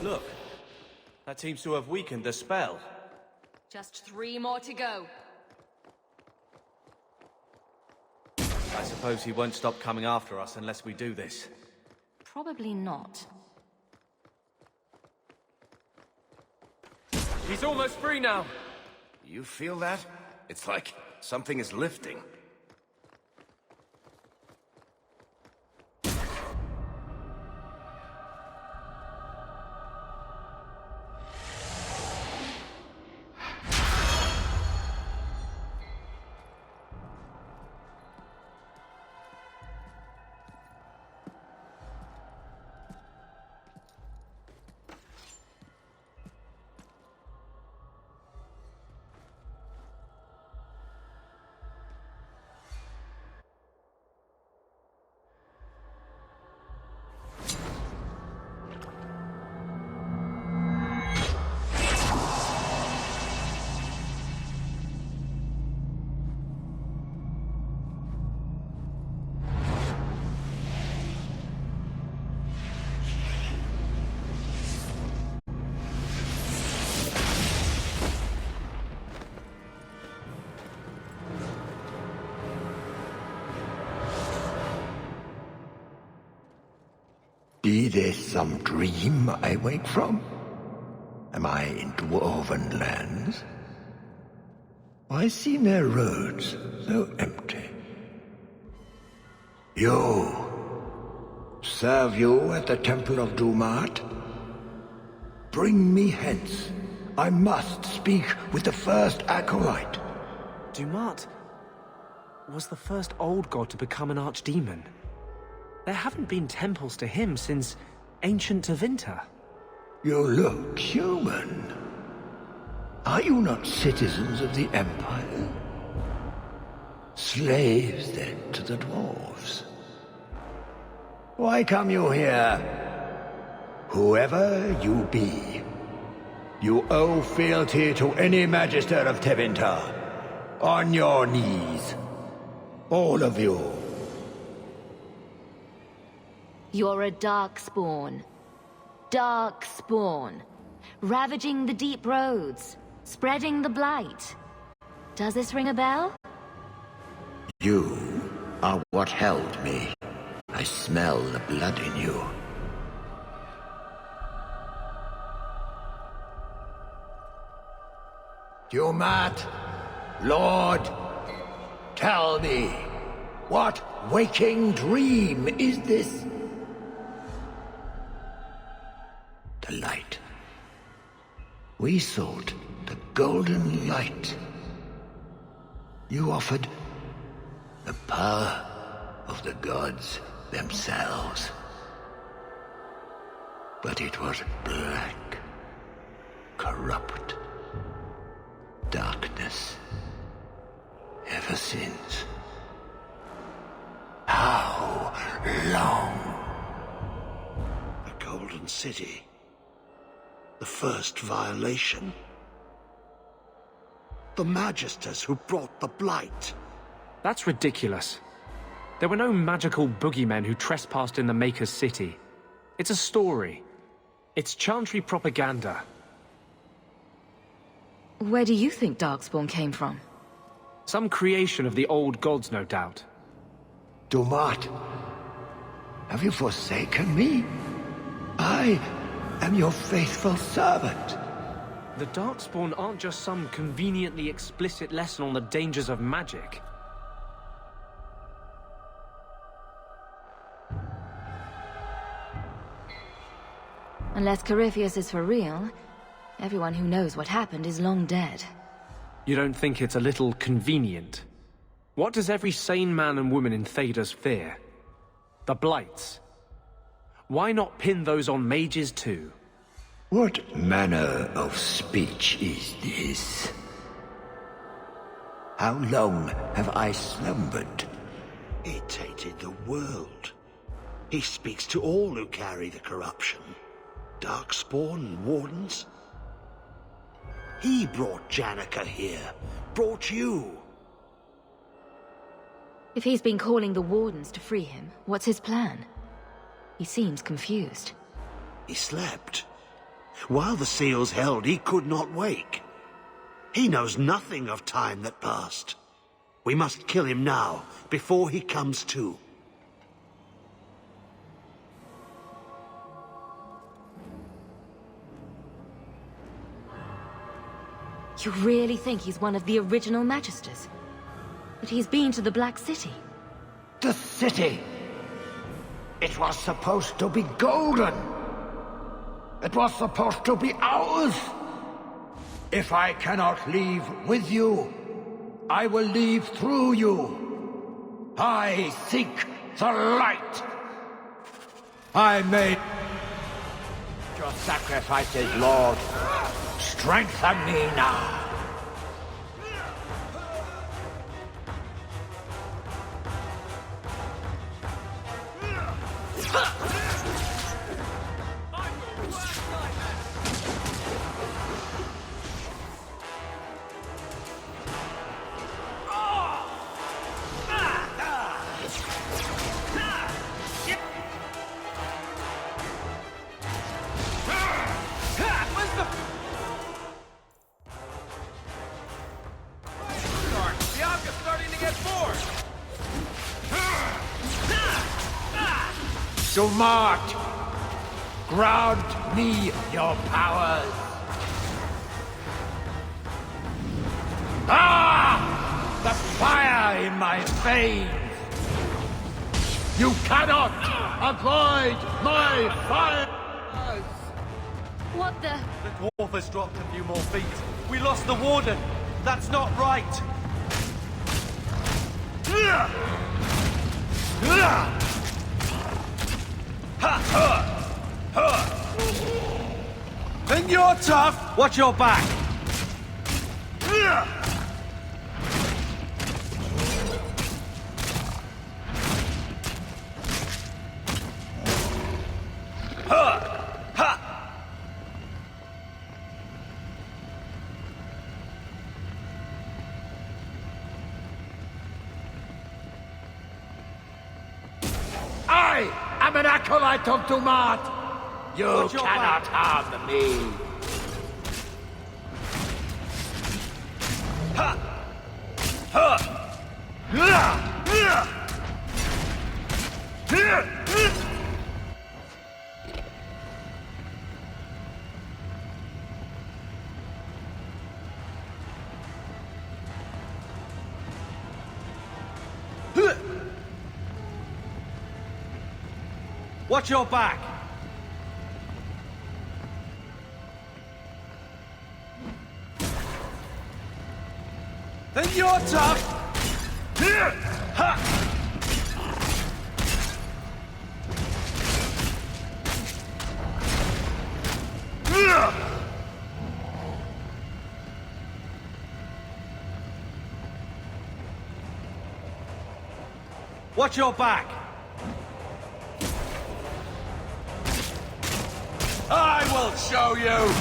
Look, that seems to have weakened the spell. Just 3 more to go. I suppose he won't stop coming after us unless we do this. Probably not. He's almost free now. You feel that? It's like something is lifting. Be this some dream I wake from? Am I in dwarven lands? Why seem their roads so empty? You! Serve you at the Temple of Dumat? Bring me hence. I must speak with the first acolyte. Dumat was the first old god to become an archdemon. There haven't been temples to him since ancient Tevinter. You look human. Are you not citizens of the Empire? Slaves, then, to the dwarves? Why come you here? Whoever you be, you owe fealty to any Magister of Tevinter. On your knees. All of you. You're a darkspawn. Darkspawn. Ravaging the deep roads. Spreading the blight. Does this ring a bell? You are what held me. I smell the blood in you. Dumat, Lord, tell me, what waking dream is this? The light. We sought the golden light. You offered the power of the gods themselves. But it was black, corrupt, darkness, ever since. How long? The Golden City. The first violation. The Magisters who brought the Blight. That's ridiculous. There were no magical boogeymen who trespassed in the Maker's City. It's a story. It's Chantry propaganda. Where do you think Darkspawn came from? Some creation of the old gods, no doubt. Dumat, have you forsaken me? I am your faithful servant. The Darkspawn aren't just some conveniently explicit lesson on the dangers of magic. Unless Corypheus is for real, everyone who knows what happened is long dead. You don't think it's a little convenient? What does every sane man and woman in Thedas fear? The Blights. Why not pin those on mages too? What manner of speech is this? How long have I slumbered? He tainted the world. He speaks to all who carry the corruption. Darkspawn and Wardens. He brought Janica here. Brought you. If he's been calling the Wardens to free him, what's his plan? He seems confused. He slept. While the seals held, he could not wake. He knows nothing of time that passed. We must kill him now, before he comes to. You really think he's one of the original Magisters? But he's been to the Black City. The city! It was supposed to be golden! It was supposed to be ours! If I cannot leave with you, I will leave through you. I seek the light. I made your sacrifices, Lord. Strengthen me now. Dumart, grant me your powers. Ah! The fire in my veins! You cannot avoid my fire! What the... The dwarf has dropped a few more feet. We lost the warden. That's not right. Think you're tough? Watch your back. I am an acolyte of Dumart. You Watch your cannot back. harm me. Watch your back. Think you're tough? Watch your back. I will show you.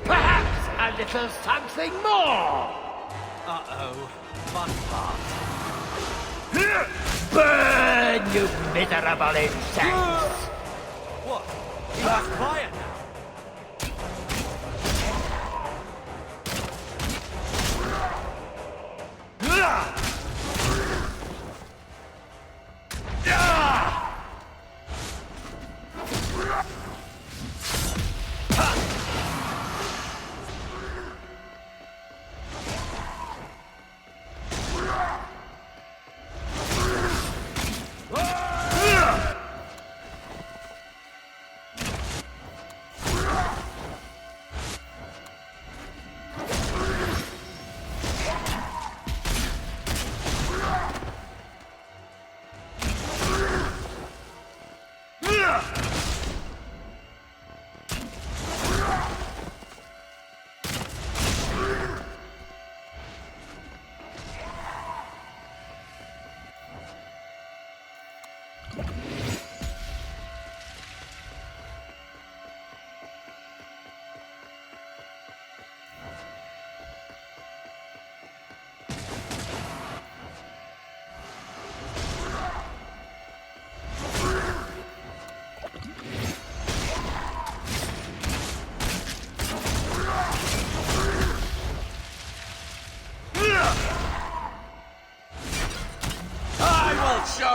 Perhaps a little something more. Uh-oh. Fun part. Burn, you miserable insects! What? He has fire now.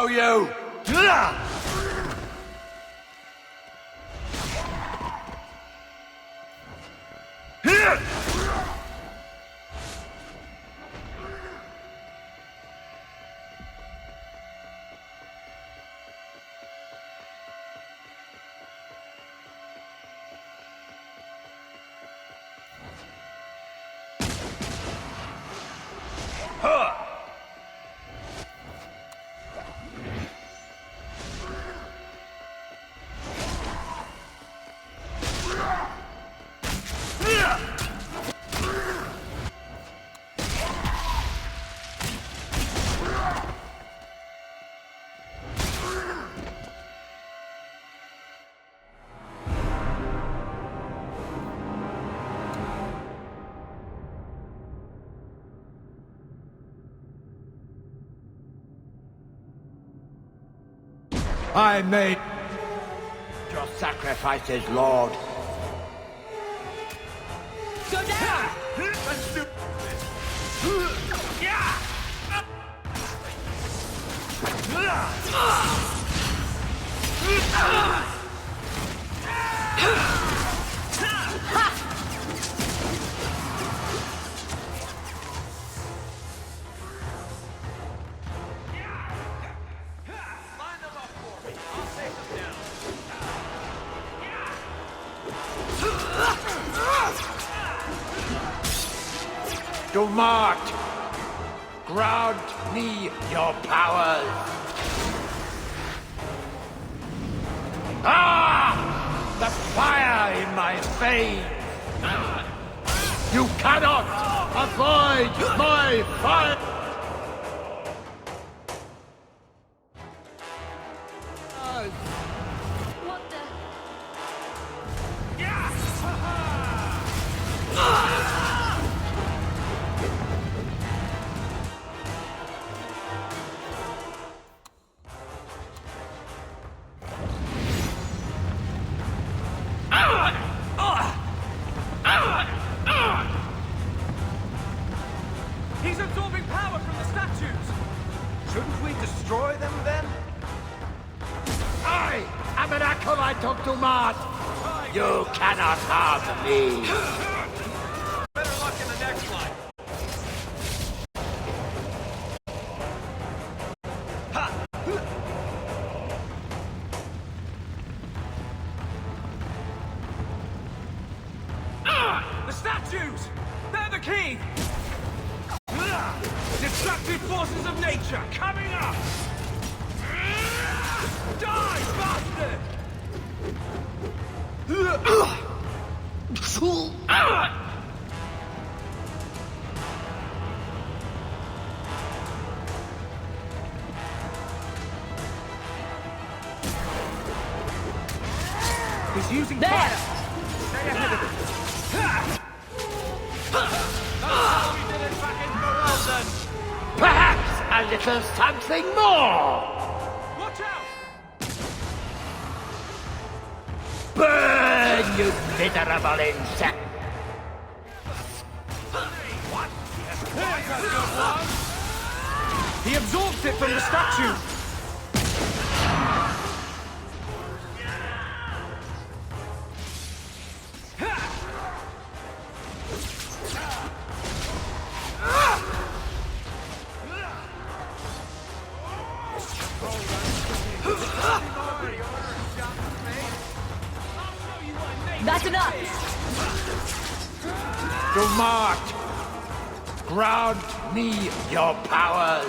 you! I made your sacrifices, Lord. Go down! Let's do Do not grant me your powers. Ah! The fire in my veins. You cannot avoid my fire. What the? He's absorbing power from the statues! Shouldn't we destroy them then? I am an acolyte of Dumat. You cannot harm me. Better luck in the next one! The statues! They're the key! Destructive forces of nature coming up! Die, bastard! He's using There! fire! Stay ahead of it! That's how we did it back in Frozen! Perhaps a little something more. Watch out! Burn, you miserable insect. There's a good one! He absorbs it from the statue! That's enough! Dumat, grant me your powers.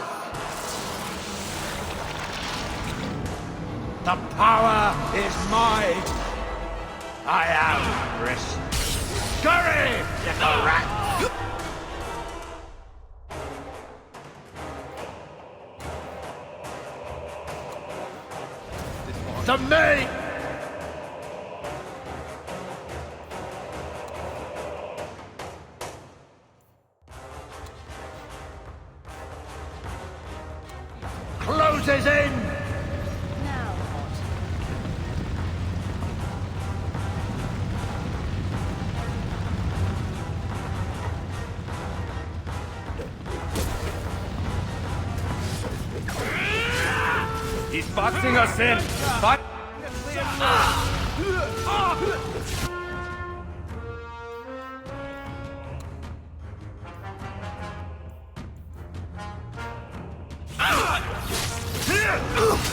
The power is mine. I am rest. Scurry, little rat. To me! Closes in! Now what? boxing us in. But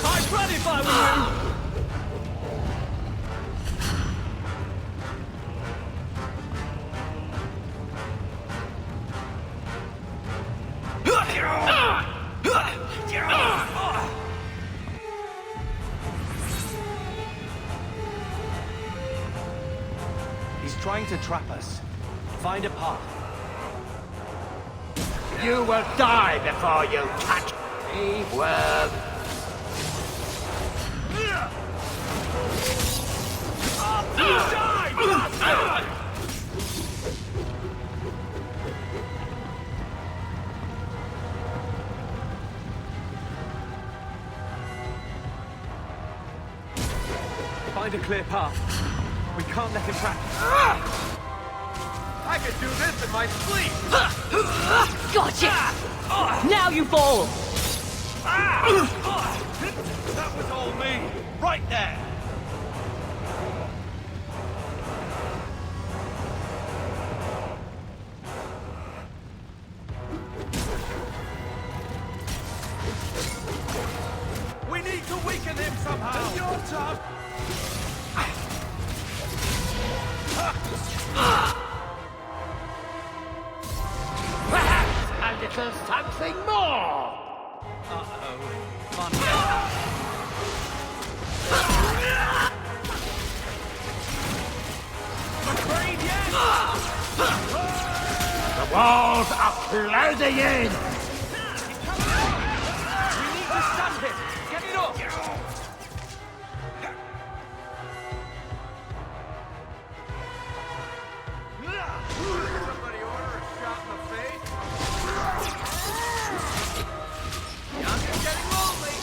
I'd run if I were you! he's trying to trap us. Find a path. You will die before you touch me, worm. Find a clear path. We can't let him track us. I could do this in my sleep. Gotcha! Now you fall! That was all me. Right there. We need to weaken him somehow. Your turn. Perhaps a little something more. Afraid yet? The walls are closing in. We need to stun him. Get it up. Somebody order a shot in the face. Young is getting lonely.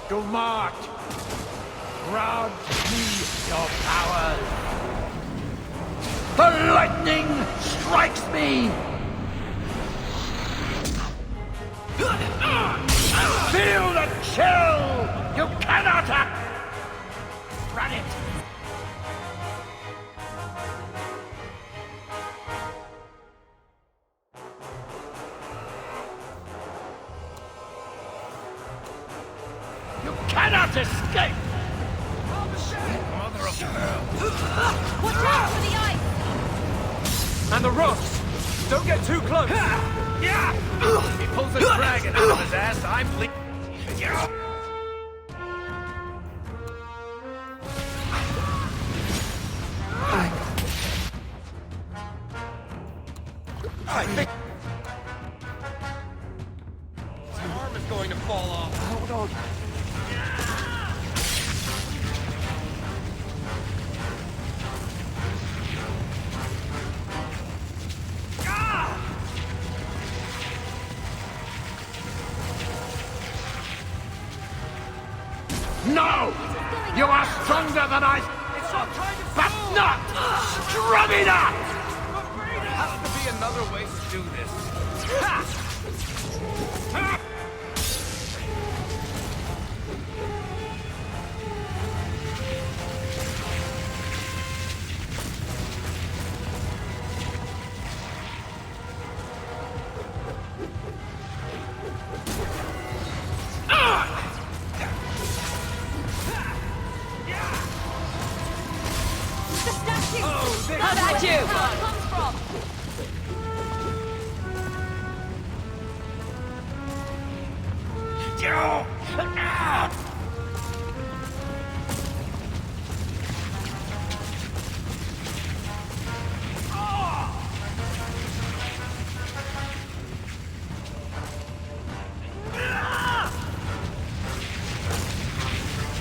Dumont, grant me your powers. The lightning strikes me. Feel the chill. You cannot run it. You cannot escape. Mother of pearl. Watch out for the ice! And the rocks! Don't get too close! Yeah! He pulls a dragon out of his ass. I'm bleeding. I think my arm is going to fall off. Hold on. No! You are stronger than I... It's all kind of But not strong enough! There has to be another way to do this. Ha! The statue! Oh, this How about you? way. Where it comes from?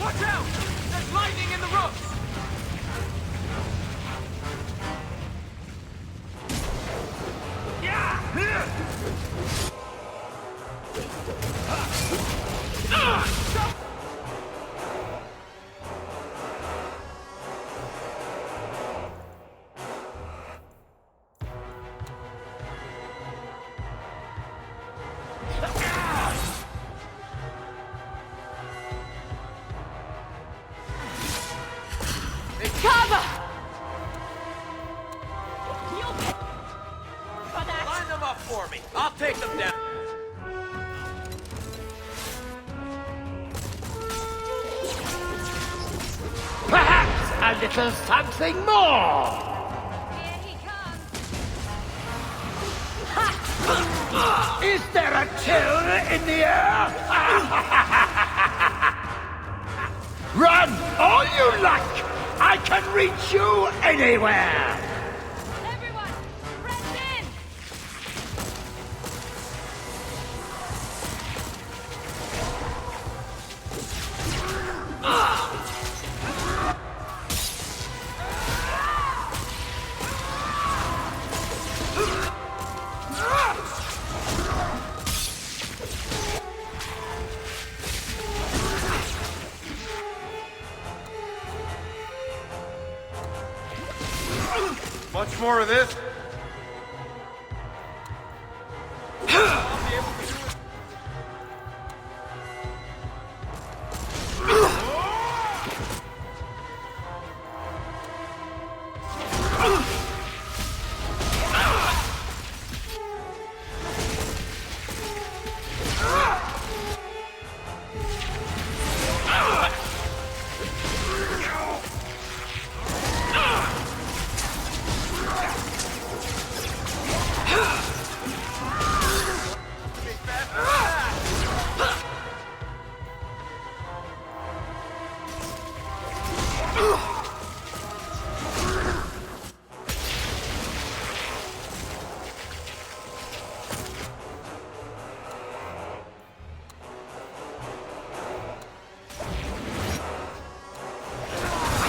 Watch out! There's lightning in the ropes! a little something more! Here he comes. Is there a chill in the air? Run all you like! I can reach you anywhere! Everyone, press in! Much more of this?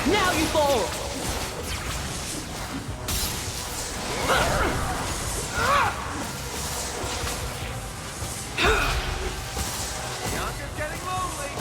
Now you fall! Bianca's getting lonely.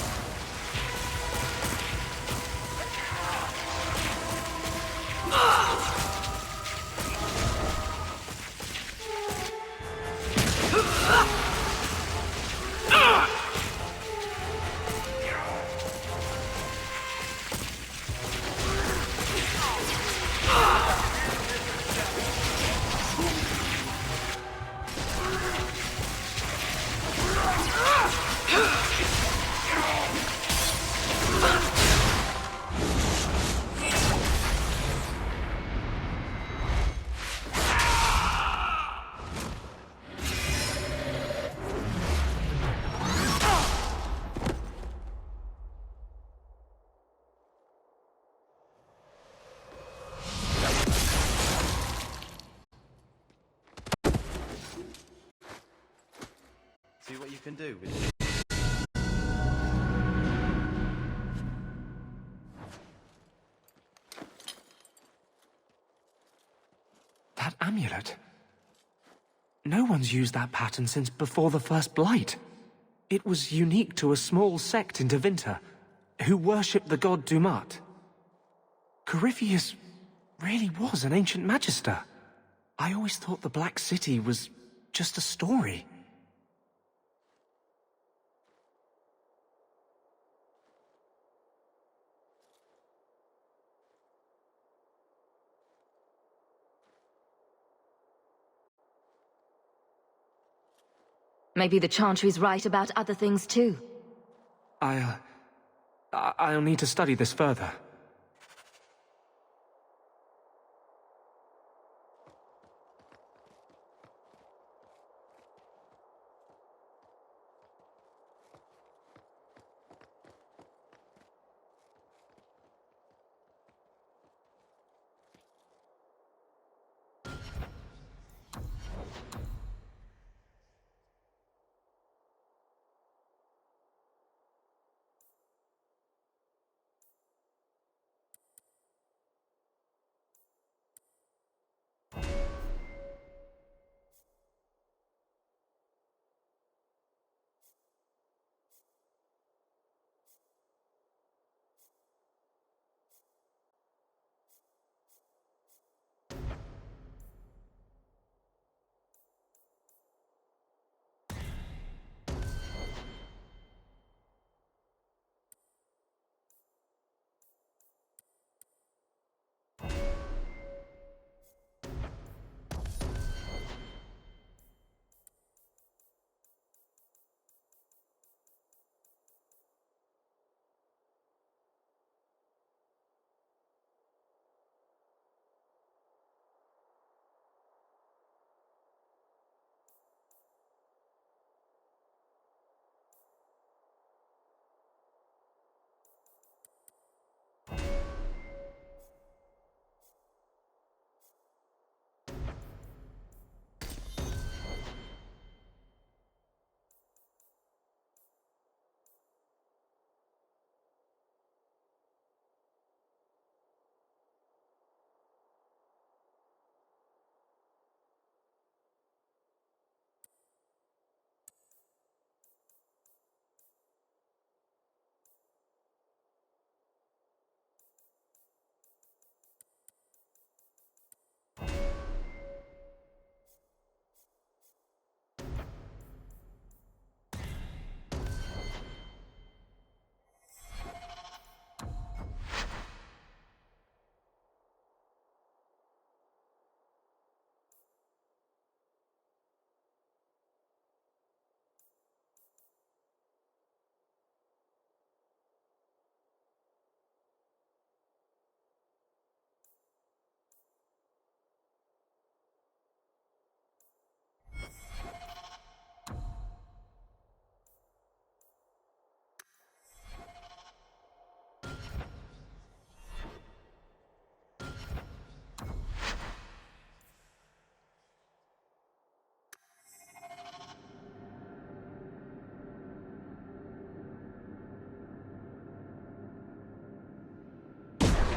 See what you can do with it. That amulet. No one's used that pattern since before the First Blight. It was unique to a small sect in Tevinter, who worshipped the god Dumat. Corypheus really was an ancient magister. I always thought the Black City was just a story. Maybe the Chantry's right about other things too. I'll need to study this further.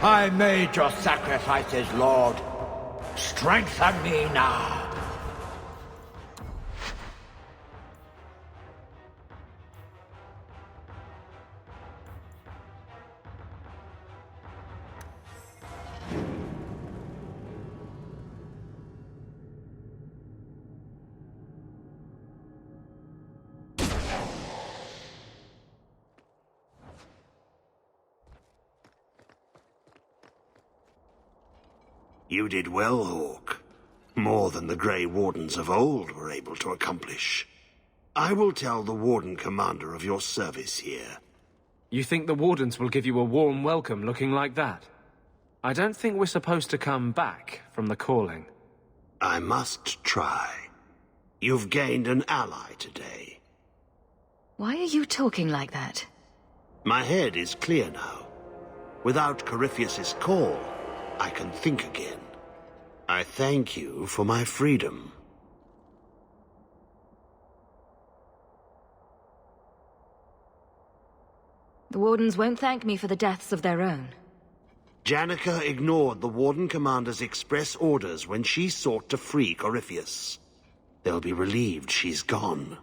I made your sacrifices, Lord. Strengthen me now. You did well, Hawk. More than the Grey Wardens of old were able to accomplish. I will tell the Warden Commander of your service here. You think the Wardens will give you a warm welcome looking like that? I don't think we're supposed to come back from the calling. I must try. You've gained an ally today. Why are you talking like that? My head is clear now. Without Corypheus's call, I can think again. I thank you for my freedom. The Wardens won't thank me for the deaths of their own. Janica ignored the Warden Commander's express orders when she sought to free Corypheus. They'll be relieved she's gone.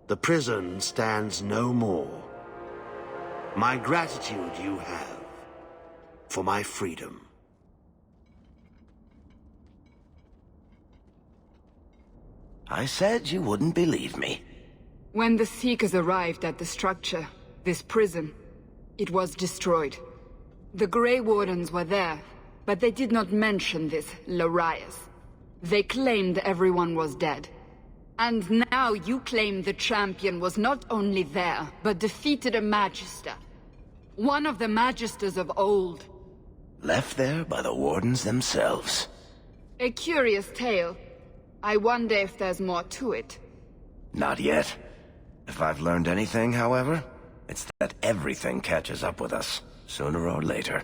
The prison stands no more. My gratitude you have for my freedom. I said you wouldn't believe me. When the Seekers arrived at the structure, this prison, it was destroyed. The Grey Wardens were there, but they did not mention this Larius. They claimed everyone was dead. And now you claim the champion was not only there, but defeated a Magister. One of the Magisters of old. Left there by the Wardens themselves. A curious tale. I wonder if there's more to it. Not yet. If I've learned anything, however, it's that everything catches up with us, sooner or later.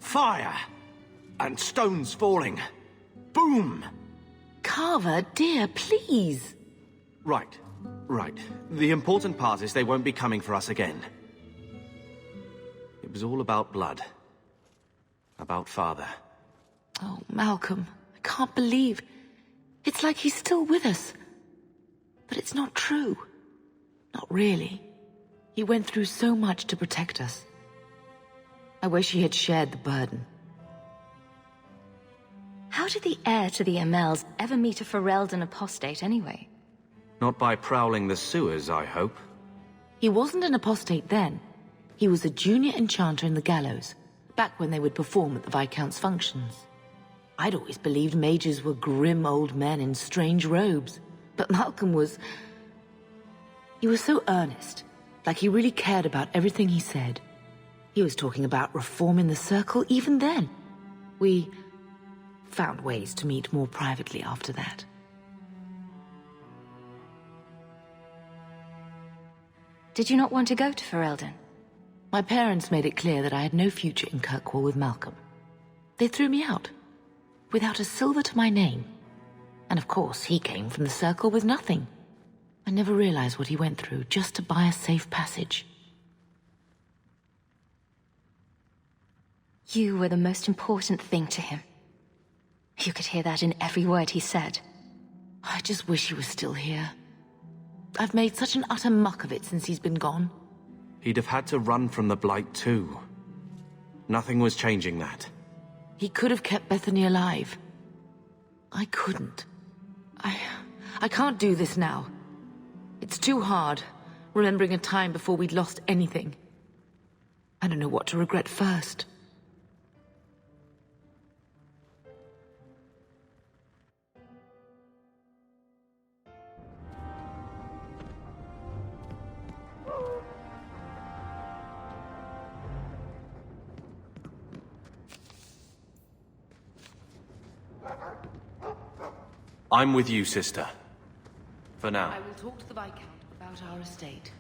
Fire! And stones falling. Boom! Carver, dear, please. Right. The important part is they won't be coming for us again. It was all about blood. About Father. Oh, Malcolm, I can't believe... It's like he's still with us. But it's not true. Not really. He went through so much to protect us. I wish he had shared the burden. How did the heir to the Amels ever meet a Ferelden apostate anyway? Not by prowling the sewers, I hope. He wasn't an apostate then. He was a junior enchanter in the Gallows, back when they would perform at the Viscount's functions. I'd always believed mages were grim old men in strange robes, but Malcolm was... He was so earnest, like he really cared about everything he said. He was talking about reforming the Circle even then. We found ways to meet more privately after that. Did you not want to go to Ferelden? My parents made it clear that I had no future in Kirkwall with Malcolm. They threw me out, without a silver to my name. And of course, he came from the Circle with nothing. I never realized what he went through just to buy a safe passage. You were the most important thing to him. You could hear that in every word he said. I just wish he was still here. I've made such an utter muck of it since he's been gone. He'd have had to run from the Blight too. Nothing was changing that. He could have kept Bethany alive. I couldn't. I can't do this now. It's too hard, remembering a time before we'd lost anything. I don't know what to regret first. I'm with you, sister. For now. I will talk to the Viscount about our estate.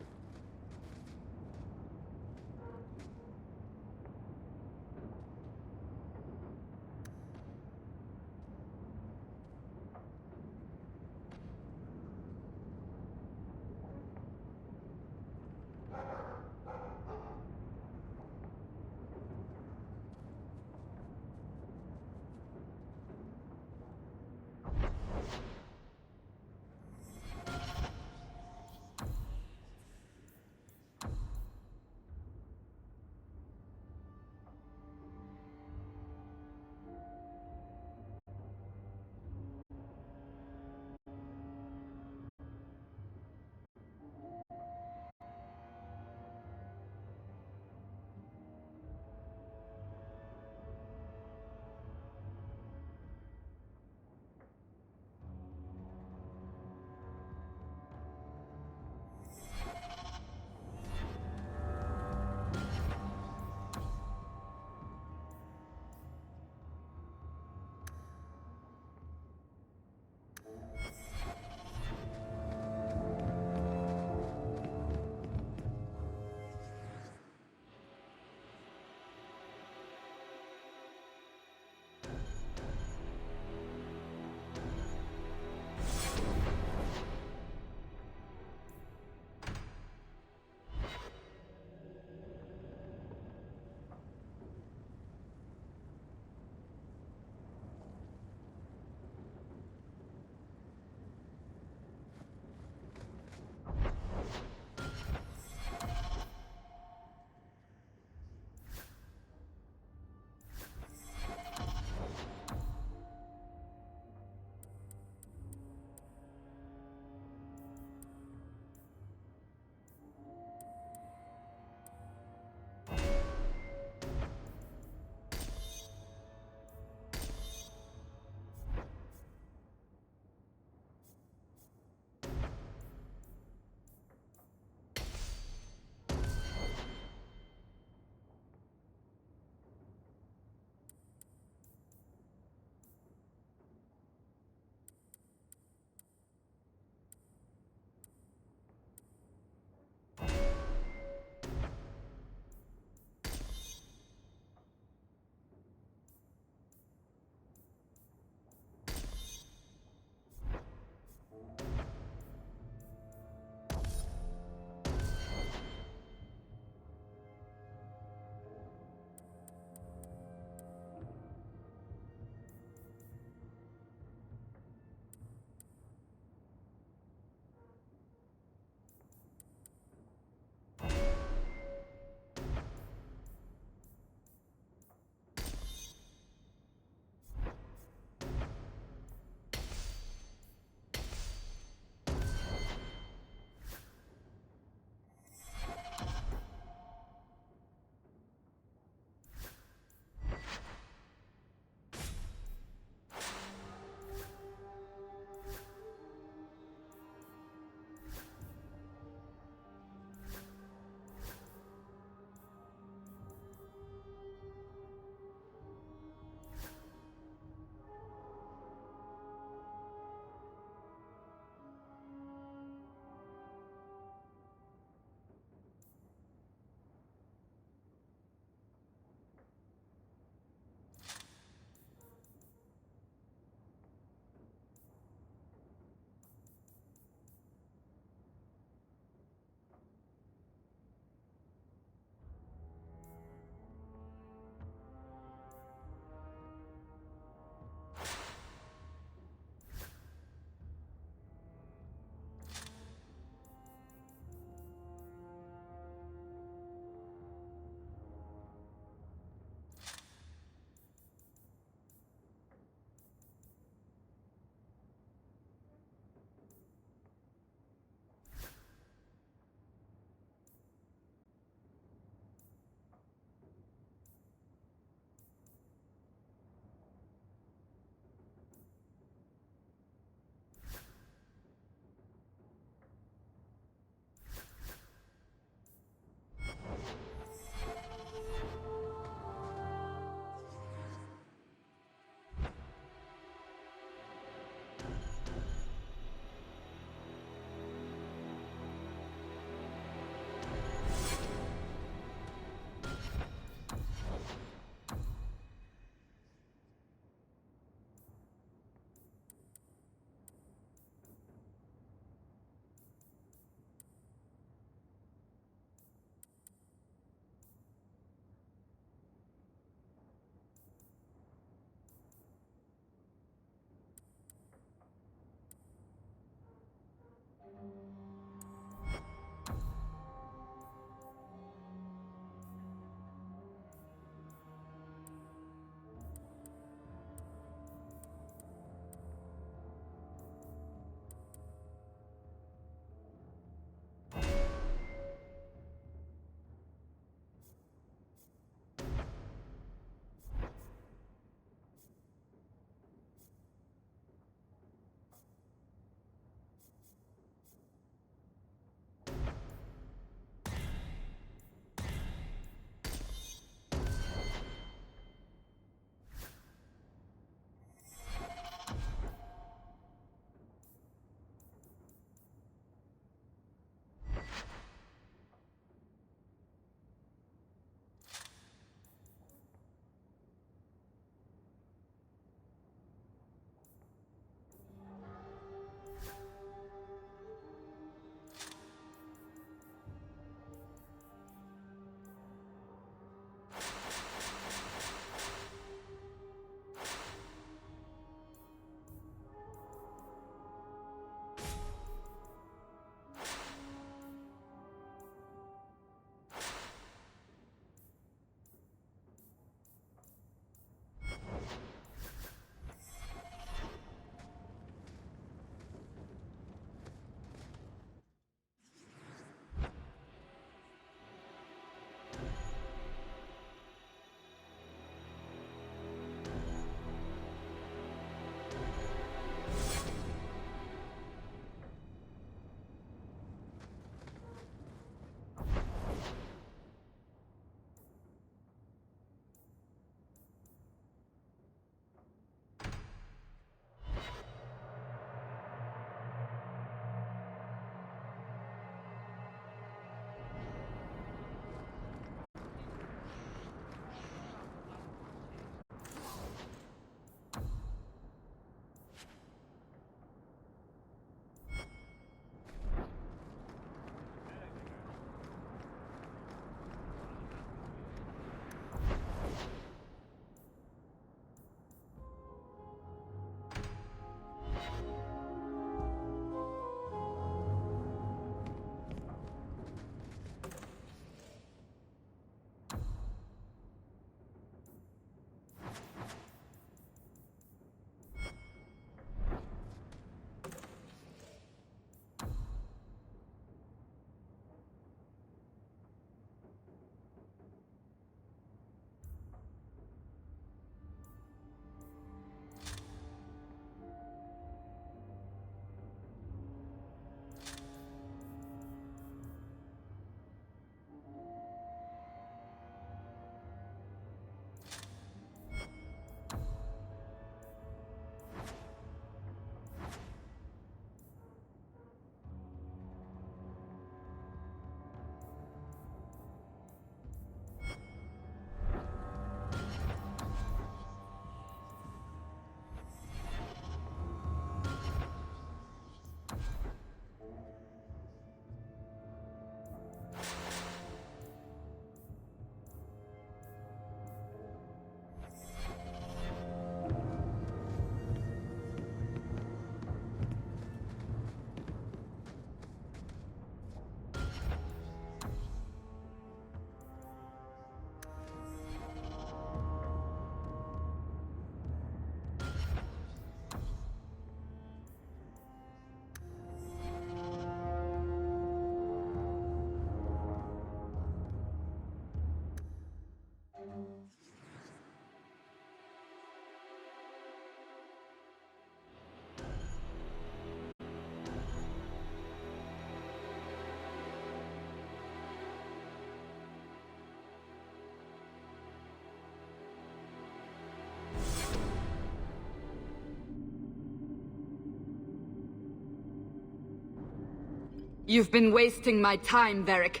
You've been wasting my time, Varric.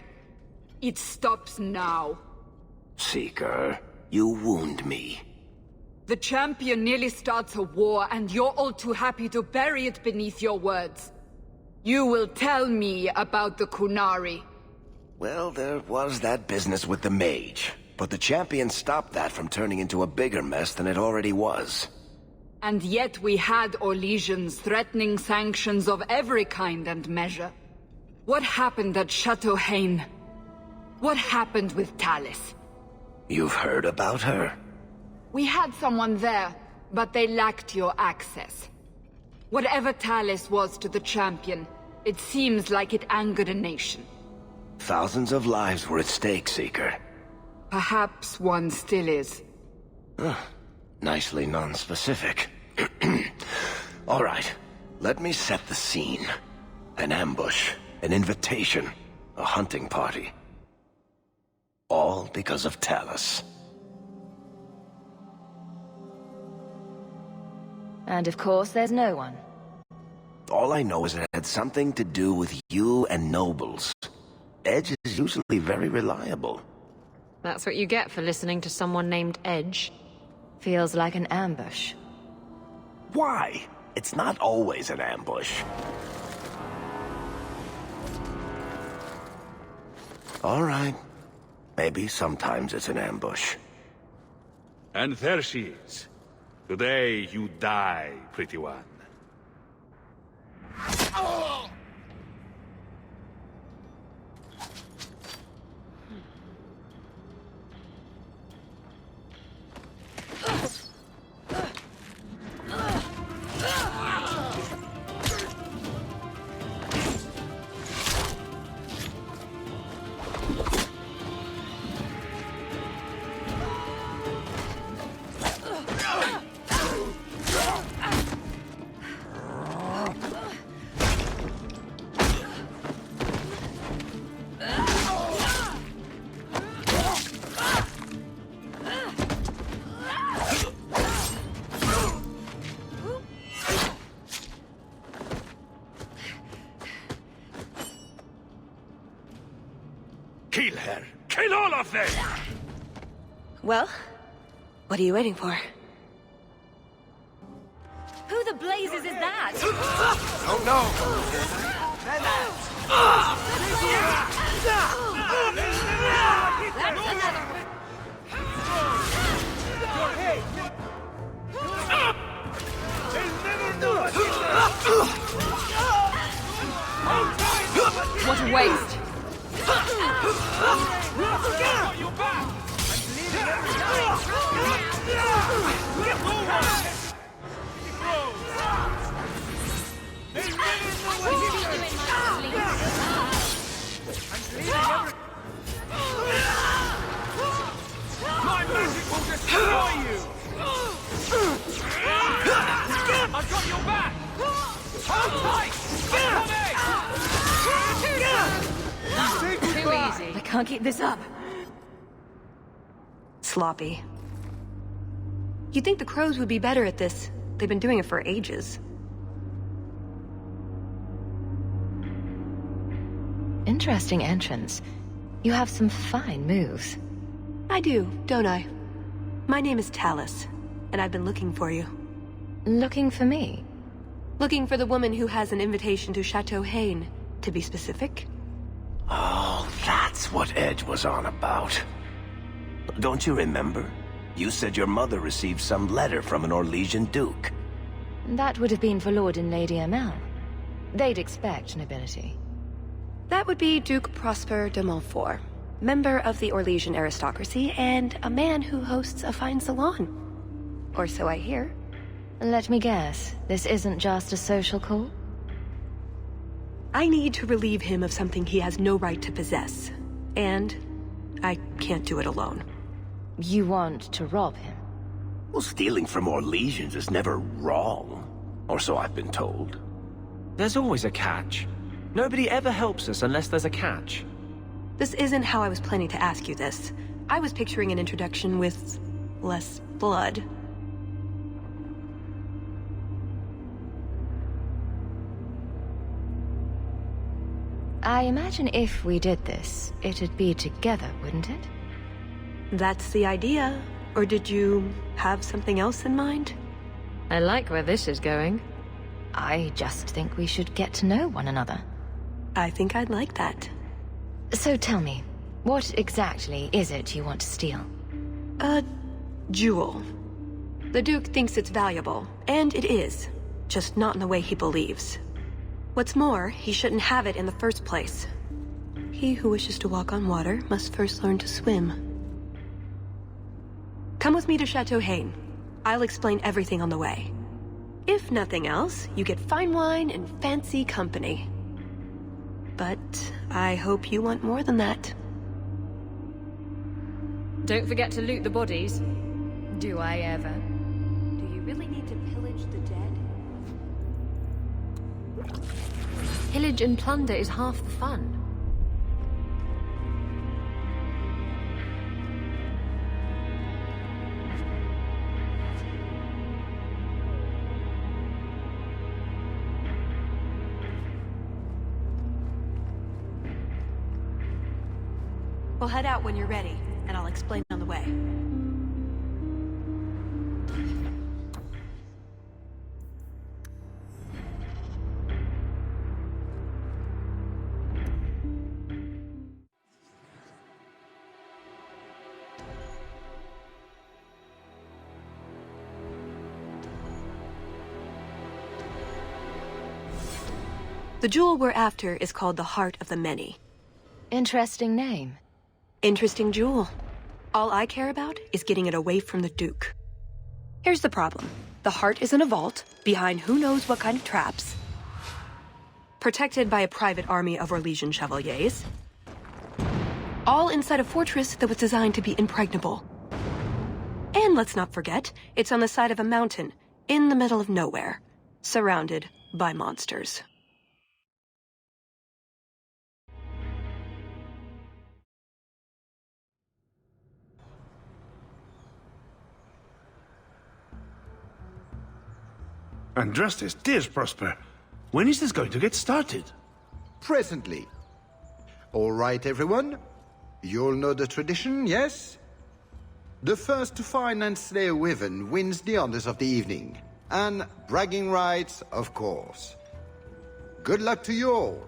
It stops now. Seeker, you wound me. The champion nearly starts a war, and you're all too happy to bury it beneath your words. You will tell me about the Kunari. Well, there was that business with the mage, but the champion stopped that from turning into a bigger mess than it already was. And yet we had Orlesians threatening sanctions of every kind and measure. What happened at Chateau Hain? What happened with Talis? You've heard about her? We had someone there, but they lacked your access. Whatever Talis was to the champion, it seems like it angered a nation. Thousands of lives were at stake, Seeker. Perhaps one still is. Nicely non-specific. All right, let me set the scene. An ambush, an invitation, a hunting party. All because of Talis. And of course, there's no one. All I know is it had something to do with you and nobles. Edge is usually very reliable. That's what you get for listening to someone named Edge. Feels like an ambush. Why? It's not always an ambush. All right. Maybe sometimes it's an ambush. And there she is. Today you die, pretty one. Kill her! Kill all of them! Well, what are you waiting for? Who the blazes is that? Oh no! That's another. What a waste! My magic will destroy you! I've got your back! Hold tight! I'm coming! Too easy. I can't keep this up. Sloppy. You'd think the crows would be better at this. They've been doing it for ages. Interesting entrance. You have some fine moves. I do, don't I? My name is Talis, and I've been looking for you. Looking for me? Looking for the woman who has an invitation to Chateau Hain, to be specific. Oh, that's what Edge was on about. Don't you remember? You said your mother received some letter from an Orlesian duke. That would have been for Lord and Lady Amel. They'd expect nobility. That would be Duke Prosper de Montfort, member of the Orlesian aristocracy, and a man who hosts a fine salon. Or so I hear. Let me guess, this isn't just a social call? I need to relieve him of something he has no right to possess. And I can't do it alone. You want to rob him? Well, stealing from Orlesians is never wrong. Or so I've been told. There's always a catch. Nobody ever helps us unless there's a catch. This isn't how I was planning to ask you this. I was picturing an introduction with less blood. I imagine if we did this, it'd be together, wouldn't it? That's the idea. Or did you have something else in mind? I like where this is going. I just think we should get to know one another. I think I'd like that. So tell me, what exactly is it you want to steal? A jewel. The Duke thinks it's valuable, and it is. Just not in the way he believes. What's more, he shouldn't have it in the first place. He who wishes to walk on water must first learn to swim. Come with me to Chateau Haine. I'll explain everything on the way. If nothing else, you get fine wine and fancy company. But I hope you want more than that. Don't forget to loot the bodies. Do I ever? Do you really need to pillage the dead? Pillage and plunder is half the fun. We'll head out when you're ready, and I'll explain on the way. The jewel we're after is called the Heart of the Many. Interesting name. Interesting jewel. All I care about is getting it away from the Duke. Here's the problem. The heart is in a vault, behind who knows what kind of traps. Protected by a private army of Orlesian chevaliers. All inside a fortress that was designed to be impregnable. And let's not forget, it's on the side of a mountain, in the middle of nowhere, surrounded by monsters. Andrastes, dear Prosper, when is this going to get started? Presently. All right, everyone. You'll know the tradition, yes? The first to find and slay a wyvern wins the honors of the evening. And bragging rights, of course. Good luck to you all.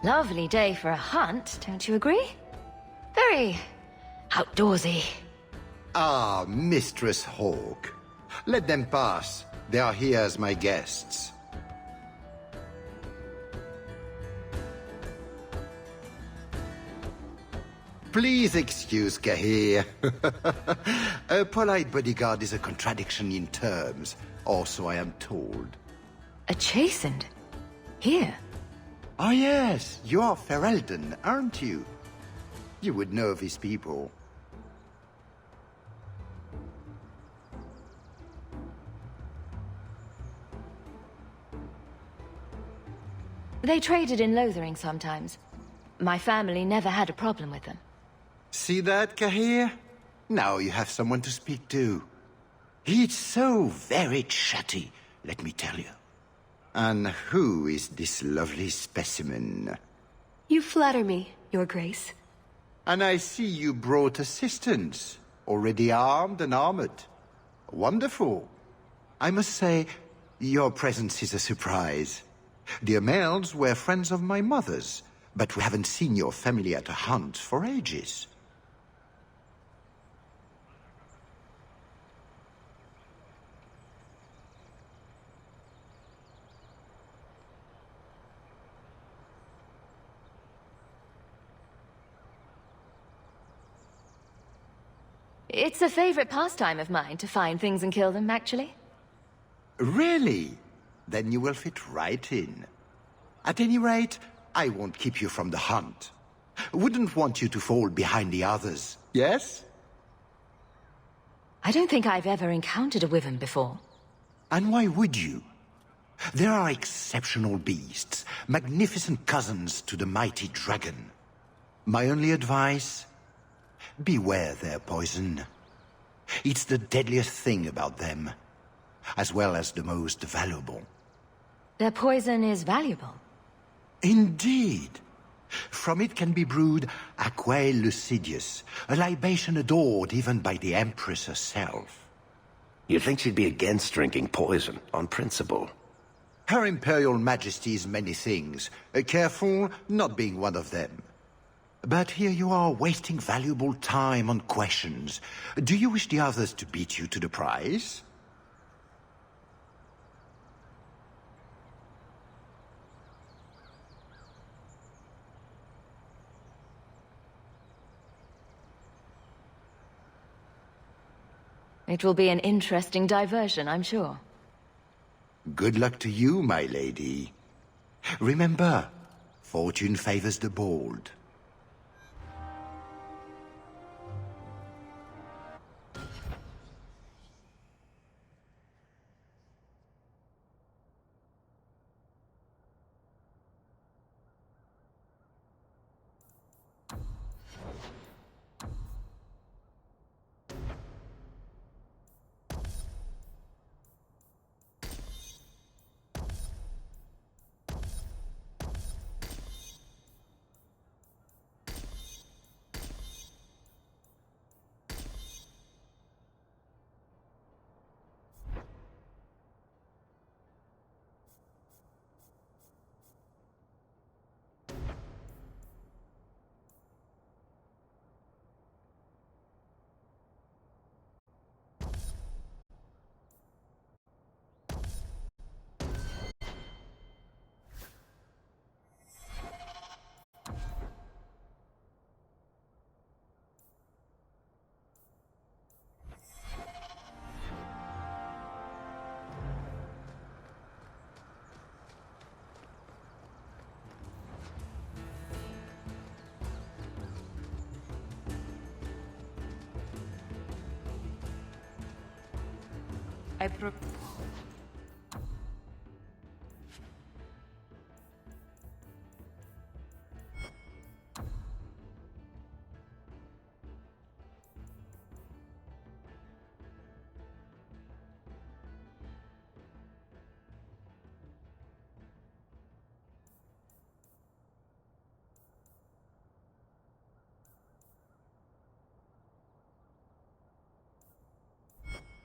Lovely day for a hunt, don't you agree? Very outdoorsy. Ah, Mistress Hawk. Let them pass. They are here as my guests. Please excuse Cahir. A polite bodyguard is a contradiction in terms, also I am told. A chastened? Here? Ah yes, you are Ferelden, aren't you? You would know of his people. They traded in Lothering sometimes. My family never had a problem with them. See that, Cahir? Now you have someone to speak to. He's so very chatty, let me tell you. And who is this lovely specimen? You flatter me, Your Grace. And I see you brought assistance, already armed and armored. Wonderful. I must say, your presence is a surprise. The Amels were friends of my mother's, but we haven't seen your family at a hunt for ages. It's a favorite pastime of mine to find things and kill them, actually. Really? Then you will fit right in. At any rate, I won't keep you from the hunt. Wouldn't want you to fall behind the others, yes? I don't think I've ever encountered a wyvern before. And why would you? There are exceptional beasts, magnificent cousins to the mighty dragon. My only advice? Beware their poison. It's the deadliest thing about them. as well as the most valuable. Their poison is valuable. Indeed. From it can be brewed aquae lucidius, a libation adored even by the Empress herself. You'd think she'd be against drinking poison, on principle. Her Imperial Majesty's many things, careful not being one of them. But here you are wasting valuable time on questions. Do you wish the others to beat you to the prize? It will be an interesting diversion, I'm sure. Good luck to you, my lady. Remember, fortune favors the bold.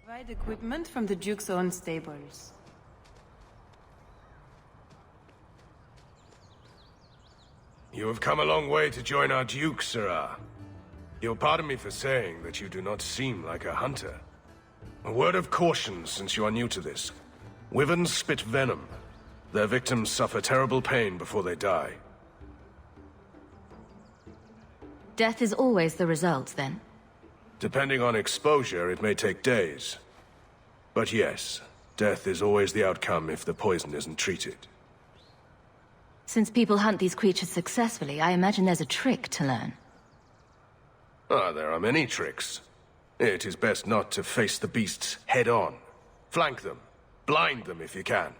Provide equipment from the Duke's own stables. You have come a long way to join our Duke, Sirrah. You'll pardon me for saying that you do not seem like a hunter. A word of caution since you are new to this. Wyverns spit venom. Their victims suffer terrible pain before they die. Death is always the result, then? Depending on exposure, it may take days. But yes, death is always the outcome if the poison isn't treated. Since people hunt these creatures successfully, I imagine there's a trick to learn. Ah, there are many tricks. It is best not to face the beasts head-on. Flank them. Blind them if you can.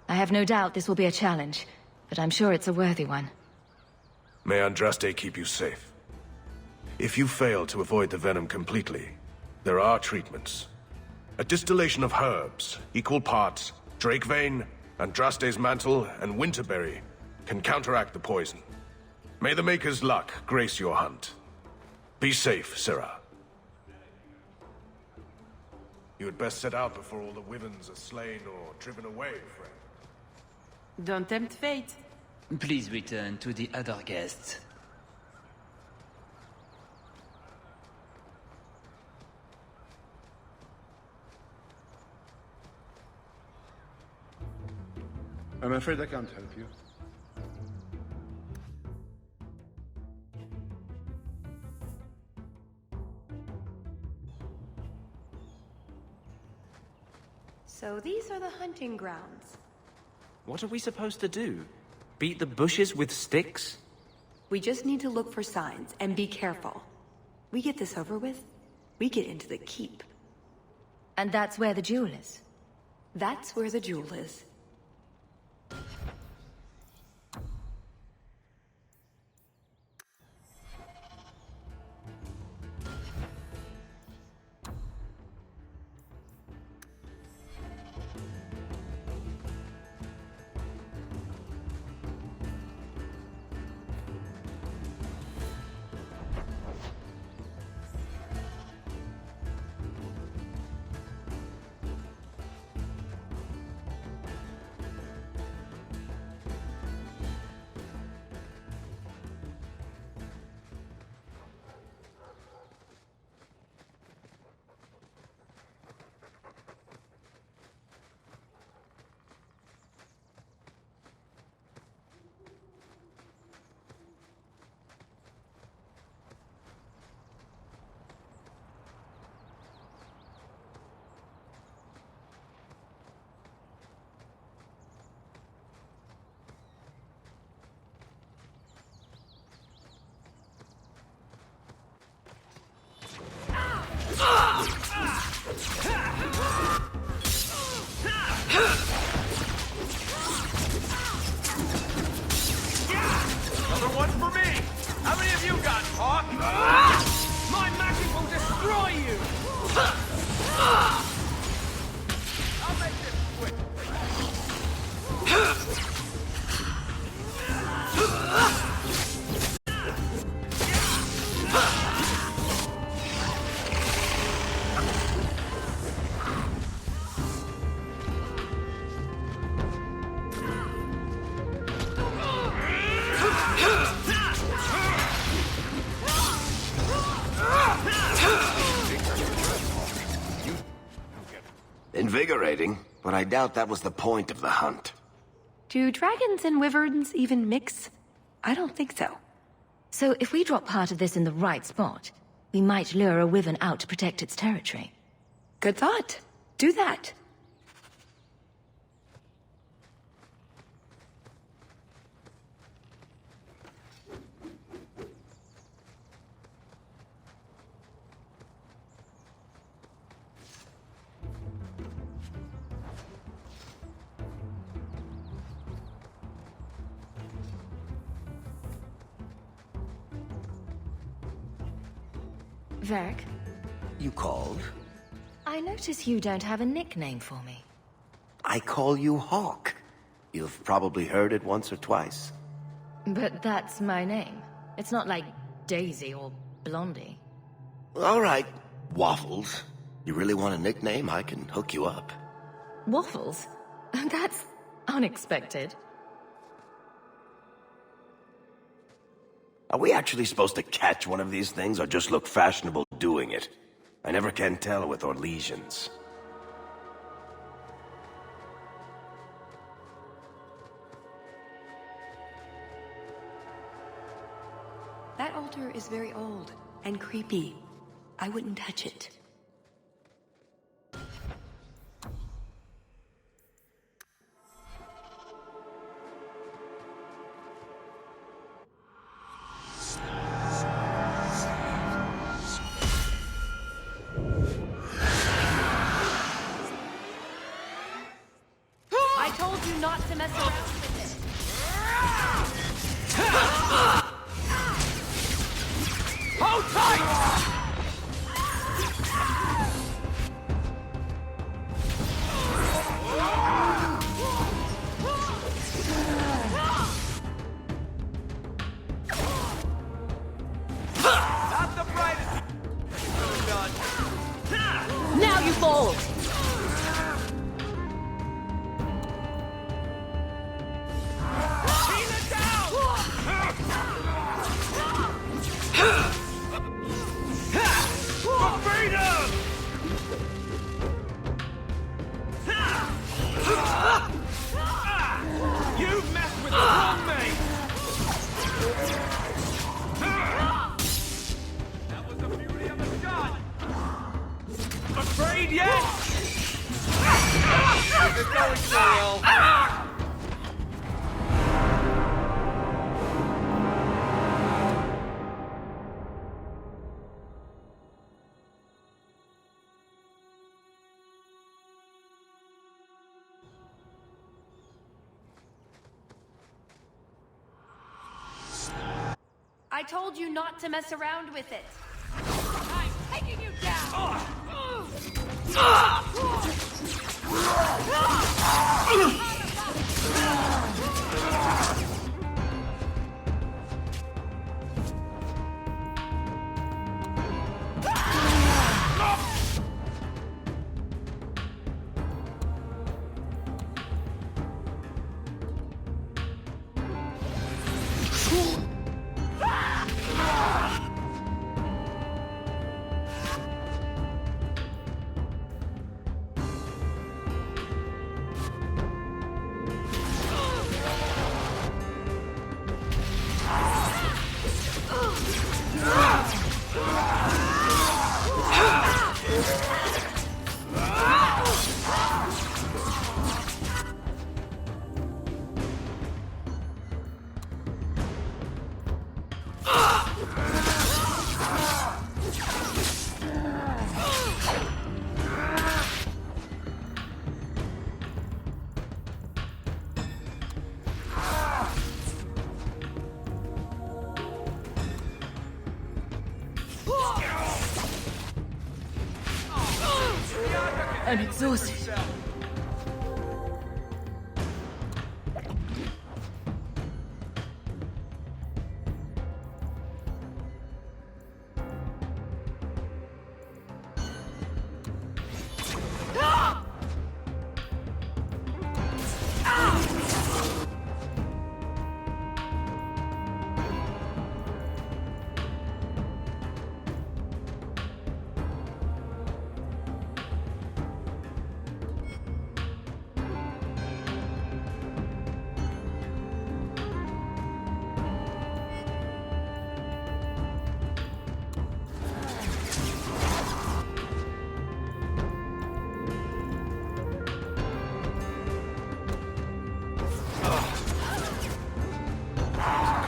I have no doubt this will be a challenge, but I'm sure it's a worthy one. May Andraste keep you safe. If you fail to avoid the venom completely, there are treatments. A distillation of herbs, equal parts, Drakevein, Andraste's mantle, and winterberry can counteract the poison. May the Maker's luck grace your hunt. Be safe, Sirrah. You had best set out before all the wyverns are slain or driven away, friend. Don't tempt fate. Please return to the other guests. I'm afraid I can't help you. So these are the hunting grounds. What are we supposed to do? Beat the bushes with sticks? We just need to look for signs and be careful. We get this over with, we get into the keep. And that's where the jewel is? That's where the jewel is. Another one for me! How many of you got, Hawk? My magic will destroy you! I'll make this quick. Invigorating, but I doubt that was the point of the hunt. Do dragons and wyverns even mix? I don't think so. So if we drop part of this in the right spot, we might lure a wyvern out to protect its territory. Good thought. Do that. Varric, You called? I notice you don't have a nickname for me. I call you Hawk. You've probably heard it once or twice. But that's my name. It's not like Daisy or Blondie. All right, Waffles. You really want a nickname? I can hook you up. Waffles? That's unexpected. Are we actually supposed to catch one of these things or just look fashionable doing it? I never can tell with Orlesians. That altar is very old and creepy. I wouldn't touch it. I told you not to mess around with it. Hold tight! Not the brightest. Now you fold! You've messed with the wrong mate! That was the beauty of a shot! Afraid yet? It's going so well. I told you not to mess around with it. I'm taking you down! I'm exhausted.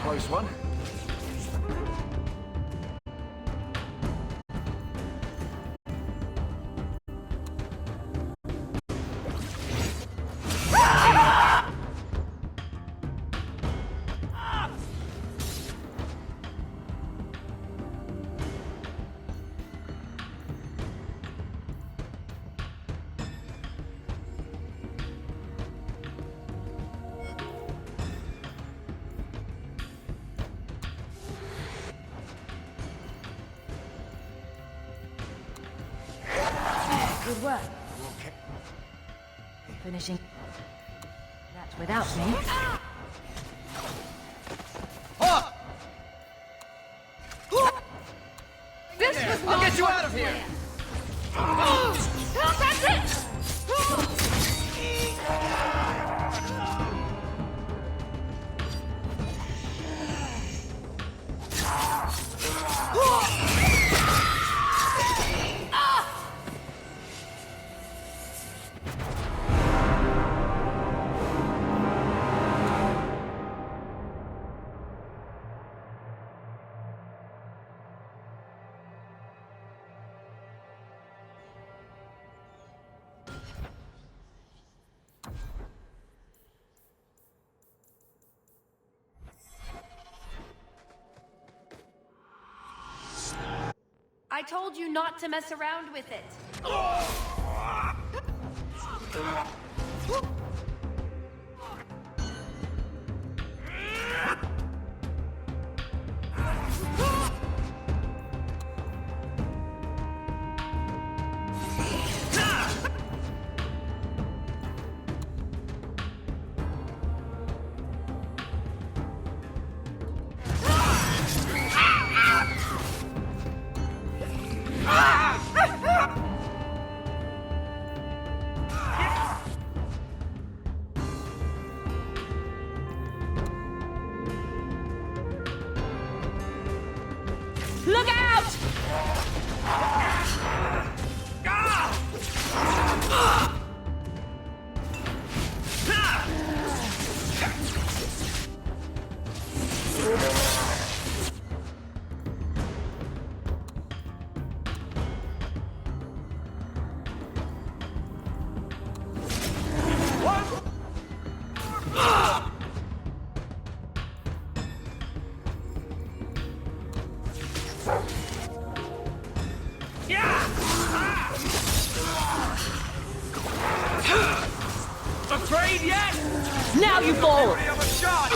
Close one. Good work. Finishing that without me. This was I'll get you out of here! That's it! I told you not to mess around with it. Look out! Afraid yet? Now you fall! Every other shot!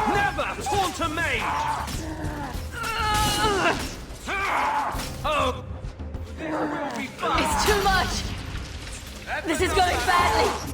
Never taunt a mage! Oh! This will be fun! It's too much! This is going badly!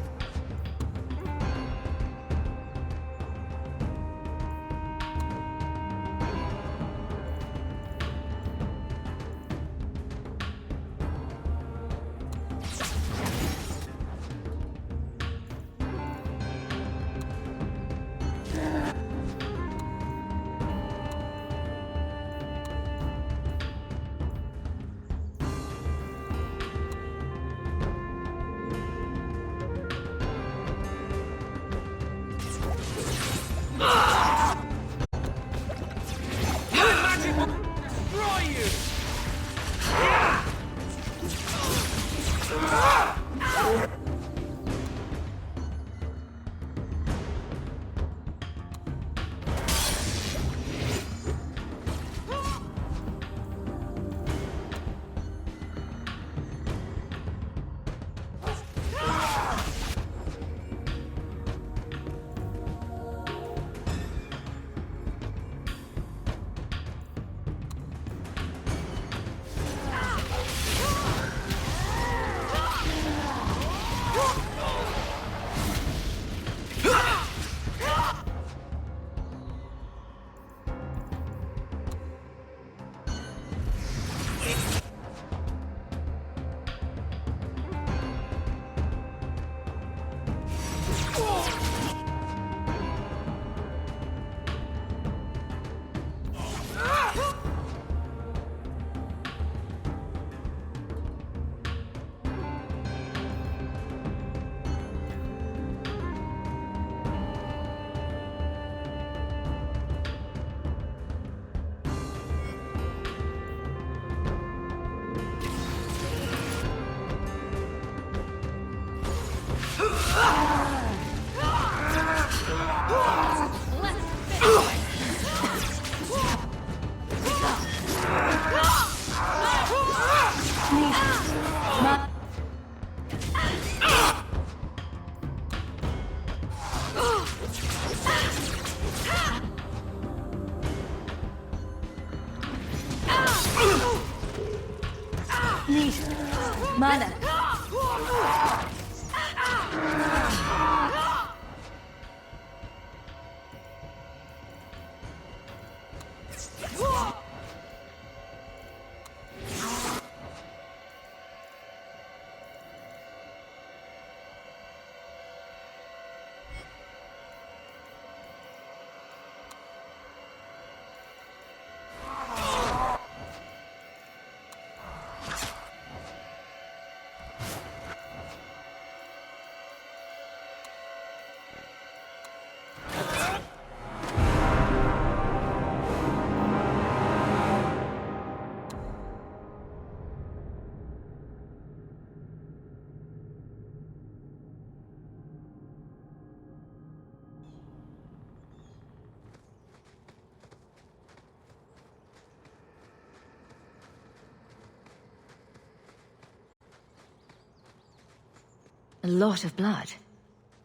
A lot of blood.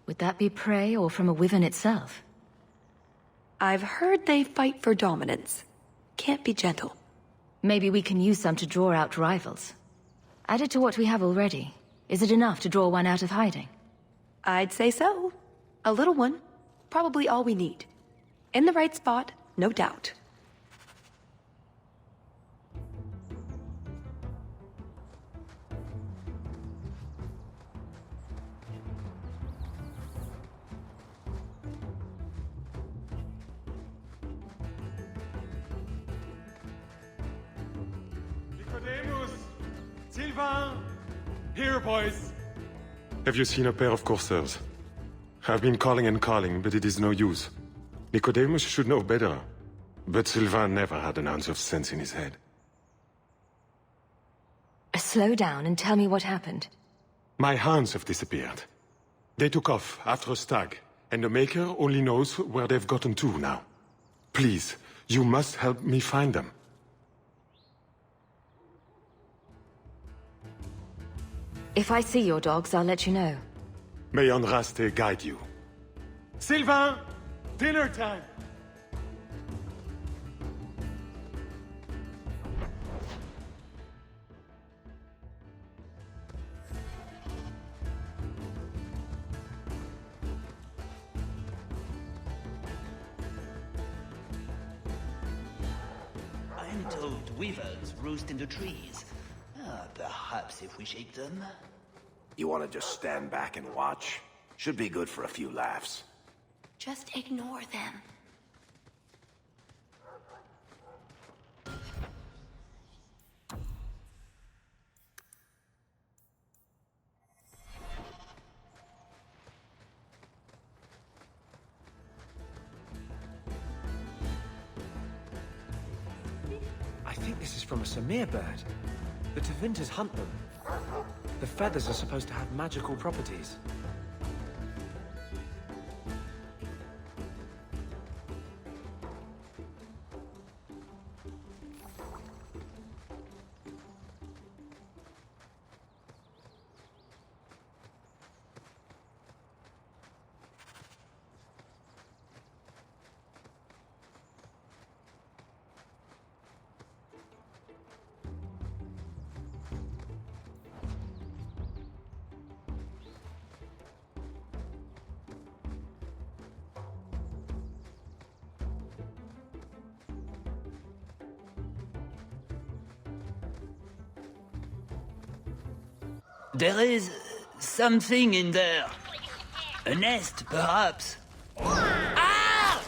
Would that be prey or from a wyvern itself? I've heard they fight for dominance. Can't be gentle. Maybe we can use some to draw out rivals. Added to what we have already, is it enough to draw one out of hiding? I'd say so. A little one. Probably all we need. In the right spot, no doubt. Sylvain! Here, boys! Have you seen a pair of coursers? I've been calling and calling, but it is no use. Nicodemus should know better. But Sylvain never had an ounce of sense in his head. Slow down and tell me what happened. My hounds have disappeared. They took off after a stag, and the Maker only knows where they've gotten to now. Please, you must help me find them. If I see your dogs, I'll let you know. May Andraste guide you. Sylvain! Dinner time! I'm told weavers roost in the trees. Perhaps if we shake them? You want to just stand back and watch? Should be good for a few laughs. Just ignore them. I think this is from a Samir bird. The Tevinters hunt them. The feathers are supposed to have magical properties. There is something in there. A nest, perhaps. Ah!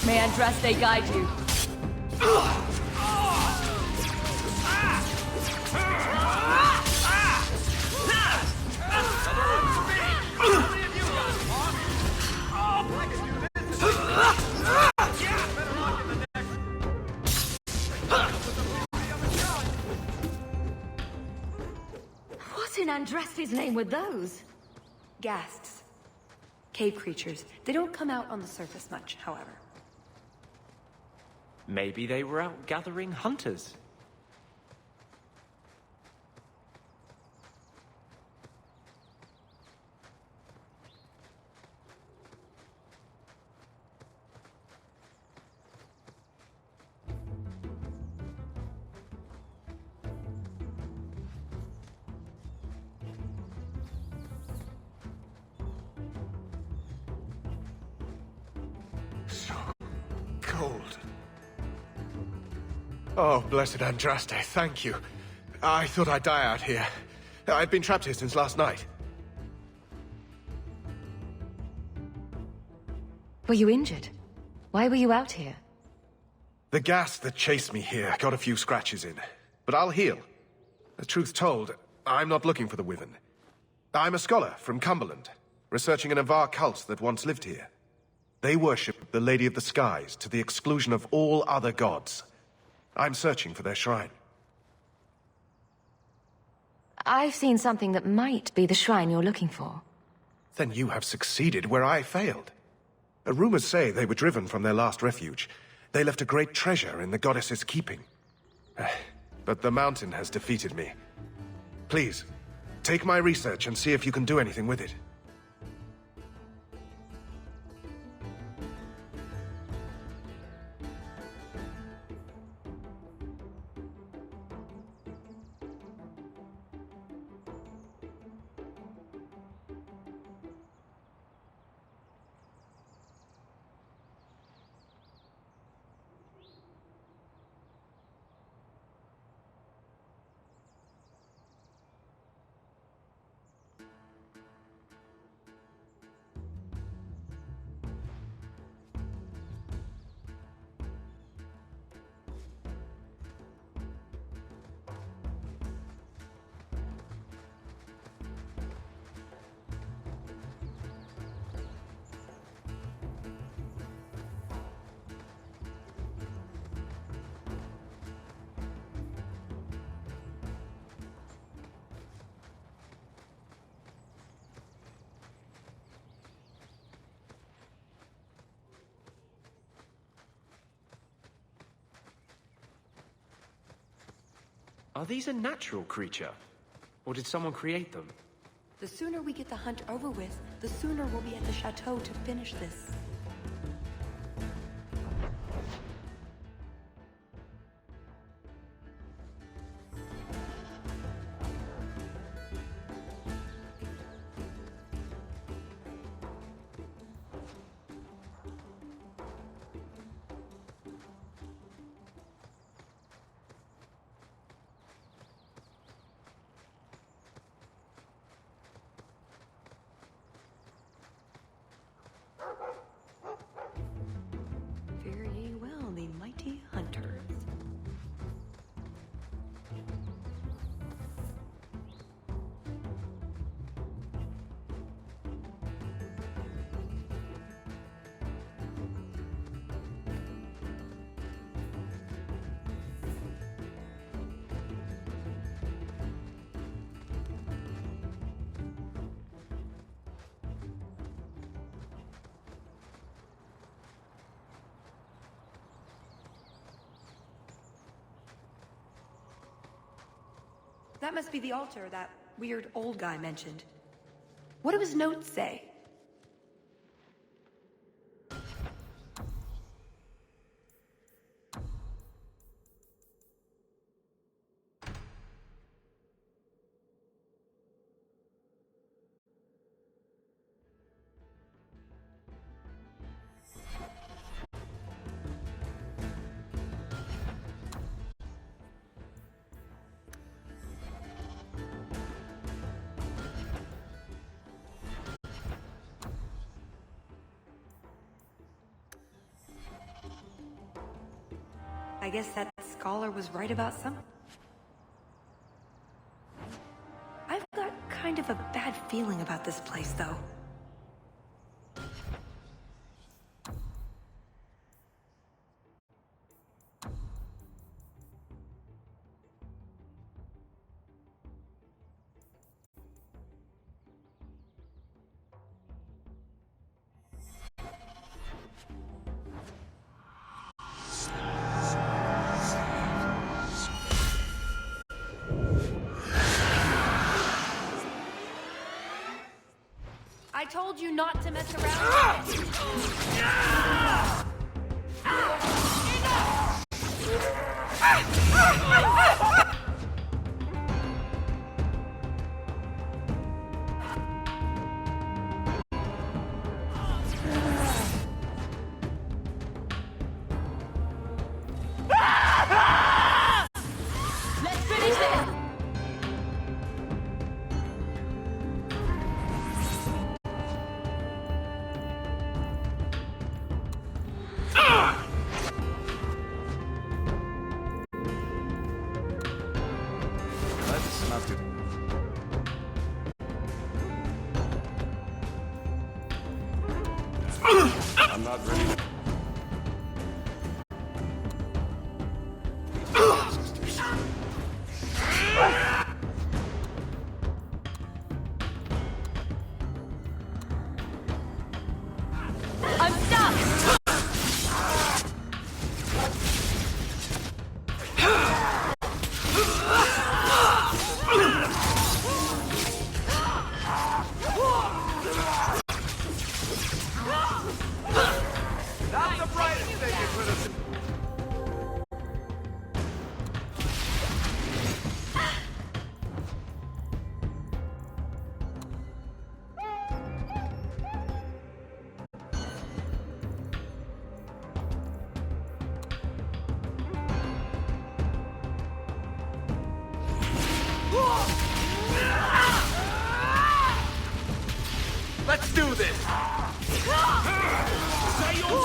May Andraste guide you. in Andraste's name were those? Ghasts. Cave creatures. They don't come out on the surface much, however. Maybe they were out gathering hunters. Cold. Oh, blessed Andraste, thank you. I thought I'd die out here. I've been trapped here since last night. Were you injured? Why were you out here? The gas that chased me here got a few scratches in, but I'll heal. The truth told, I'm not looking for the Wyvern. I'm a scholar from Cumberland, researching an Avar cult that once lived here. They worship the Lady of the Skies to the exclusion of all other gods. I'm searching for their shrine. I've seen something that might be the shrine you're looking for. Then you have succeeded where I failed. Rumors say they were driven from their last refuge. They left a great treasure in the goddess's keeping. But the mountain has defeated me. Please, take my research and see if you can do anything with it. Are these a natural creature? Or did someone create them? The sooner we get the hunt over with, the sooner we'll be at the chateau to finish this. Very well, the mighty hunters. That must be the altar that weird old guy mentioned. What do his notes say? I guess that scholar was right about something. I've got kind of a bad feeling about this place, though. told you not to mess around with it. I'm not ready. I'm stuck! Not the brightest thing you could have. Let's do this! Say your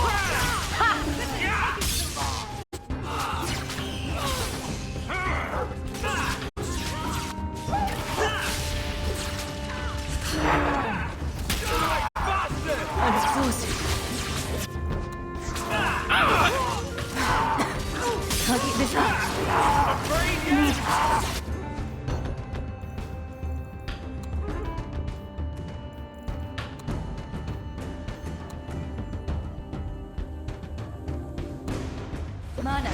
I'm exhausted. Can't keep this up. Mana.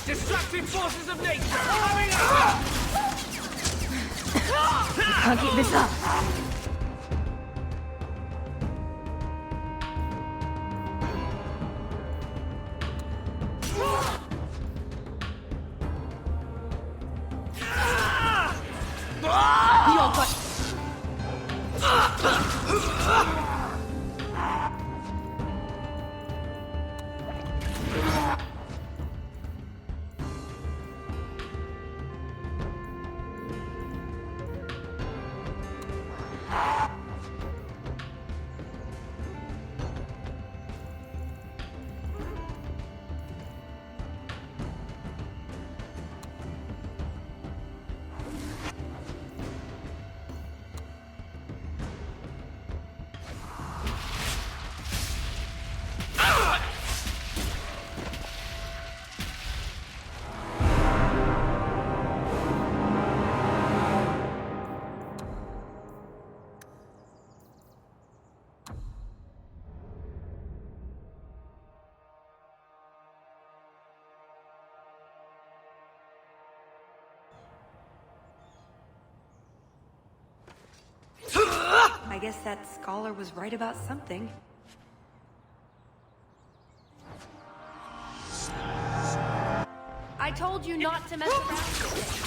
Destructive forces of nature coming up! Can't keep this up. You're but... I guess that scholar was right about something. I told you not to mess around with it.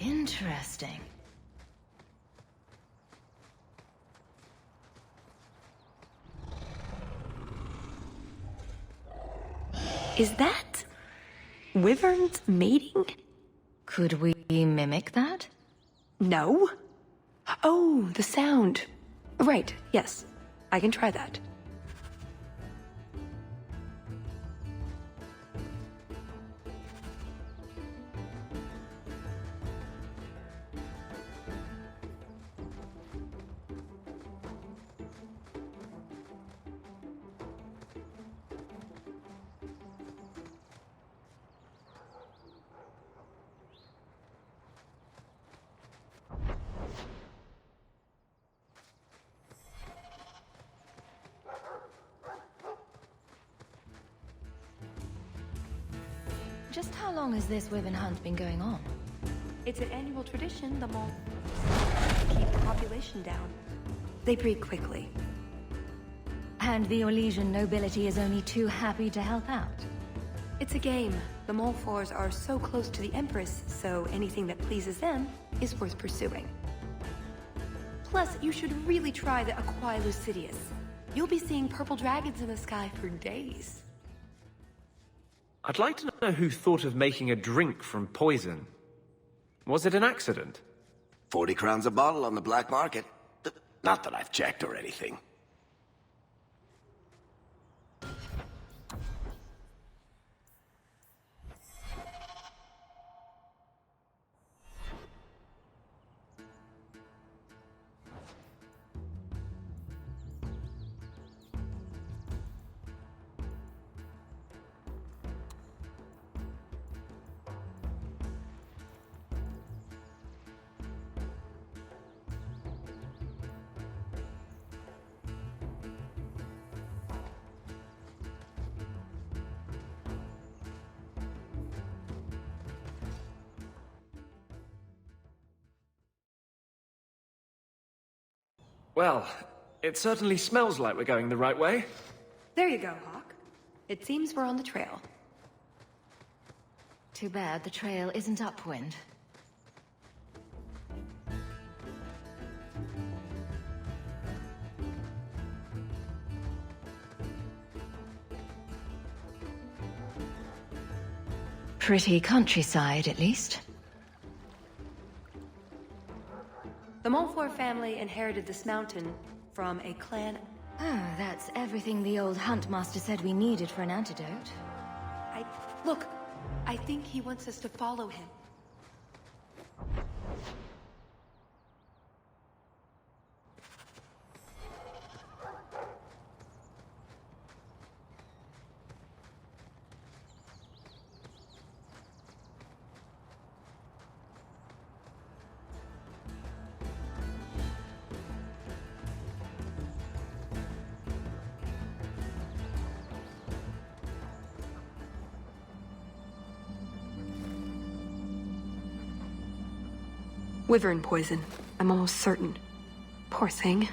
Interesting. Is that wyverns mating? Could we mimic that? No. Oh, the sound. Right, yes. I can try that. Just how long has this wyvern hunt been going on? It's an annual tradition the mall to keep the population down. They breed quickly. And the Orlesian nobility is only too happy to help out. It's a game. The Molfors are so close to the Empress, so anything that pleases them is worth pursuing. Plus, you should really try the Aquae Lucidius. You'll be seeing purple dragons in the sky for days. I'd like to know who thought of making a drink from poison. Was it an accident? 40 crowns a bottle on the black market. Not that I've checked or anything. Well, it certainly smells like we're going the right way. There you go, Hawk. It seems we're on the trail. Too bad the trail isn't upwind. Pretty countryside, at least. The Montfort family inherited this mountain from a clan... Oh, that's everything the old huntmaster said we needed for an antidote. Look, I think he wants us to follow him. Wyvern poison. I'm almost certain. Poor thing.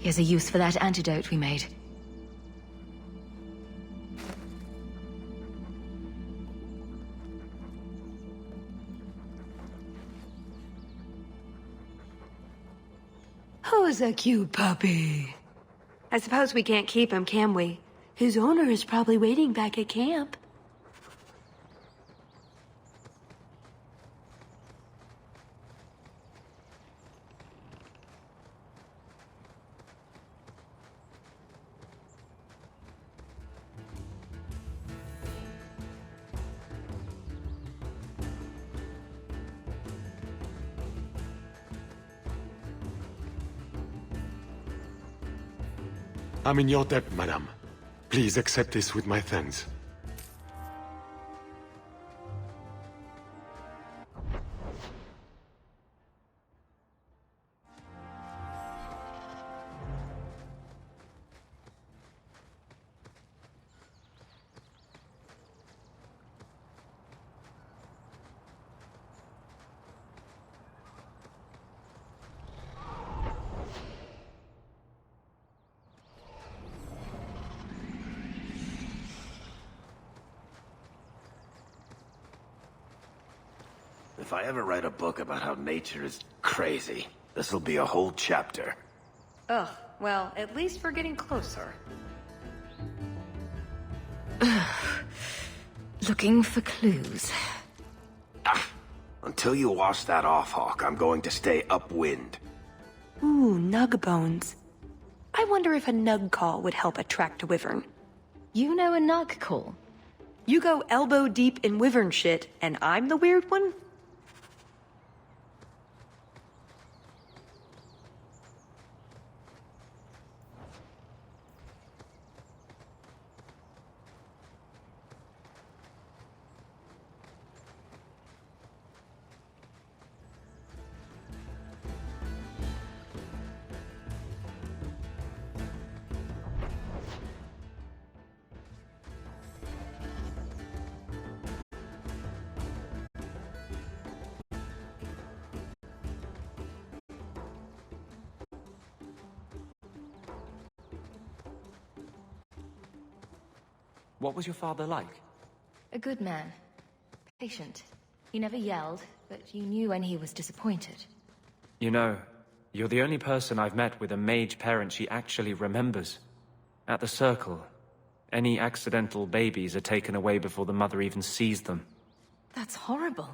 Here's a use for that antidote we made. Who's a cute puppy? I suppose we can't keep him, can we? His owner is probably waiting back at camp. I'm in your debt, madame. Please accept this with my thanks. If I ever write a book about how nature is crazy, this'll be a whole chapter. Ugh, well, at least we're getting closer. Looking for clues. Until you wash that off, Hawk, I'm going to stay upwind. Ooh, nug bones. I wonder if a nug call would help attract a wyvern. You know a nug call? You go elbow deep in wyvern shit, and I'm the weird one? What was your father like? A good man. Patient. He never yelled, but you knew when he was disappointed. You know, you're the only person I've met with a mage parent she actually remembers. At the Circle, any accidental babies are taken away before the mother even sees them. That's horrible.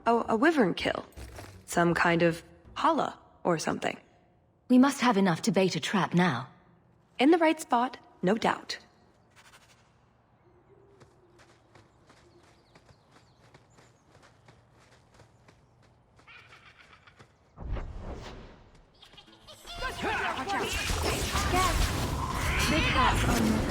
Oh, a wyvern kill. Some kind of holla or something. We must have enough to bait a trap now. In the right spot, no doubt. Watch out. Gas. Big hats on the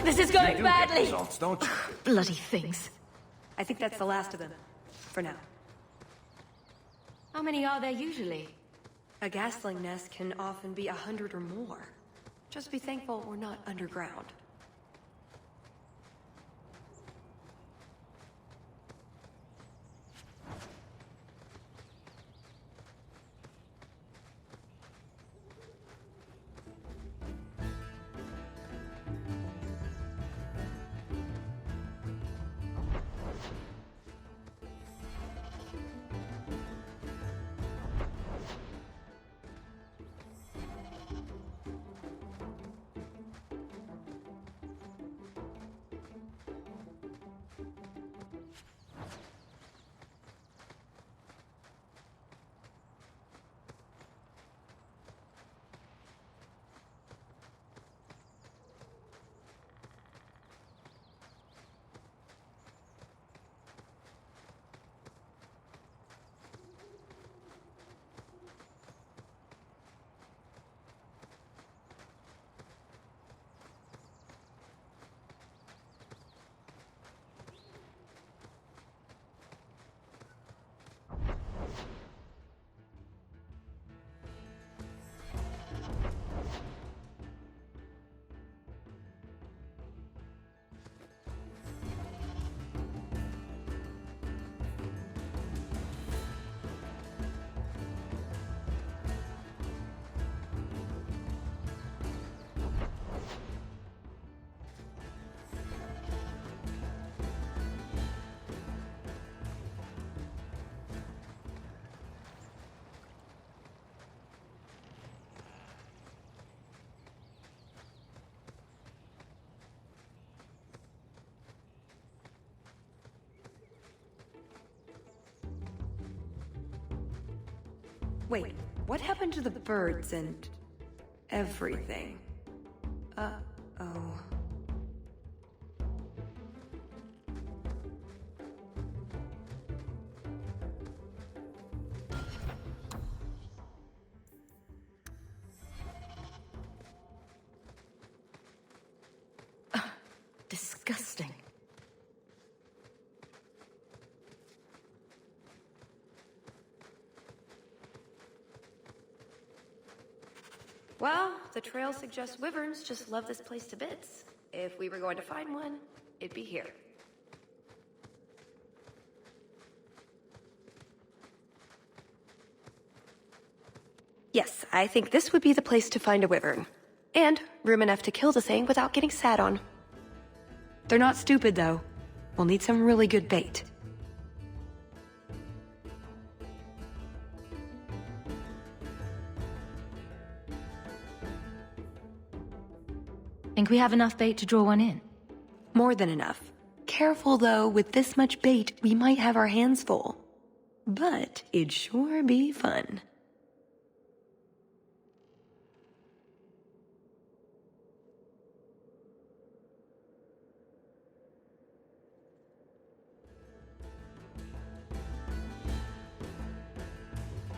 This is going badly. Results, don't you? Bloody things. I think that's the last of them. For now. How many are there usually? A gasling nest can often be 100 or more. Just be thankful we're not underground. Wait, what happened to the birds and everything? Uh-oh. Disgusting. Well, the trail suggests wyverns just love this place to bits. If we were going to find one, it'd be here. Yes, I think this would be the place to find a wyvern. And room enough to kill the thing without getting sat on. They're not stupid, though. We'll need some really good bait. Think we have enough bait to draw one in? More than enough. Careful, though, with this much bait, we might have our hands full. But it'd sure be fun.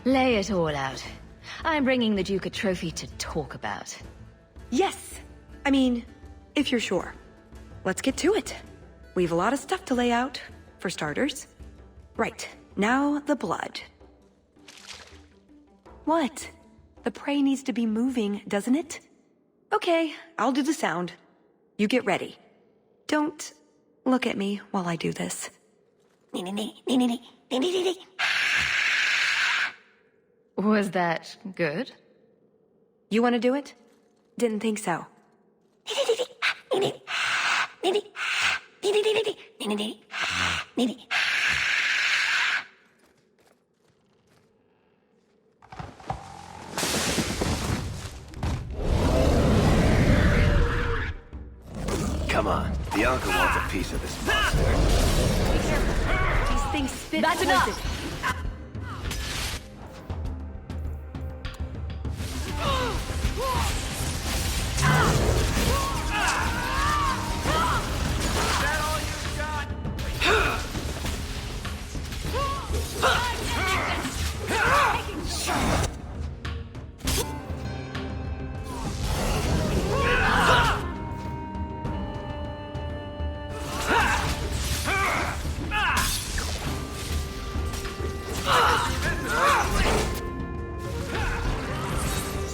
Lay it all out. I'm bringing the Duke a trophy to talk about. Yes! I mean, if you're sure. Let's get to it. We've a lot of stuff to lay out, for starters. Right, now the blood. What? The prey needs to be moving, doesn't it? Okay, I'll do the sound. You get ready. Don't look at me while I do this. Was that good? You want to do it? Didn't think so. Come on, Bianca wants a piece of this monster. Be careful. These things spit That's poison. enough!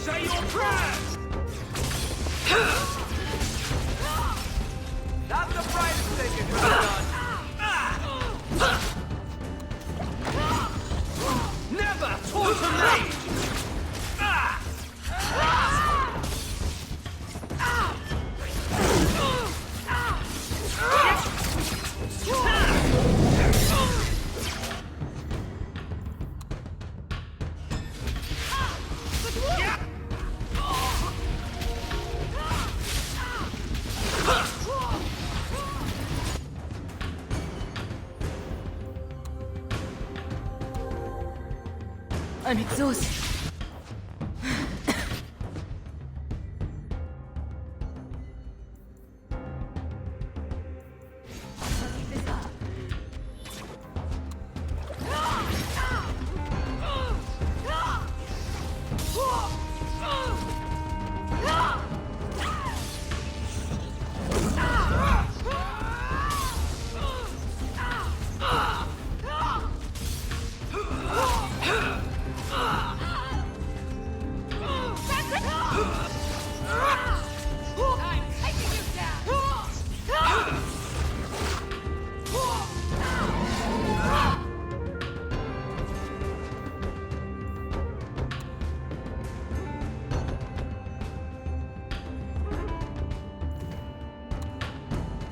Say your prayers! That's the brightest thing you've done. Never taught a mage! I'm exhausted.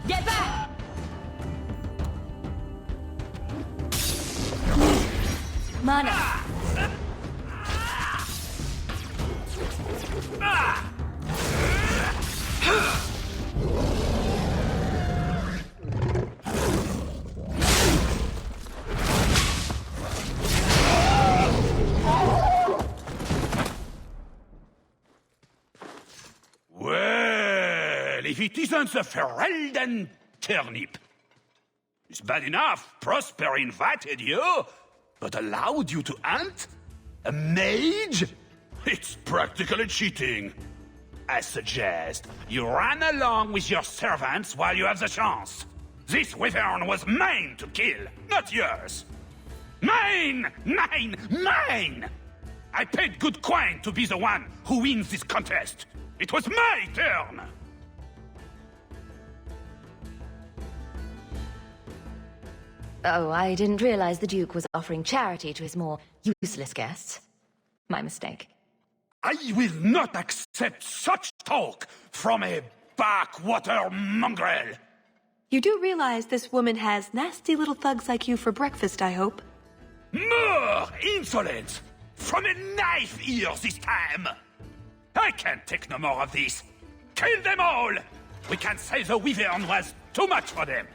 Get back! Mana. if it isn't the Ferelden turnip. It's bad enough Prosper invited you, but allowed you to hunt? A mage? It's practically cheating. I suggest you run along with your servants while you have the chance. This wyvern was mine to kill, not yours. Mine! Mine! Mine! I paid good coin to be the one who wins this contest. It was my turn! Oh, I didn't realize the Duke was offering charity to his more useless guests. My mistake. I will not accept such talk from a backwater mongrel! You do realize this woman has nasty little thugs like you for breakfast, I hope? More insolence! From a knife ear this time! I can't take no more of this! Kill them all! We can't say the wyvern was too much for them!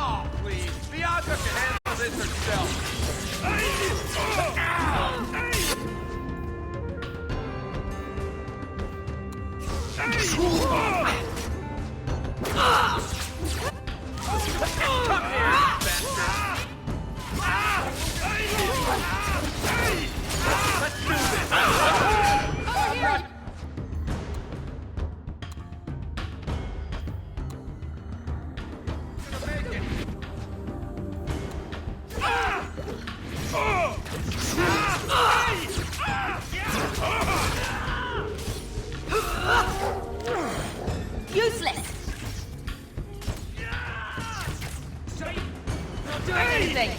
Oh, please. Bianca can handle this herself. Come here, bastard. Let's do this. Useless! Not doing anything!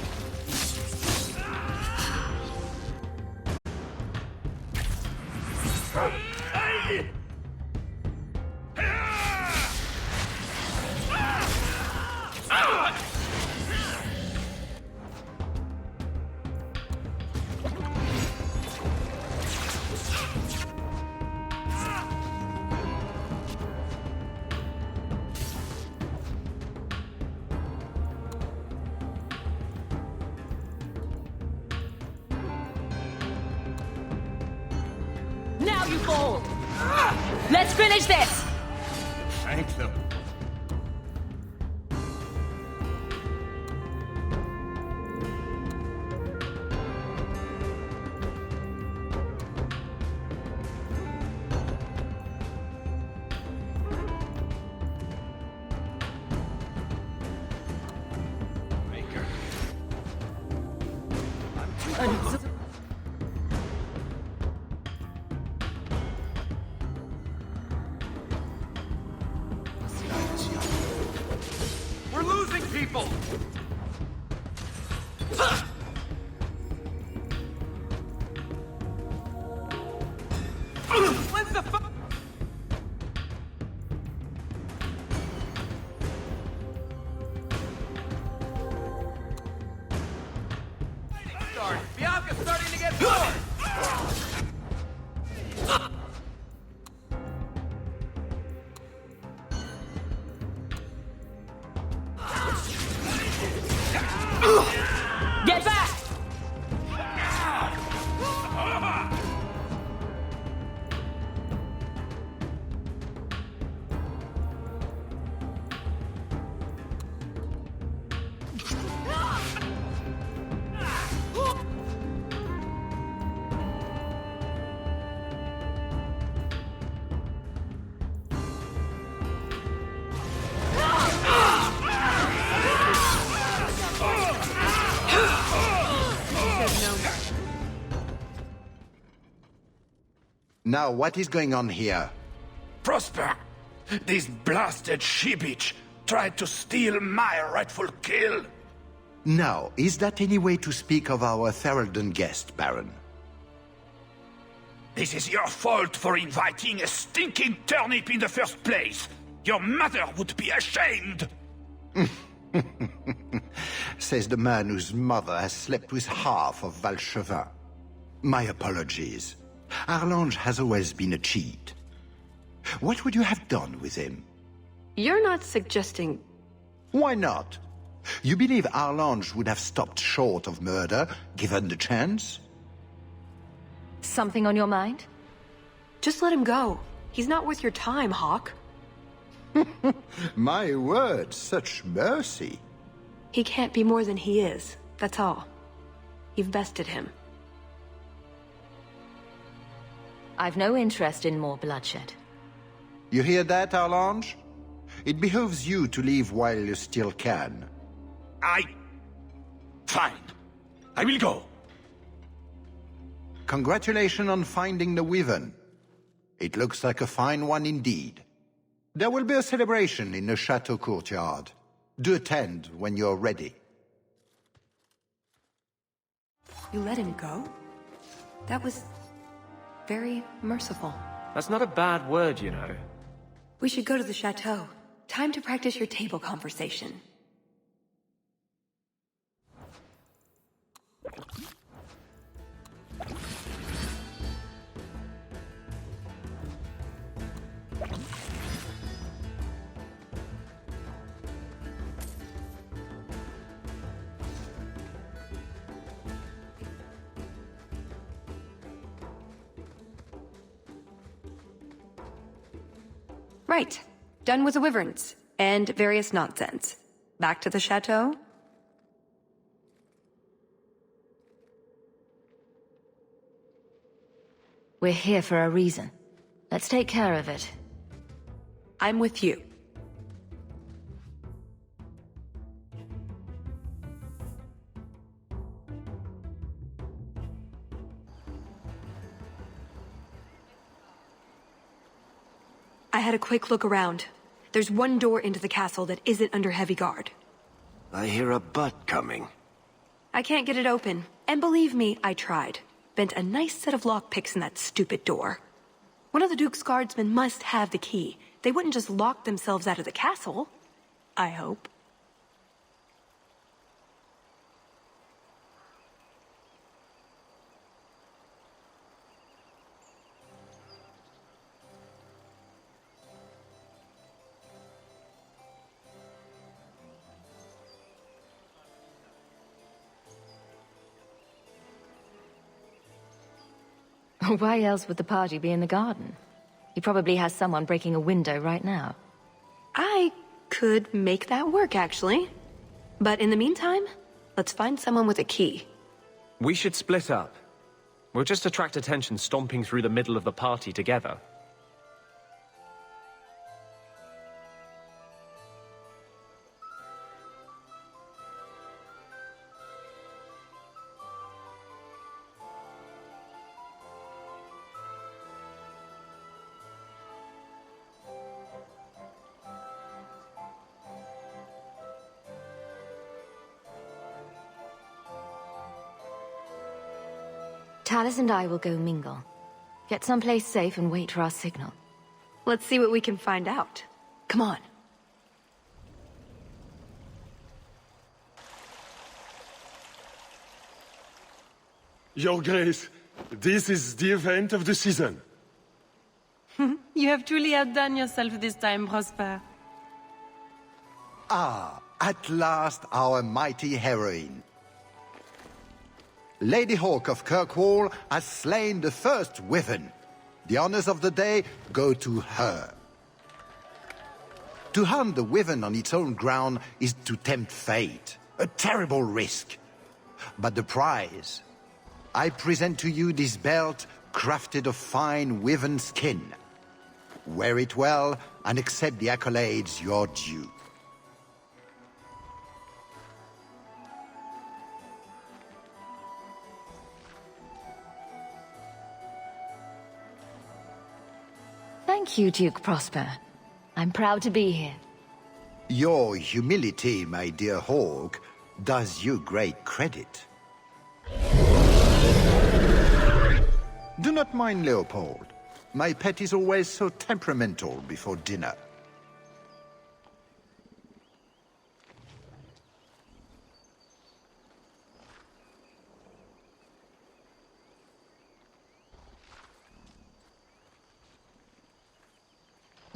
Now you fall! Let's finish this! Thank them. We're losing people! When's the start? Bianca's starting to get bored! Get back! Now, what is going on here? Prosper! This blasted she-bitch tried to steal my rightful kill! Now, is that any way to speak of our Ferelden guest, Baron? This is your fault for inviting a stinking turnip in the first place. Your mother would be ashamed. Says the man whose mother has slept with half of Valchevin. My apologies. Arlange has always been a cheat. What would you have done with him? You're not suggesting... Why not? You believe Arlange would have stopped short of murder, given the chance? Something on your mind? Just let him go. He's not worth your time, Hawk. My word, such mercy. He can't be more than he is, that's all. You've bested him. I've no interest in more bloodshed. You hear that, Arlange? It behooves you to leave while you still can. Fine. I will go. Congratulations on finding the Wyvern. It looks like a fine one indeed. There will be a celebration in the chateau courtyard. Do attend when you're ready. You let him go? That was... very merciful. That's not a bad word, you know. We should go to the chateau. Time to practice your table conversation. Right. Done with the wyverns. And various nonsense. Back to the chateau? We're here for a reason. Let's take care of it. I'm with you. I had a quick look around. There's one door into the castle that isn't under heavy guard. I hear a butt coming. I can't get it open. And believe me, I tried. Bent a nice set of lockpicks in that stupid door. One of the Duke's guardsmen must have the key. They wouldn't just lock themselves out of the castle. I hope. Why else would the party be in the garden? He probably has someone breaking a window right now. I could make that work, actually. But in the meantime, let's find someone with a key. We should split up. We'll just attract attention stomping through the middle of the party together. Tallis and I will go mingle. Get someplace safe and wait for our signal. Let's see what we can find out. Come on. Your Grace, this is the event of the season. You have truly outdone yourself this time, Prosper. Ah, at last our mighty heroine. Lady Hawke of Kirkwall has slain the first wyvern. The honors of the day go to her. To hunt the wyvern on its own ground is to tempt fate. A terrible risk. But the prize... I present to you this belt crafted of fine wyvern skin. Wear it well and accept the accolades you're due. Thank you, Duke Prosper. I'm proud to be here. Your humility, my dear Hawke, does you great credit. Do not mind Leopold. My pet is always so temperamental before dinner.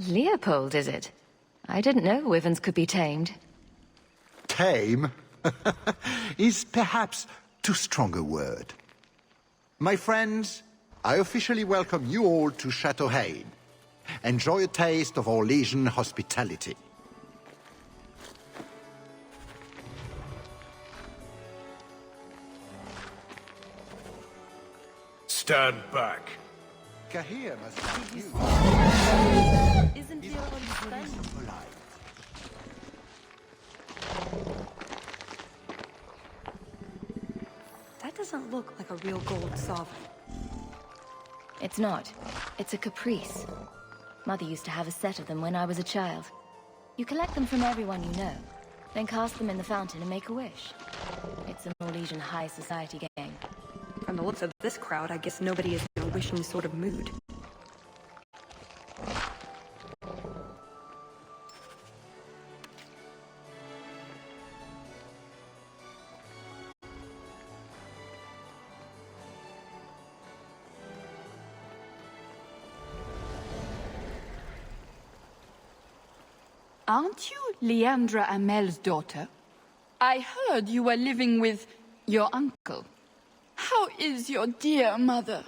Leopold, is it? I didn't know wyverns could be tamed. Tame is perhaps too strong a word. My friends, I officially welcome you all to Chateau Hain. Enjoy a taste of Orlesian hospitality. Stand back. Kahir must have you. Isn't Leopold stunning? That doesn't look like a real gold sovereign. It's not. It's a caprice. Mother used to have a set of them when I was a child. You collect them from everyone you know, then cast them in the fountain and make a wish. It's a Orlesian high society game. From the looks of this crowd, I guess nobody is in a wishing sort of mood. Aren't you Leandra Amel's daughter? I heard you were living with your uncle. How is your dear mother?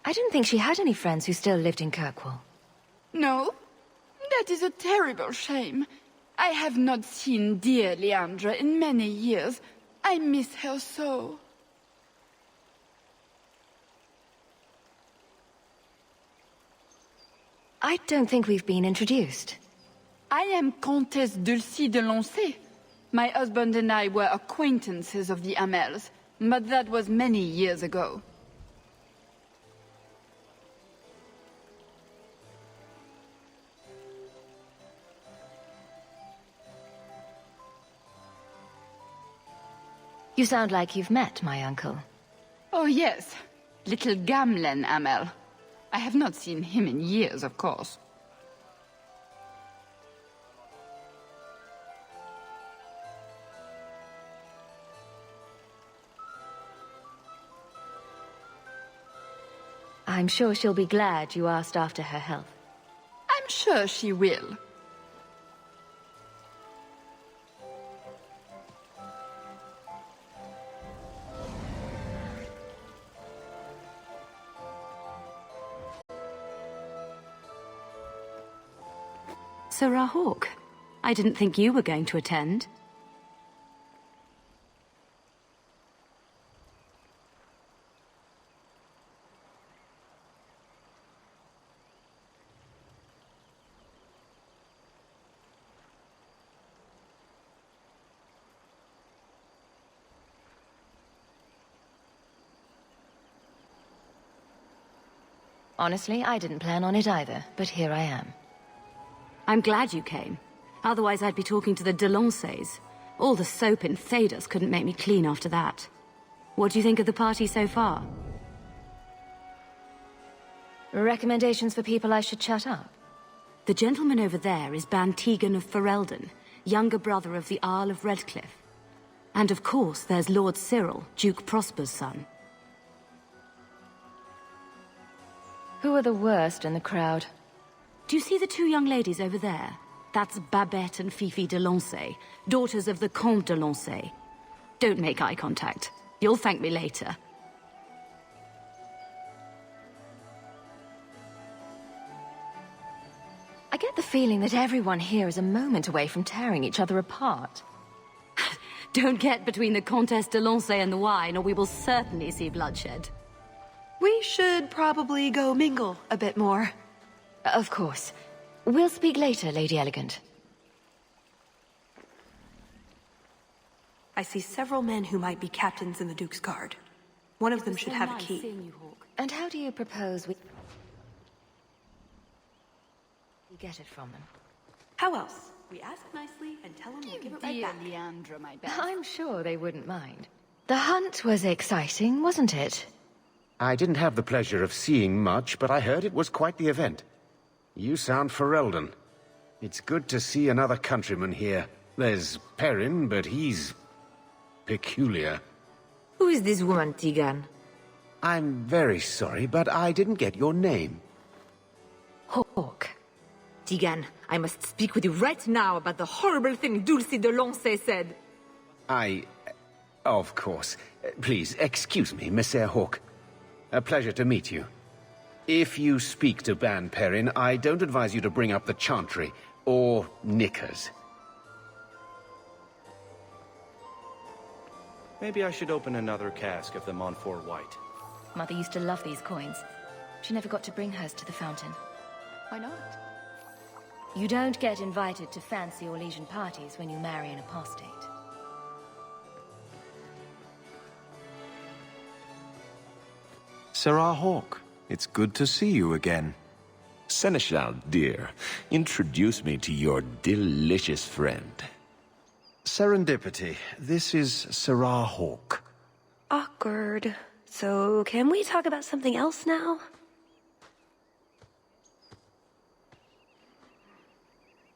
I didn't think she had any friends who still lived in Kirkwall. No? That is a terrible shame. I have not seen dear Leandra in many years. I miss her so. I don't think we've been introduced. I am Comtesse Dulcie de Lancey. My husband and I were acquaintances of the Amels, but that was many years ago. You sound like you've met my uncle. Oh yes, little Gamlen Amel. I have not seen him in years, of course. I'm sure she'll be glad you asked after her health. I'm sure she will. Sirrah Hawk, I didn't think you were going to attend. Honestly, I didn't plan on it either, but here I am. I'm glad you came. Otherwise I'd be talking to the Delanceys. All the soap in Thedas couldn't make me clean after that. What do you think of the party so far? Recommendations for people I should shut up? The gentleman over there is Bantegan of Ferelden, younger brother of the Earl of Redcliffe. And of course, there's Lord Cyril, Duke Prosper's son. Who are the worst in the crowd? Do you see the two young ladies over there? That's Babette and Fifi de Lancey, daughters of the Comte de Lancey. Don't make eye contact. You'll thank me later. I get the feeling that everyone here is a moment away from tearing each other apart. Don't get between the Comtesse de Lancey and the wine, or we will certainly see bloodshed. We should probably go mingle a bit more. Of course. We'll speak later, Lady Elegant. I see several men who might be captains in the Duke's Guard. One of them should have a key. And how do you propose we get it from them? How else? We ask nicely and tell them we'll give it right Dear back. Leandra, my best. I'm sure they wouldn't mind. The hunt was exciting, wasn't it? I didn't have the pleasure of seeing much, but I heard it was quite the event. You sound Ferelden. It's good to see another countryman here. There's Perrin, but he's peculiar. Who is this woman, Tigan? I'm very sorry, but I didn't get your name. Hawk. Tigan, I must speak with you right now about the horrible thing Dulce de Lancey said. Of course. Please, excuse me, Monsieur Hawk. A pleasure to meet you. If you speak to Ban Perrin, I don't advise you to bring up the Chantry, or knickers. Maybe I should open another cask of the Montfort White. Mother used to love these coins. She never got to bring hers to the fountain. Why not? You don't get invited to fancy Orlesian parties when you marry an apostate. Sarah Hawk, it's good to see you again. Seneschal, dear, introduce me to your delicious friend. Serendipity, this is Sarah Hawk. Awkward. So, can we talk about something else now?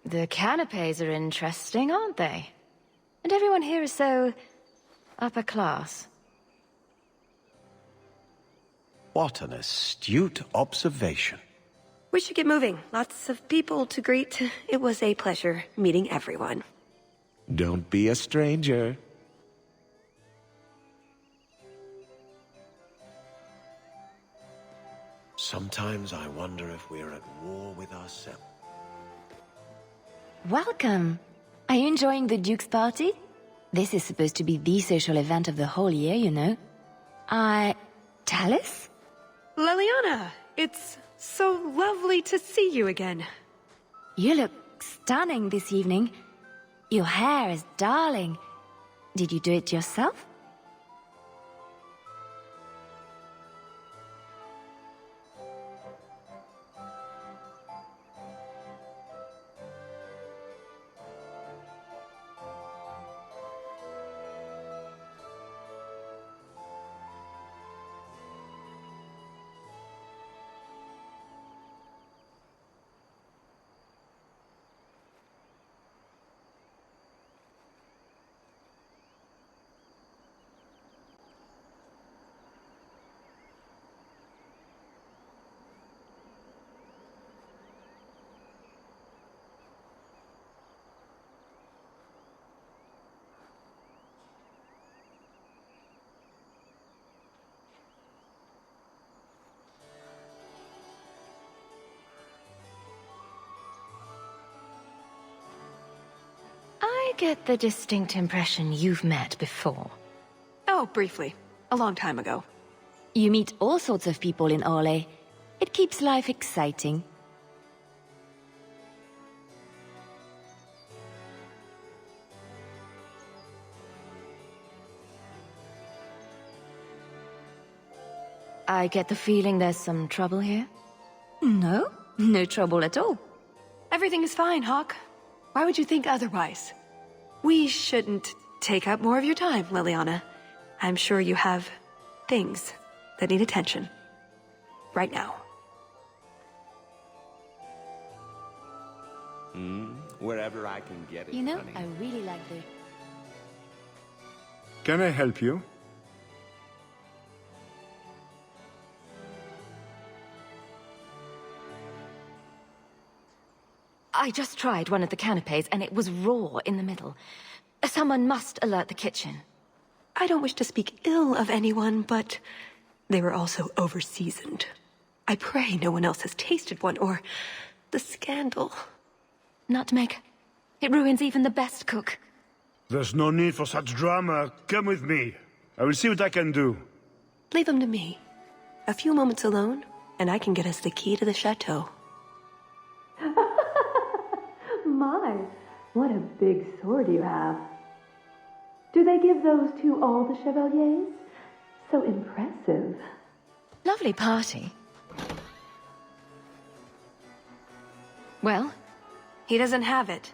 The canapes are interesting, aren't they? And everyone here is so upper class. What an astute observation. We should get moving. Lots of people to greet. It was a pleasure meeting everyone. Don't be a stranger. Sometimes I wonder if we're at war with ourselves. Welcome. Are you enjoying the Duke's party? This is supposed to be the social event of the whole year, you know. Talus? Leliana, it's so lovely to see you again. You look stunning this evening. Your hair is darling. Did you do it yourself? I get the distinct impression you've met before. Oh, briefly. A long time ago. You meet all sorts of people in Orlais. It keeps life exciting. I get the feeling there's some trouble here? No, no trouble at all. Everything is fine, Hawk. Why would you think otherwise? We shouldn't take up more of your time, Leliana. I'm sure you have things that need attention. Right now. Wherever I can get it, You know, honey. I really like the... Can I help you? I just tried one of the canapes and it was raw in the middle. Someone must alert the kitchen. I don't wish to speak ill of anyone, but they were also over-seasoned. I pray no one else has tasted one, or the scandal. Nutmeg. It ruins even the best cook. There's no need for such drama. Come with me. I will see what I can do. Leave them to me. A few moments alone, and I can get us the key to the chateau. My, what a big sword you have. Do they give those to all the chevaliers? So impressive. Lovely party. Well? He doesn't have it.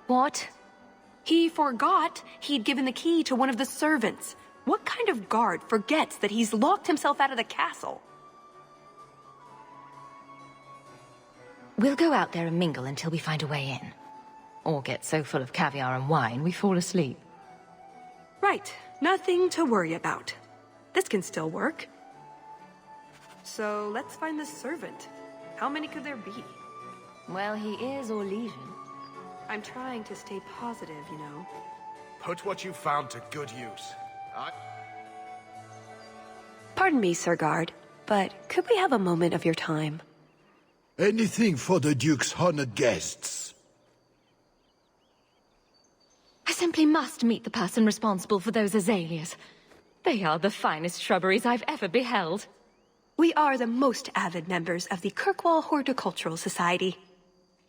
What? He forgot he'd given the key to one of the servants. What kind of guard forgets that he's locked himself out of the castle? We'll go out there and mingle until we find a way in. Or get so full of caviar and wine we fall asleep. Right. Nothing to worry about. This can still work. So let's find the servant. How many could there be? Well, he is Orlesian. I'm trying to stay positive, you know. Put what you found to good use. Pardon me, Sir Guard, but could we have a moment of your time? Anything for the Duke's honored guests. I simply must meet the person responsible for those azaleas. They are the finest shrubberies I've ever beheld. We are the most avid members of the Kirkwall Horticultural Society.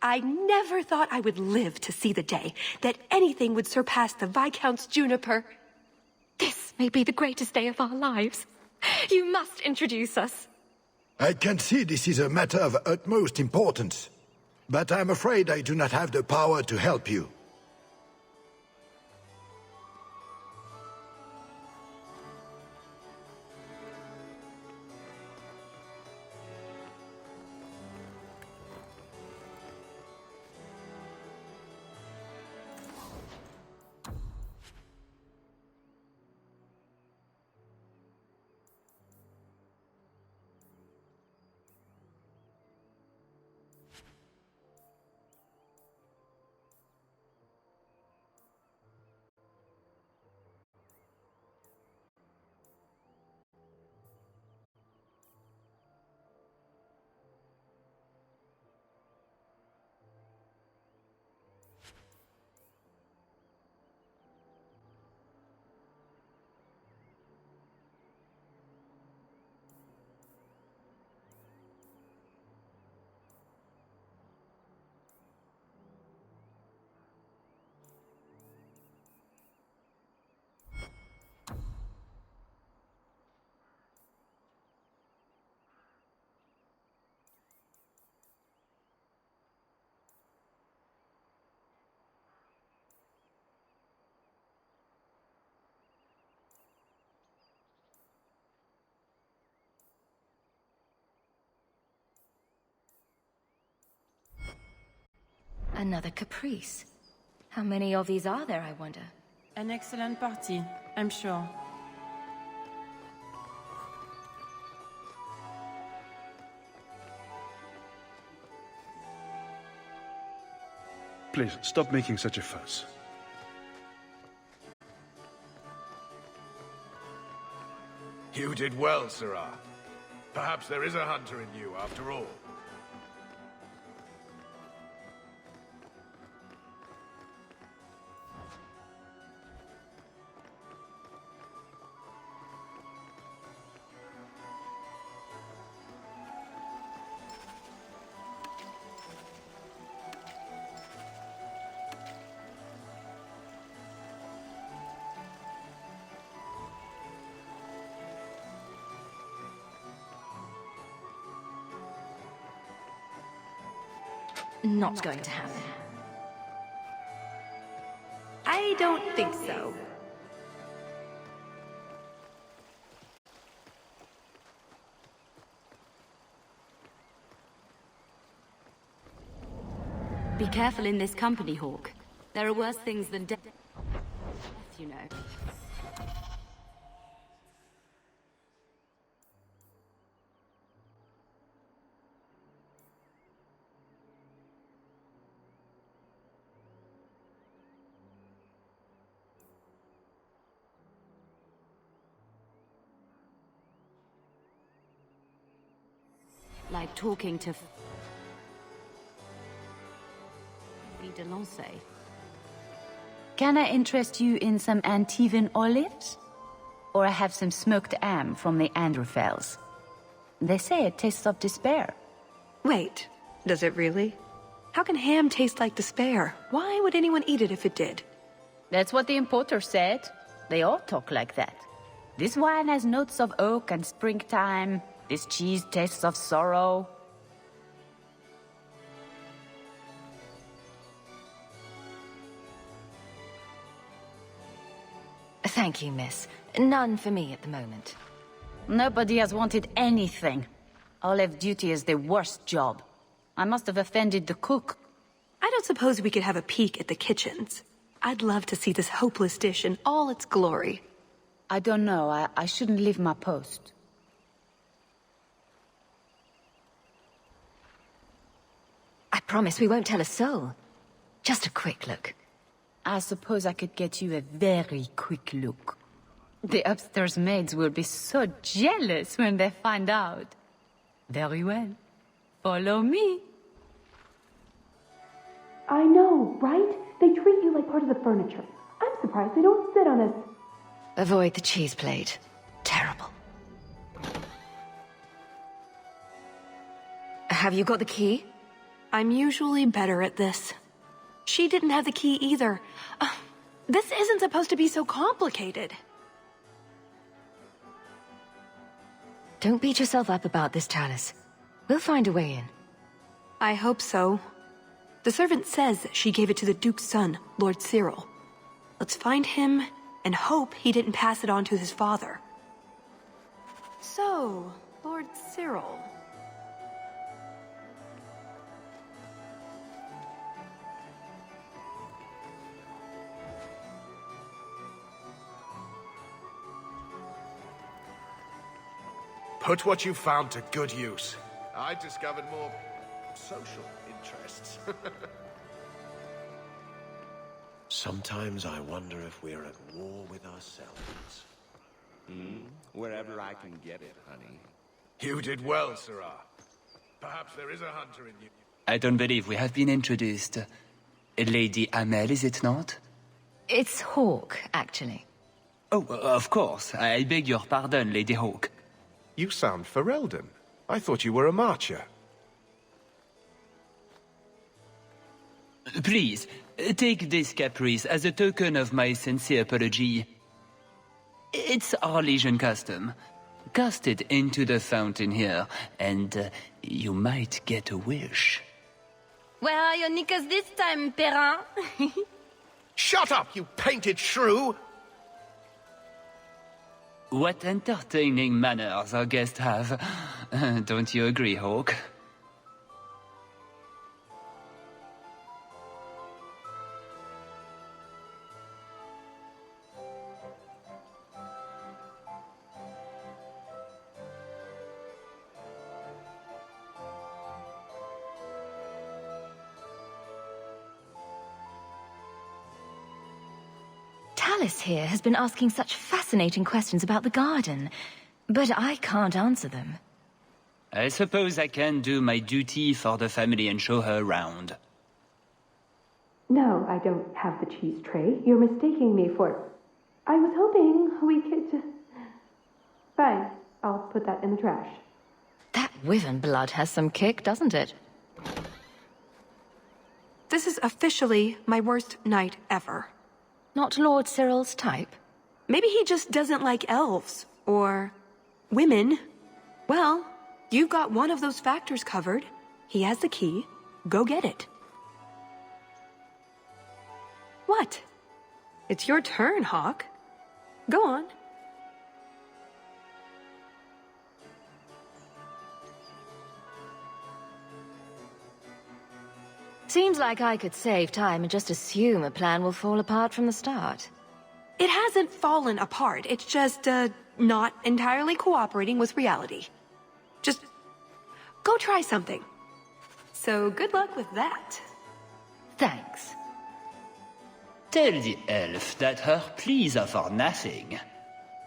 I never thought I would live to see the day that anything would surpass the Viscount's juniper. This may be the greatest day of our lives. You must introduce us. I can see this is a matter of utmost importance, but I'm afraid I do not have the power to help you. Another caprice. How many of these are there, I wonder? An excellent party, I'm sure. Please, stop making such a fuss. You did well, Sirrah. Perhaps there is a hunter in you, after all. Not going to happen. I don't think so. Be careful in this company, Hawk. There are worse things than death, you know. Like talking to de Lancey. Can I interest you in some Antivan olives? Or I have some smoked ham from the Androfels. They say it tastes of despair. Wait, does it really? How can ham taste like despair? Why would anyone eat it if it did? That's what the importer said. They all talk like that. This wine has notes of oak and springtime. This cheese tastes of sorrow. Thank you, miss. None for me at the moment. Nobody has wanted anything. Olive duty is the worst job. I must have offended the cook. I don't suppose we could have a peek at the kitchens. I'd love to see this hopeless dish in all its glory. I don't know. I shouldn't leave my post. I promise we won't tell a soul. Just a quick look. I suppose I could get you a very quick look. The upstairs maids will be so jealous when they find out. Very well. Follow me. I know, right? They treat you like part of the furniture. I'm surprised they don't sit on us. Avoid the cheese plate. Terrible. Have you got the key? I'm usually better at this. She didn't have the key either. This isn't supposed to be so complicated. Don't beat yourself up about this, Talus. We'll find a way in. I hope so. The servant says she gave it to the Duke's son, Lord Cyril. Let's find him and hope he didn't pass it on to his father. So, Lord Cyril... Put what you found to good use. I discovered more social interests. Sometimes I wonder if we're at war with ourselves. Wherever I can get it, honey. You did well, Sirrah. Perhaps there is a hunter in you. I don't believe we have been introduced. Lady Amel, is it not? It's Hawk, actually. Oh, of course. I beg your pardon, Lady Hawk. You sound Ferelden. I thought you were a marcher. Please, take this caprice as a token of my sincere apology. It's our Legion custom. Cast it into the fountain here, and you might get a wish. Where are your knickers this time, Perrin? Shut up, you painted shrew! What entertaining manners our guests have. Don't you agree, Hawk? Talus here has been asking such fascinating questions about the garden, but I can't answer them. I suppose I can do my duty for the family and show her around. No, I don't have the cheese tray. You're mistaking me for... I was hoping we could... Fine, I'll put that in the trash. That wyvern blood has some kick, doesn't it? This is officially my worst night ever. Not Lord Cyril's type? Maybe he just doesn't like elves. Or... women. Well, you've got one of those factors covered. He has the key. Go get it. What? It's your turn, Hawk. Go on. Seems like I could save time and just assume a plan will fall apart from the start. It hasn't fallen apart. It's just, not entirely cooperating with reality. Just go try something. So good luck with that. Thanks. Tell the elf that her pleas are for nothing.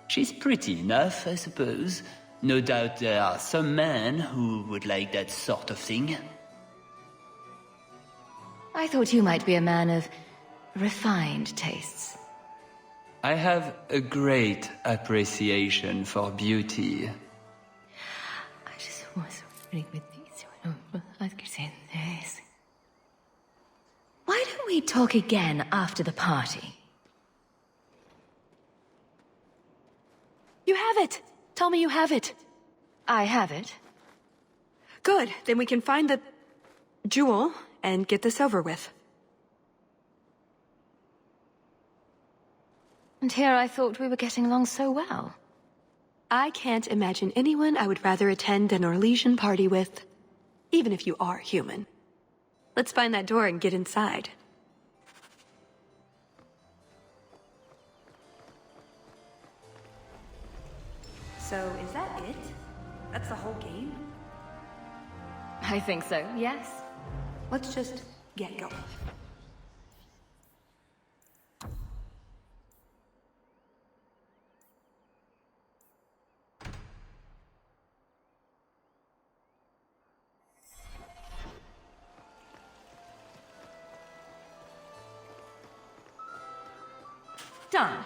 She's pretty enough, I suppose. No doubt there are some men who would like that sort of thing. I thought you might be a man of refined tastes. I have a great appreciation for beauty. I just was really with these. Why don't we talk again after the party? You have it! Tell me you have it. I have it. Good, then we can find the... jewel and get this over with. And here I thought we were getting along so well. I can't imagine anyone I would rather attend an Orlesian party with, even if you are human. Let's find that door and get inside. So, is that it? That's the whole game? I think so, yes. Let's just get going. Done.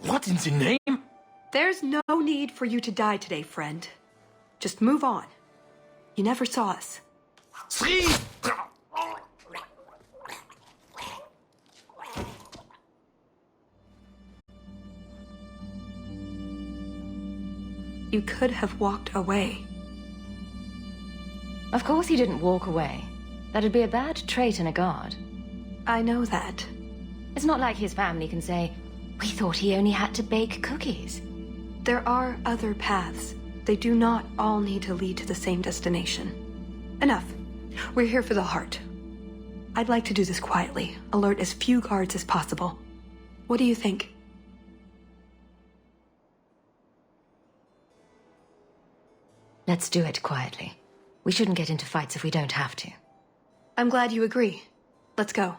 What in the name? There's no need for you to die today, friend. Just move on. You never saw us. You could have walked away. Of course he didn't walk away. That'd be a bad trait in a guard. I know that. It's not like his family can say, we thought he only had to bake cookies. There are other paths. They do not all need to lead to the same destination. Enough. We're here for the heart. I'd like to do this quietly, alert as few guards as possible. What do you think? Let's do it quietly. We shouldn't get into fights if we don't have to. I'm glad you agree. Let's go.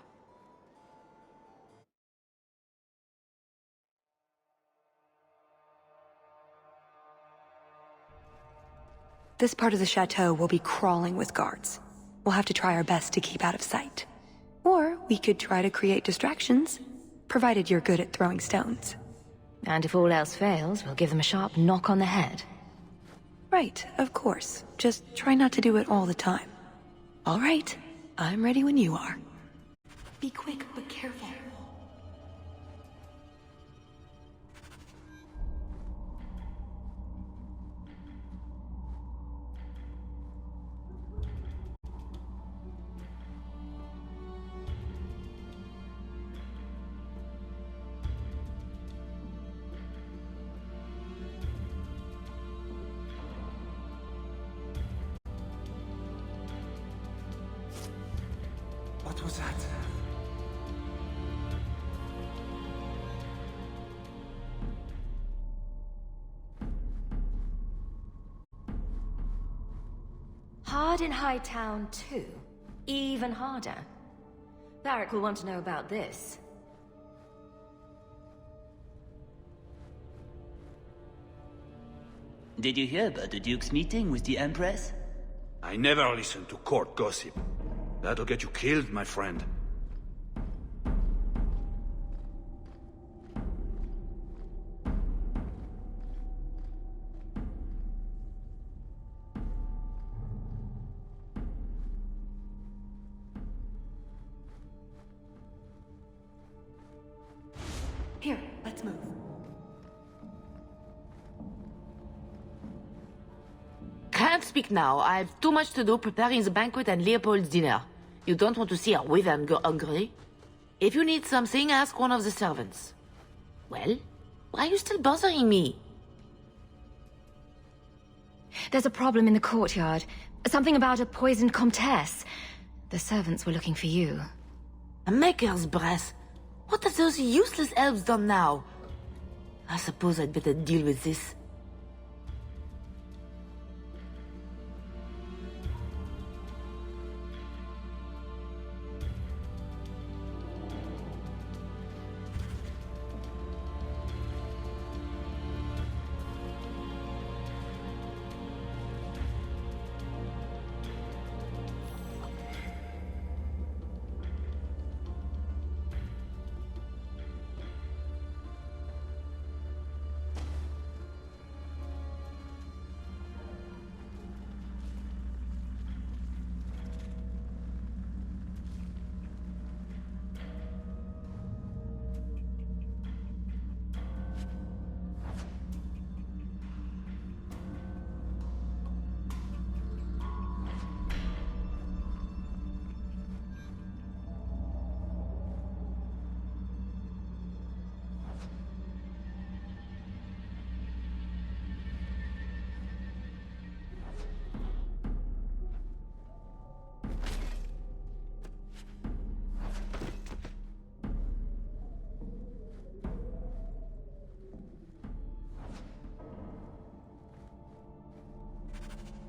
This part of the chateau will be crawling with guards. We'll have to try our best to keep out of sight. Or we could try to create distractions, provided you're good at throwing stones. And if all else fails, we'll give them a sharp knock on the head. Right, of course. Just try not to do it all the time. All right, I'm ready when you are. Be quick, but careful. What was that? Hard in Hightown too. Even harder. Barrack will want to know about this. Did you hear about the Duke's meeting with the Empress? I never listen to court gossip. That'll get you killed, my friend. speak now. I've too much to do preparing the banquet and Leopold's dinner. You don't want to see a wyvern go hungry. If you need something, ask one of the servants. Well, why are you still bothering me? There's a problem in the courtyard. Something about a poisoned comtesse. The servants were looking for you. A maker's breath. What have those useless elves done now? I suppose I'd better deal with this.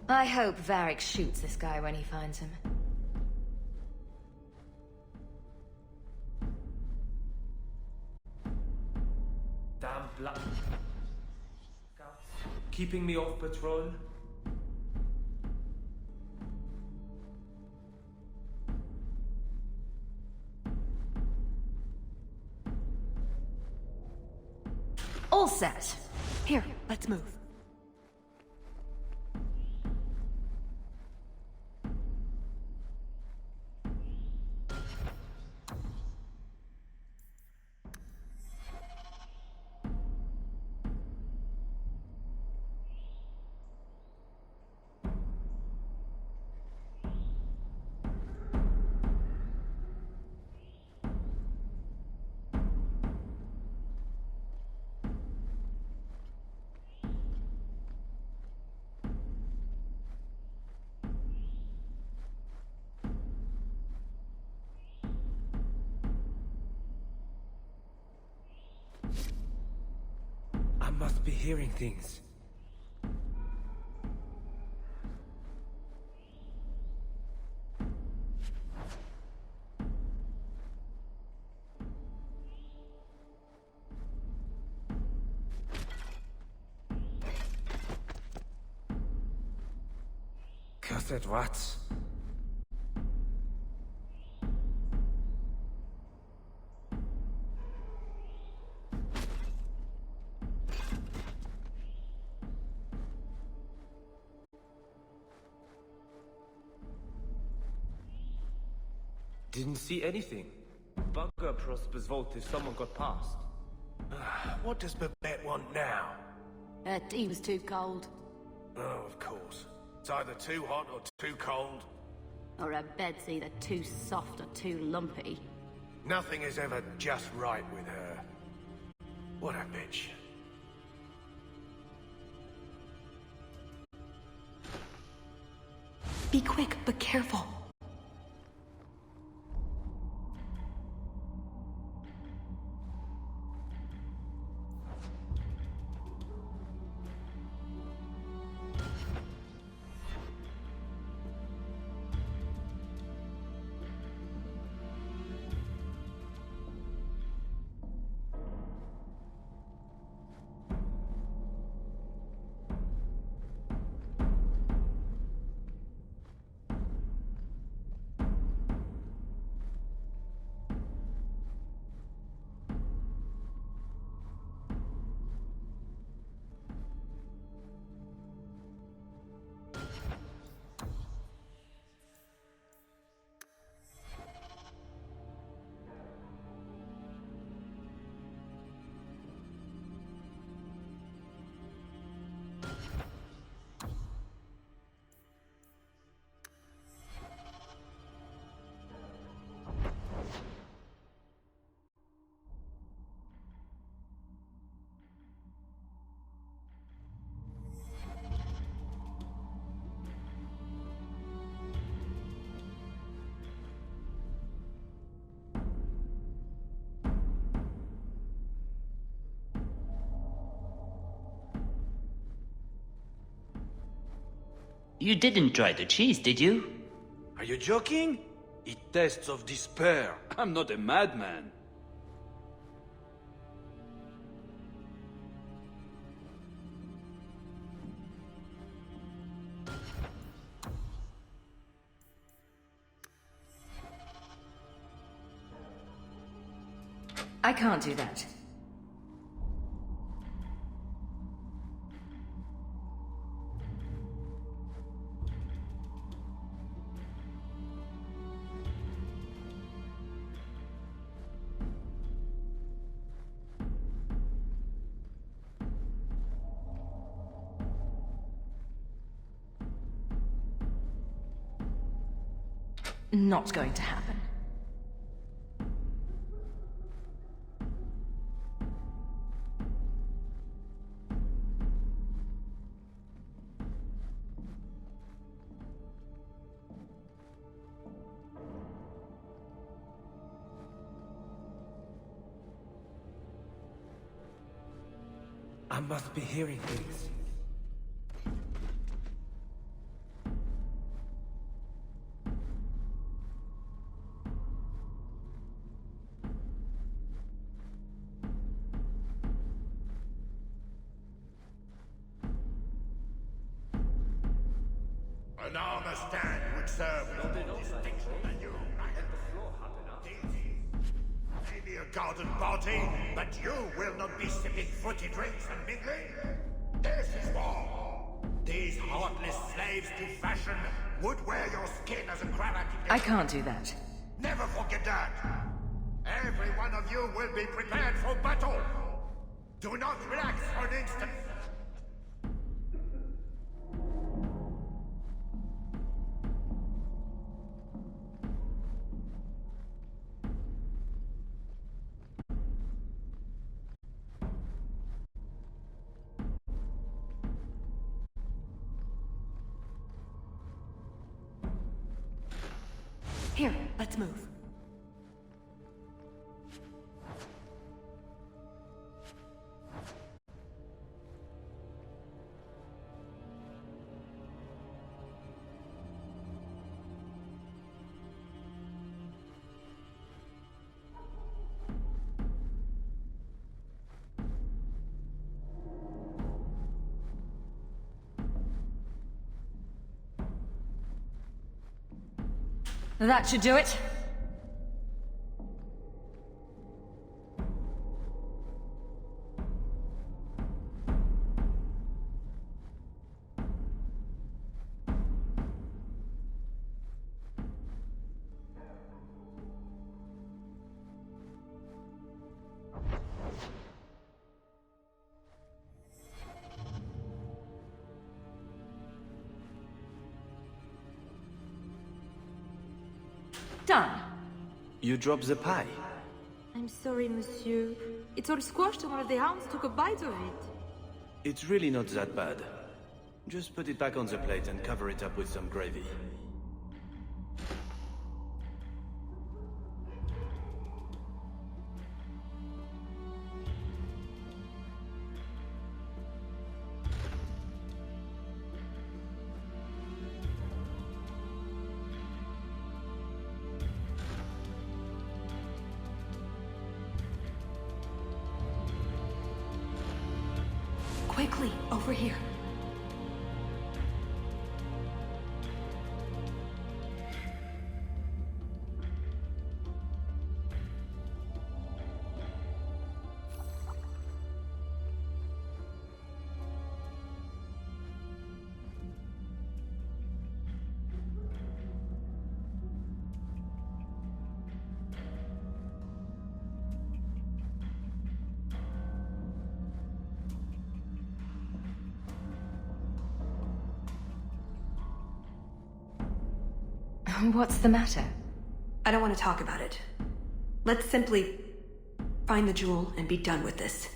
I hope Varric shoots this guy when he finds him. Damn black scouts. Keeping me off patrol. All set. Here, let's move. I must be hearing things. Cursed rats. Didn't see anything. Bugger Prosper's vault if someone got past. What does Babette want now? Her tea was too cold. Oh, of course. It's either too hot or too cold. Or her bed's either too soft or too lumpy. Nothing is ever just right with her. What a bitch. Be quick, but careful. You didn't try the cheese, did you? Are you joking? It tastes of despair. I'm not a madman. I can't do that. Not going to happen. I must be hearing things. An armor stand would serve with more distinction than you. Maybe a garden party, but you will not be sipping fruity drinks and mingling. This is war. These heartless slaves to fashion would wear your skin as a cravat. I can't do that. Never forget that. Every one of you will be prepared for battle. Do not relax for an instant. Here, let's move. That should do it. Done. You dropped the pie. I'm sorry, monsieur. It's all squashed and one of the hounds took a bite of it. It's really not that bad. Just put it back on the plate and cover it up with some gravy. Quickly, over here. What's the matter? I don't want to talk about it. Let's simply find the jewel and be done with this.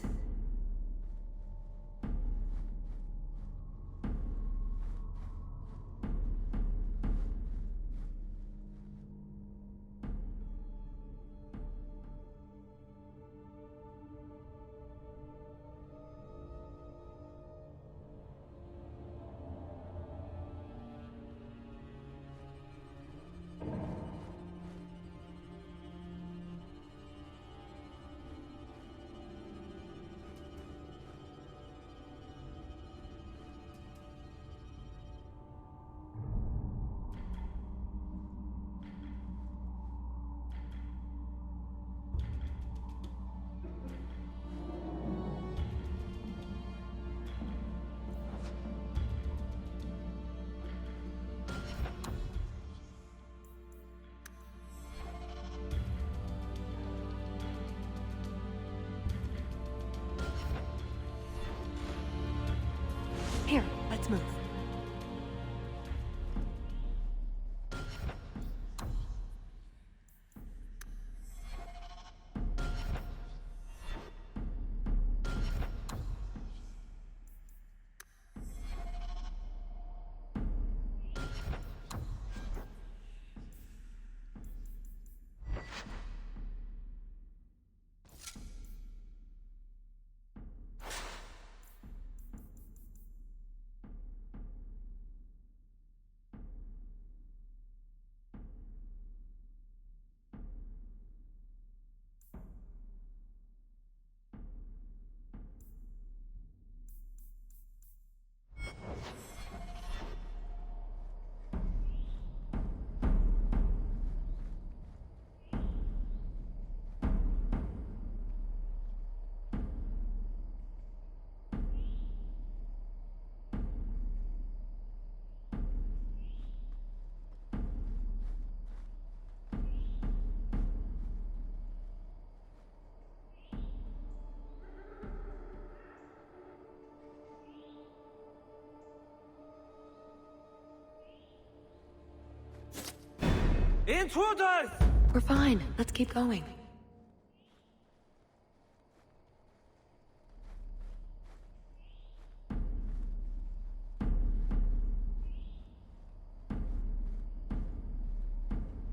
Intruders! We're fine. Let's keep going.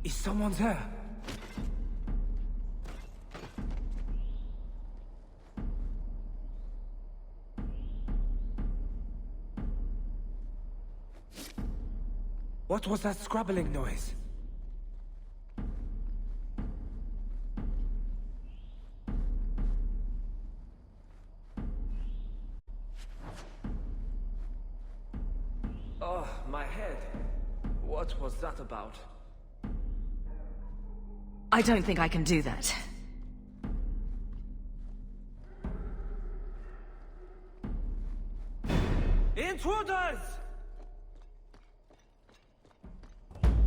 Is someone there? What was that scrabbling noise? Oh, my head. What was that about? I don't think I can do that. Intruders!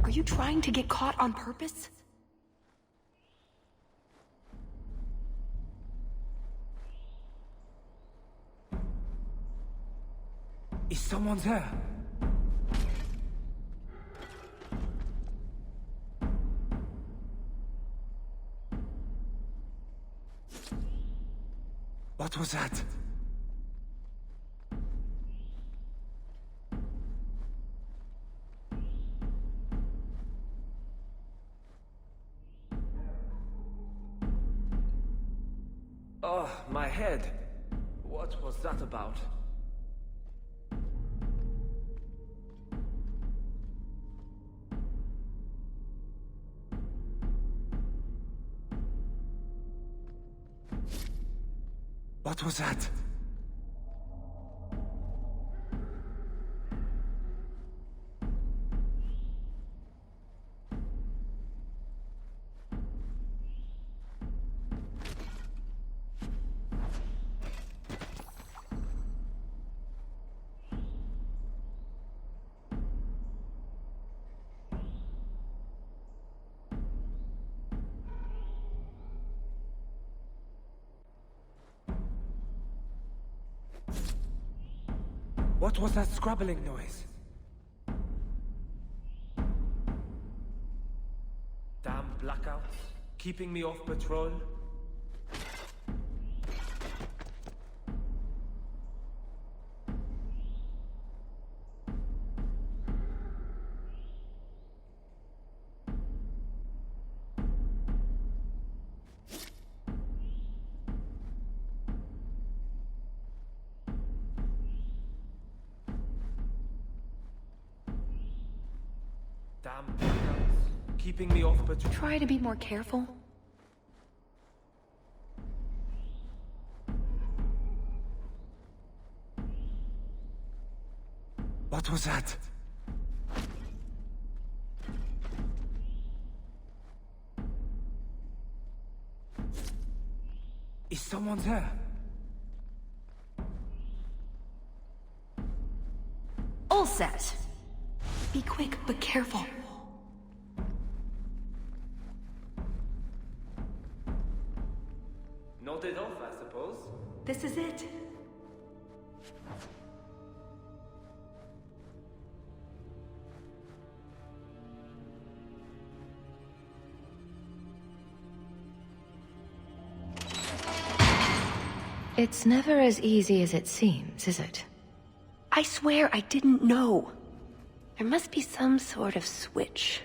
Are you trying to get caught on purpose? Is someone there? What was that? Oh, my head. What was that about? What was that? What was that scrabbling noise? Damn blackouts, keeping me off patrol. Damn blackouts, keeping me off patrol. Try to be more careful. What was that? Is someone there? All set. Be quick, but careful. Nodded off, I suppose. This is it. It's never as easy as it seems, is it? I swear I didn't know. There must be some sort of switch.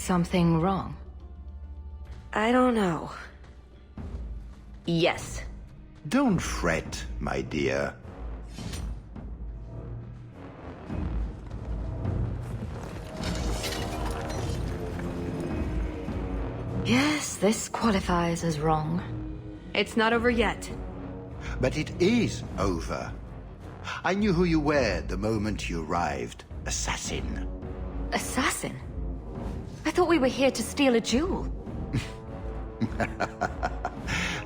something wrong? I don't know. Yes. Don't fret, my dear. Yes, this qualifies as wrong. It's not over yet. But it is over. I knew who you were the moment you arrived. Assassin. Assassin? I thought we were here to steal a jewel.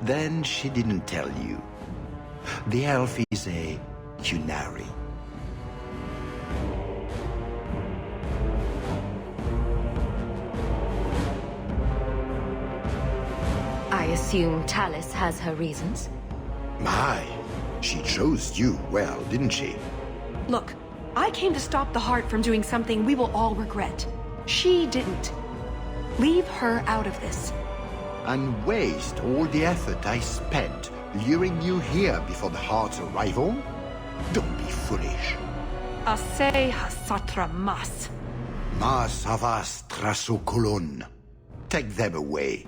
Then she didn't tell you. The elf is a Qunari. I assume Tallis has her reasons. My, she chose you well, didn't she? Look, I came to stop the Heart from doing something we will all regret. She didn't. Leave her out of this. And waste all the effort I spent luring you here before the Heart's arrival? Don't be foolish. Ase hasatra mas. Mas havas trasokolon. Take them away.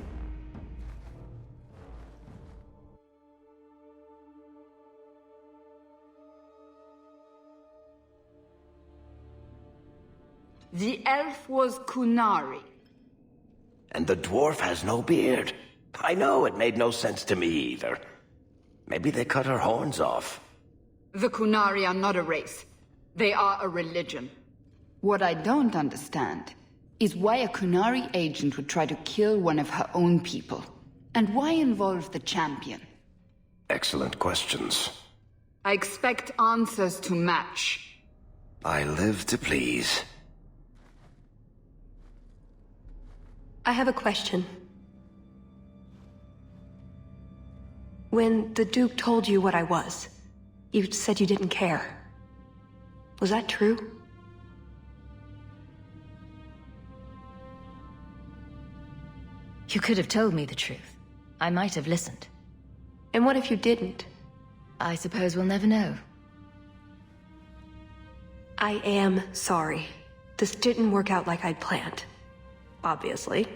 The elf was Qunari. And the dwarf has no beard. I know, it made no sense to me either. Maybe they cut her horns off. The Qunari are not a race. They are a religion. What I don't understand is why a Qunari agent would try to kill one of her own people. And why involve the champion? Excellent questions. I expect answers to match. I live to please. I have a question. When the Duke told you what I was, you said you didn't care. Was that true? You could have told me the truth. I might have listened. And what if you didn't? I suppose we'll never know. I am sorry. This didn't work out like I'd planned. Obviously.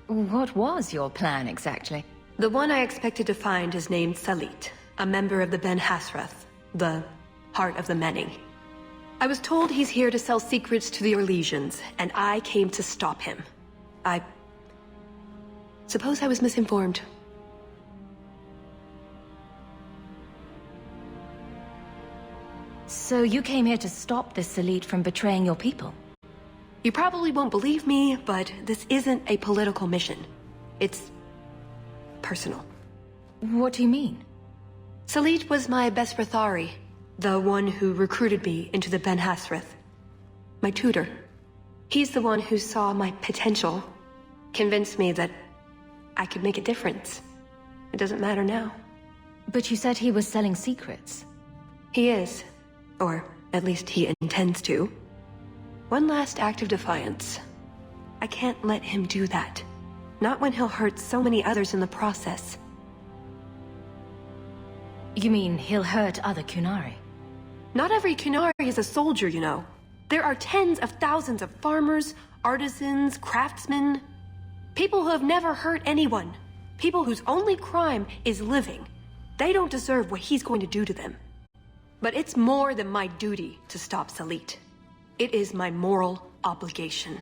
What was your plan exactly? The one I expected to find is named Salit, a member of the Ben Hasrath, the Heart of the Many. I was told he's here to sell secrets to the Orlesians, and I came to stop him. I suppose I was misinformed. So you came here to stop this Salit from betraying your people? You probably won't believe me, but this isn't a political mission. It's personal. What do you mean? Salit was my best Rathari, the one who recruited me into the Ben Hasrath. My tutor. He's the one who saw my potential, convinced me that I could make a difference. It doesn't matter now. But you said he was selling secrets. He is. Or at least he intends to. One last act of defiance. I can't let him do that. Not when he'll hurt so many others in the process. You mean he'll hurt other Qunari? Not every Qunari is a soldier, you know. There are tens of thousands of farmers, artisans, craftsmen. People who have never hurt anyone. People whose only crime is living. They don't deserve what he's going to do to them. But it's more than my duty to stop Salit. It is my moral obligation.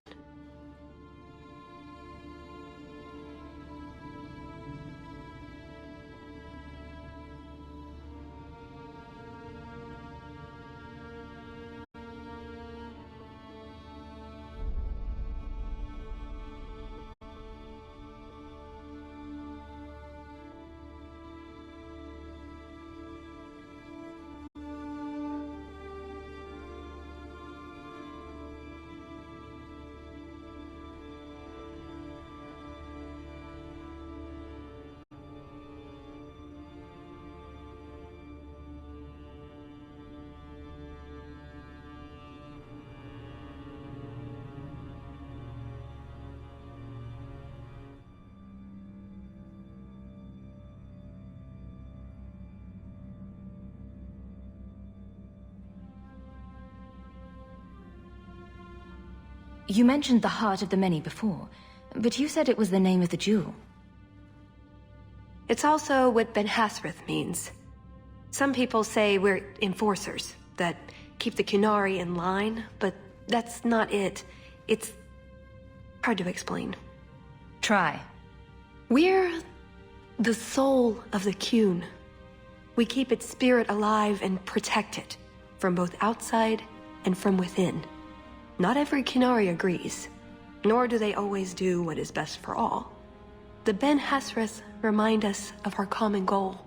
You mentioned the Heart of the Many before, but you said it was the name of the jewel. It's also what Ben Hassrath means. Some people say we're enforcers, that keep the Qunari in line, but that's not it. It's hard to explain. Try. We're the soul of the Qun. We keep its spirit alive and protect it, from both outside and from within. Not every Qunari agrees, nor do they always do what is best for all. The Ben Hassrath remind us of our common goal.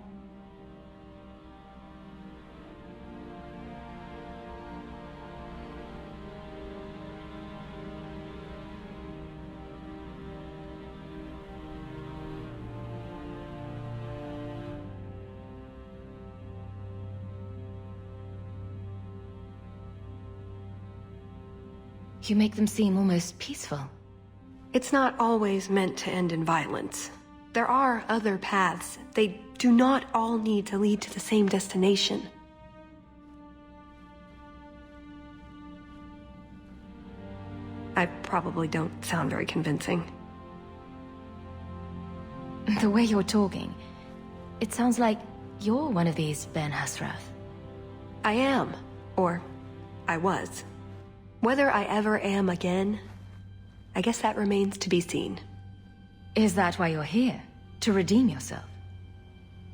You make them seem almost peaceful. It's not always meant to end in violence. There are other paths. They do not all need to lead to the same destination. I probably don't sound very convincing. The way you're talking, it sounds like you're one of these Ben Hassrath. I am. Or I was. Whether I ever am again, I guess that remains to be seen. Is that why you're here? To redeem yourself?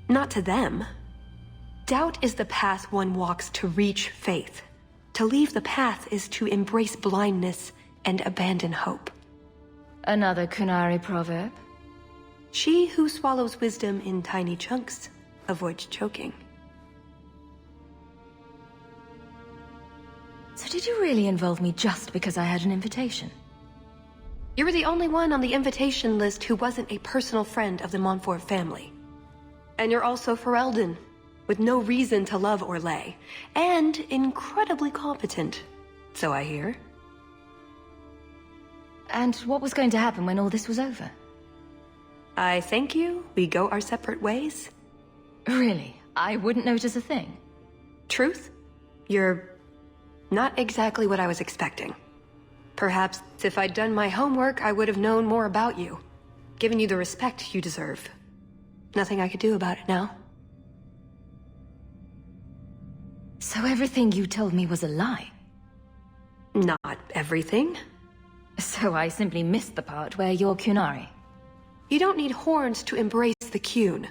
Not to them. Doubt is the path one walks to reach faith. To leave the path is to embrace blindness and abandon hope. Another Qunari proverb? She who swallows wisdom in tiny chunks avoids choking. So did you really involve me just because I had an invitation? You were the only one on the invitation list who wasn't a personal friend of the Montfort family. And you're also Ferelden, with no reason to love Orlais, and incredibly competent, so I hear. And what was going to happen when all this was over? I thank you, we go our separate ways. Really? I wouldn't notice a thing? Truth? You're not exactly what I was expecting. Perhaps if I'd done my homework, I would have known more about you, given you the respect you deserve. Nothing I could do about it now. So everything you told me was a lie? Not everything. So I simply missed the part where you're Qunari. You don't need horns to embrace the Qun.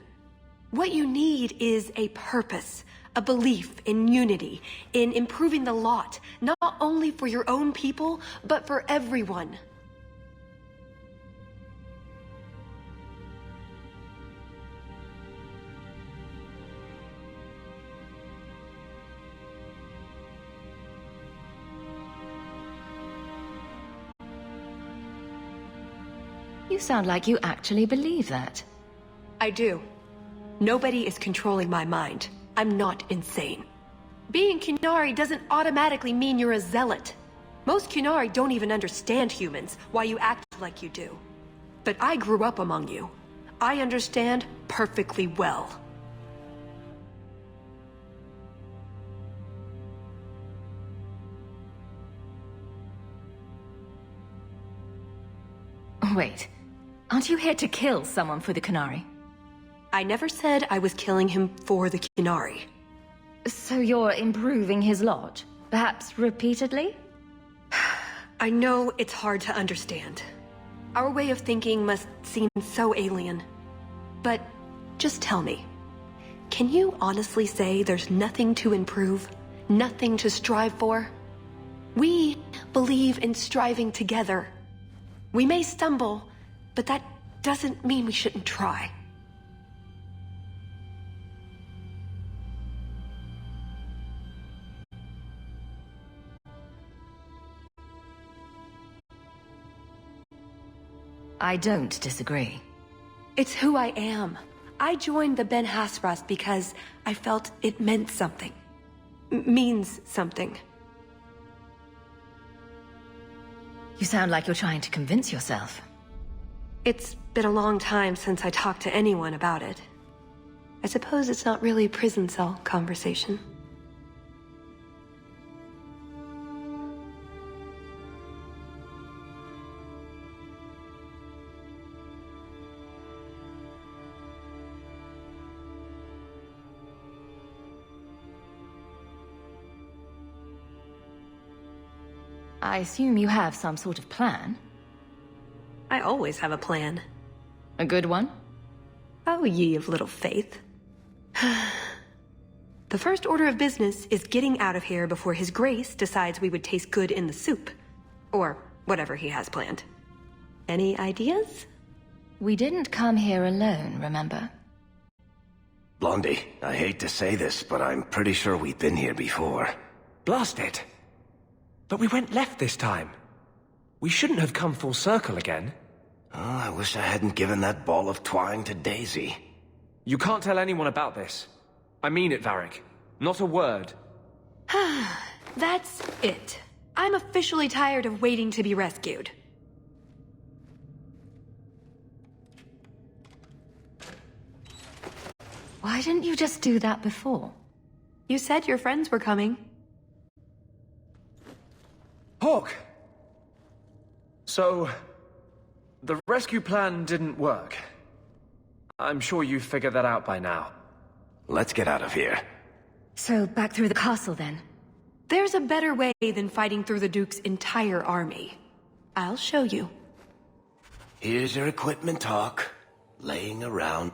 What you need is a purpose, a belief in unity, in improving the lot, not only for your own people, but for everyone. You sound like you actually believe that. I do. Nobody is controlling my mind. I'm not insane. Being Qunari doesn't automatically mean you're a zealot. Most Qunari don't even understand humans, why you act like you do. But I grew up among you. I understand perfectly well. Wait, aren't you here to kill someone for the Qunari? I never said I was killing him for the Qunari. So you're improving his lot? Perhaps repeatedly? I know it's hard to understand. Our way of thinking must seem so alien. But just tell me, can you honestly say there's nothing to improve? Nothing to strive for? We believe in striving together. We may stumble, but that doesn't mean we shouldn't try. I don't disagree. It's who I am. I joined the Ben Hassrath because I felt it meant something. Means something. You sound like you're trying to convince yourself. It's been a long time since I talked to anyone about it. I suppose it's not really prison cell conversation. I assume you have some sort of plan? I always have a plan. A good one? Oh, ye of little faith. The first order of business is getting out of here before His Grace decides we would taste good in the soup. Or whatever he has planned. Any ideas? We didn't come here alone, remember? Blondie, I hate to say this, but I'm pretty sure we've been here before. Blast it! But we went left this time. We shouldn't have come full circle again. Oh, I wish I hadn't given that ball of twine to Daisy. You can't tell anyone about this. I mean it, Varric. Not a word. That's it. I'm officially tired of waiting to be rescued. Why didn't you just do that before? You said your friends were coming. Hawk! So, the rescue plan didn't work. I'm sure you figured that out by now. Let's get out of here. So, back through the castle then? There's a better way than fighting through the Duke's entire army. I'll show you. Here's your equipment, Hawk. Laying around.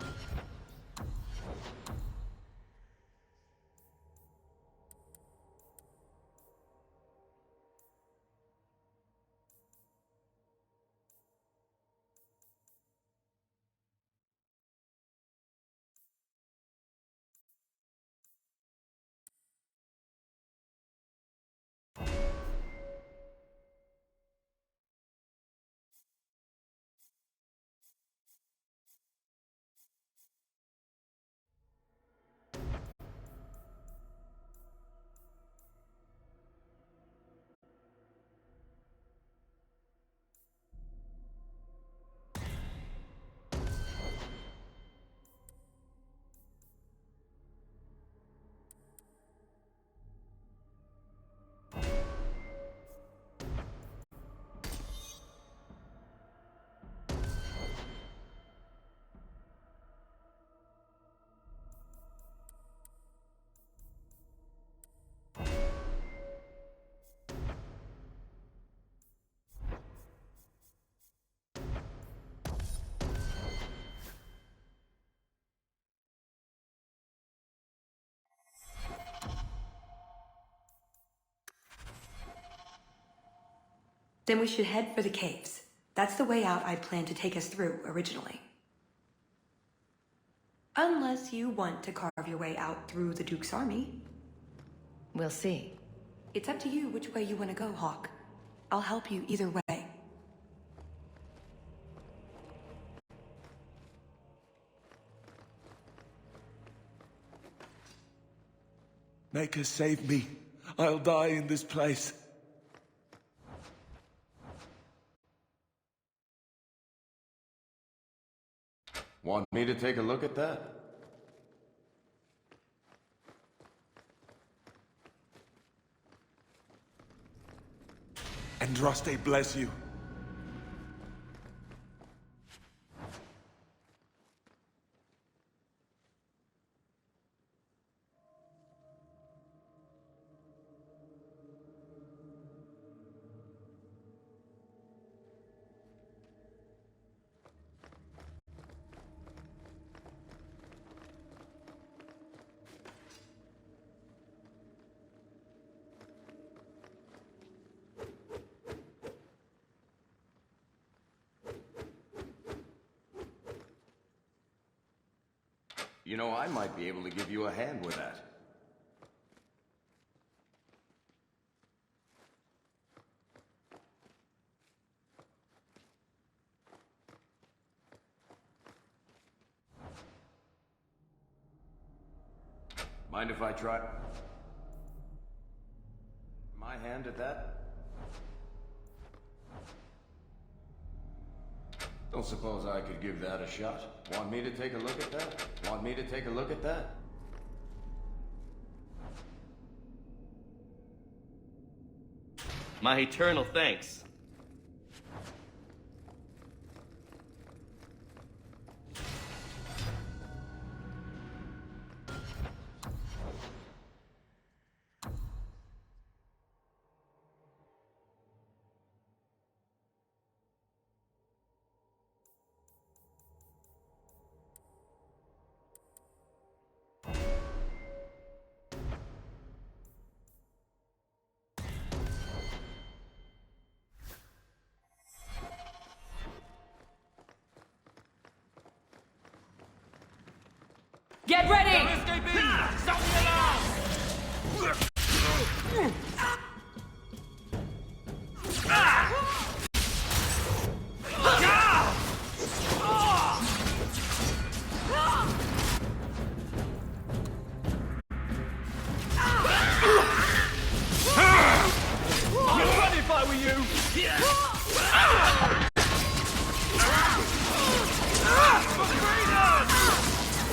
Then we should head for the caves. That's the way out I'd planned to take us through originally. Unless you want to carve your way out through the Duke's army. We'll see. It's up to you which way you want to go, Hawk. I'll help you either way. Maker, save me. I'll die in this place. Want me to take a look at that? Andraste bless you. You know, I might be able to give you a hand with that. Mind if I try? My hand at that? Don't suppose I could give that a shot. Want me to take a look at that? Want me to take a look at that? My eternal thanks. Get ready! If I were you!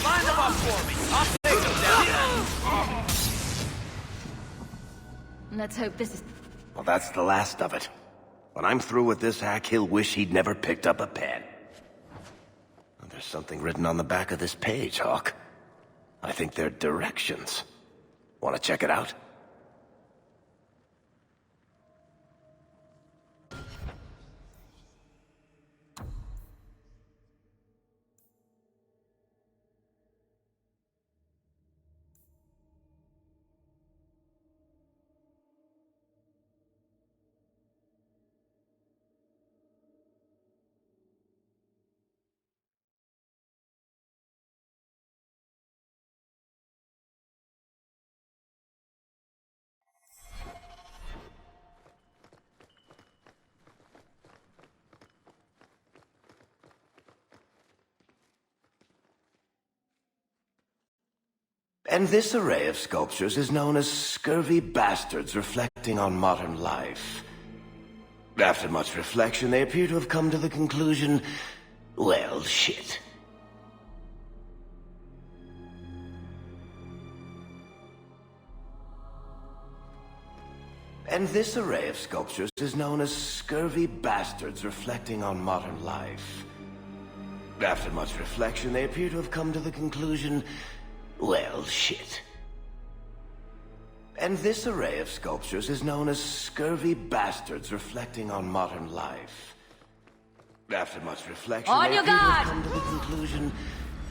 Line them up for me. I'll take them down. Let's hope this is... Well, that's the last of it. When I'm through with this hack, he'll wish he'd never picked up a pen. There's something written on the back of this page, Hawk. I think they're directions. Want to check it out? And this array of sculptures is known as scurvy bastards reflecting on modern life. After much reflection, they appear to have come to the conclusion, well, shit. And this array of sculptures is known as scurvy bastards reflecting on modern life. After much reflection, they appear to have come to the conclusion, well, shit. And this array of sculptures is known as scurvy bastards reflecting on modern life. After much reflection, On they your appear to have guard! come to the conclusion,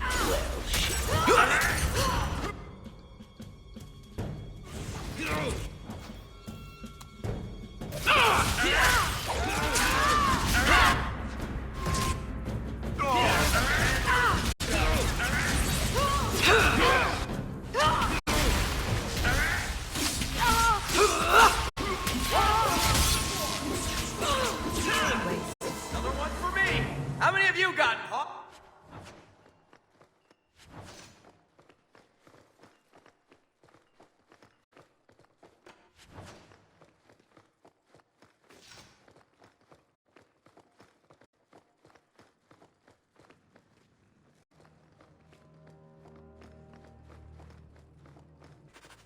well, shit. Another one for me. How many have you gotten, Hawk?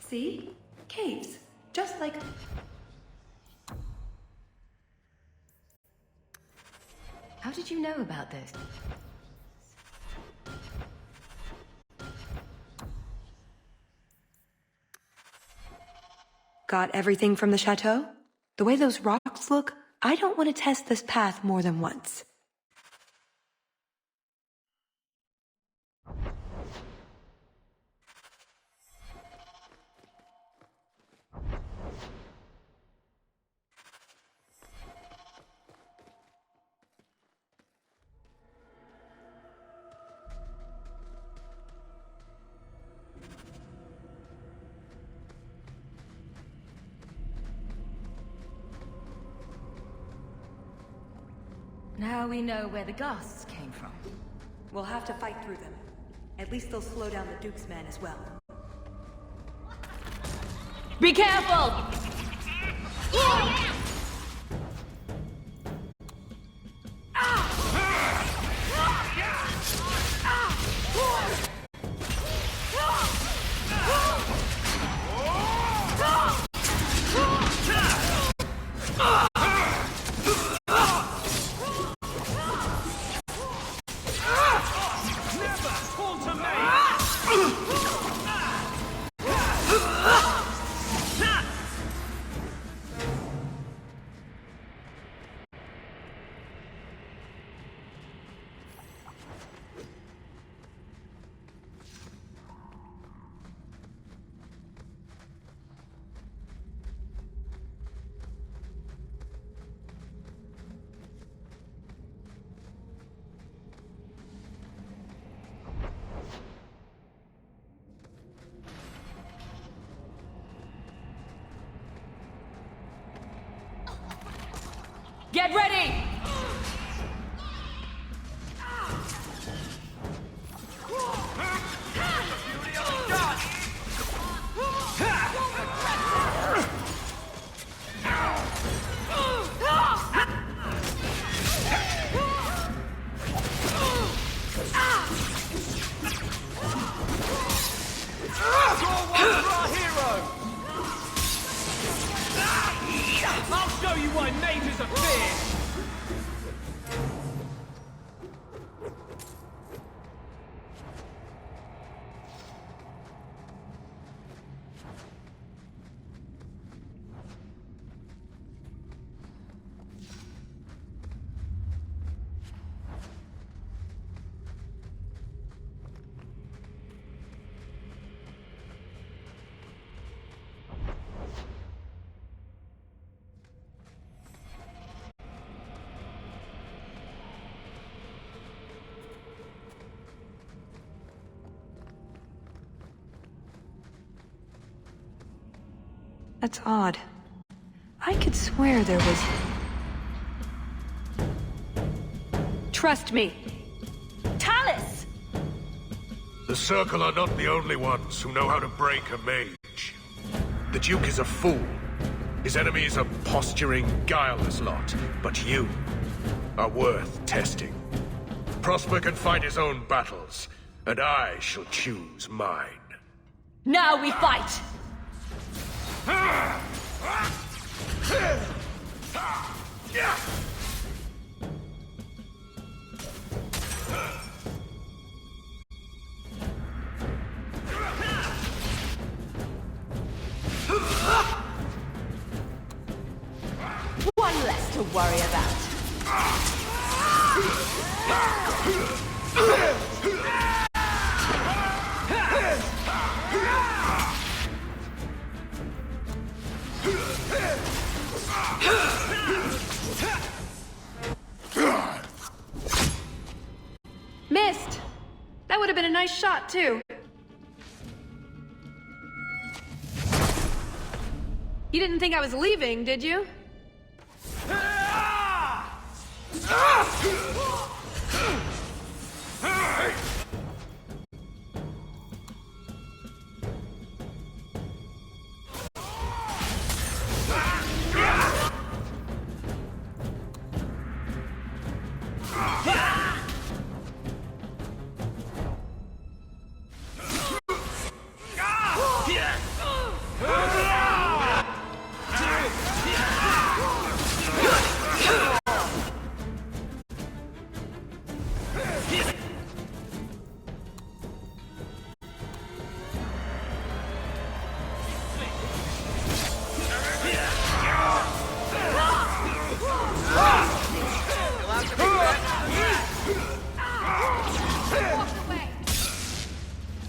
See? Caves. Just like... How did you know about this? Got everything from the chateau? The way those rocks look, I don't want to test this path more than once. Now we know where the ghasts came from. We'll have to fight through them. At least they'll slow down the Duke's men as well. Be careful! Get ready! I'll show you why mages are feared! That's odd. I could swear there was... Trust me. Talus! The Circle are not the only ones who know how to break a mage. The Duke is a fool. His enemies a posturing, guileless lot. But you are worth testing. Prosper can fight his own battles, and I shall choose mine. Now we fight! One less to worry about. Missed! That would have been a nice shot, too. You didn't think I was leaving, did you?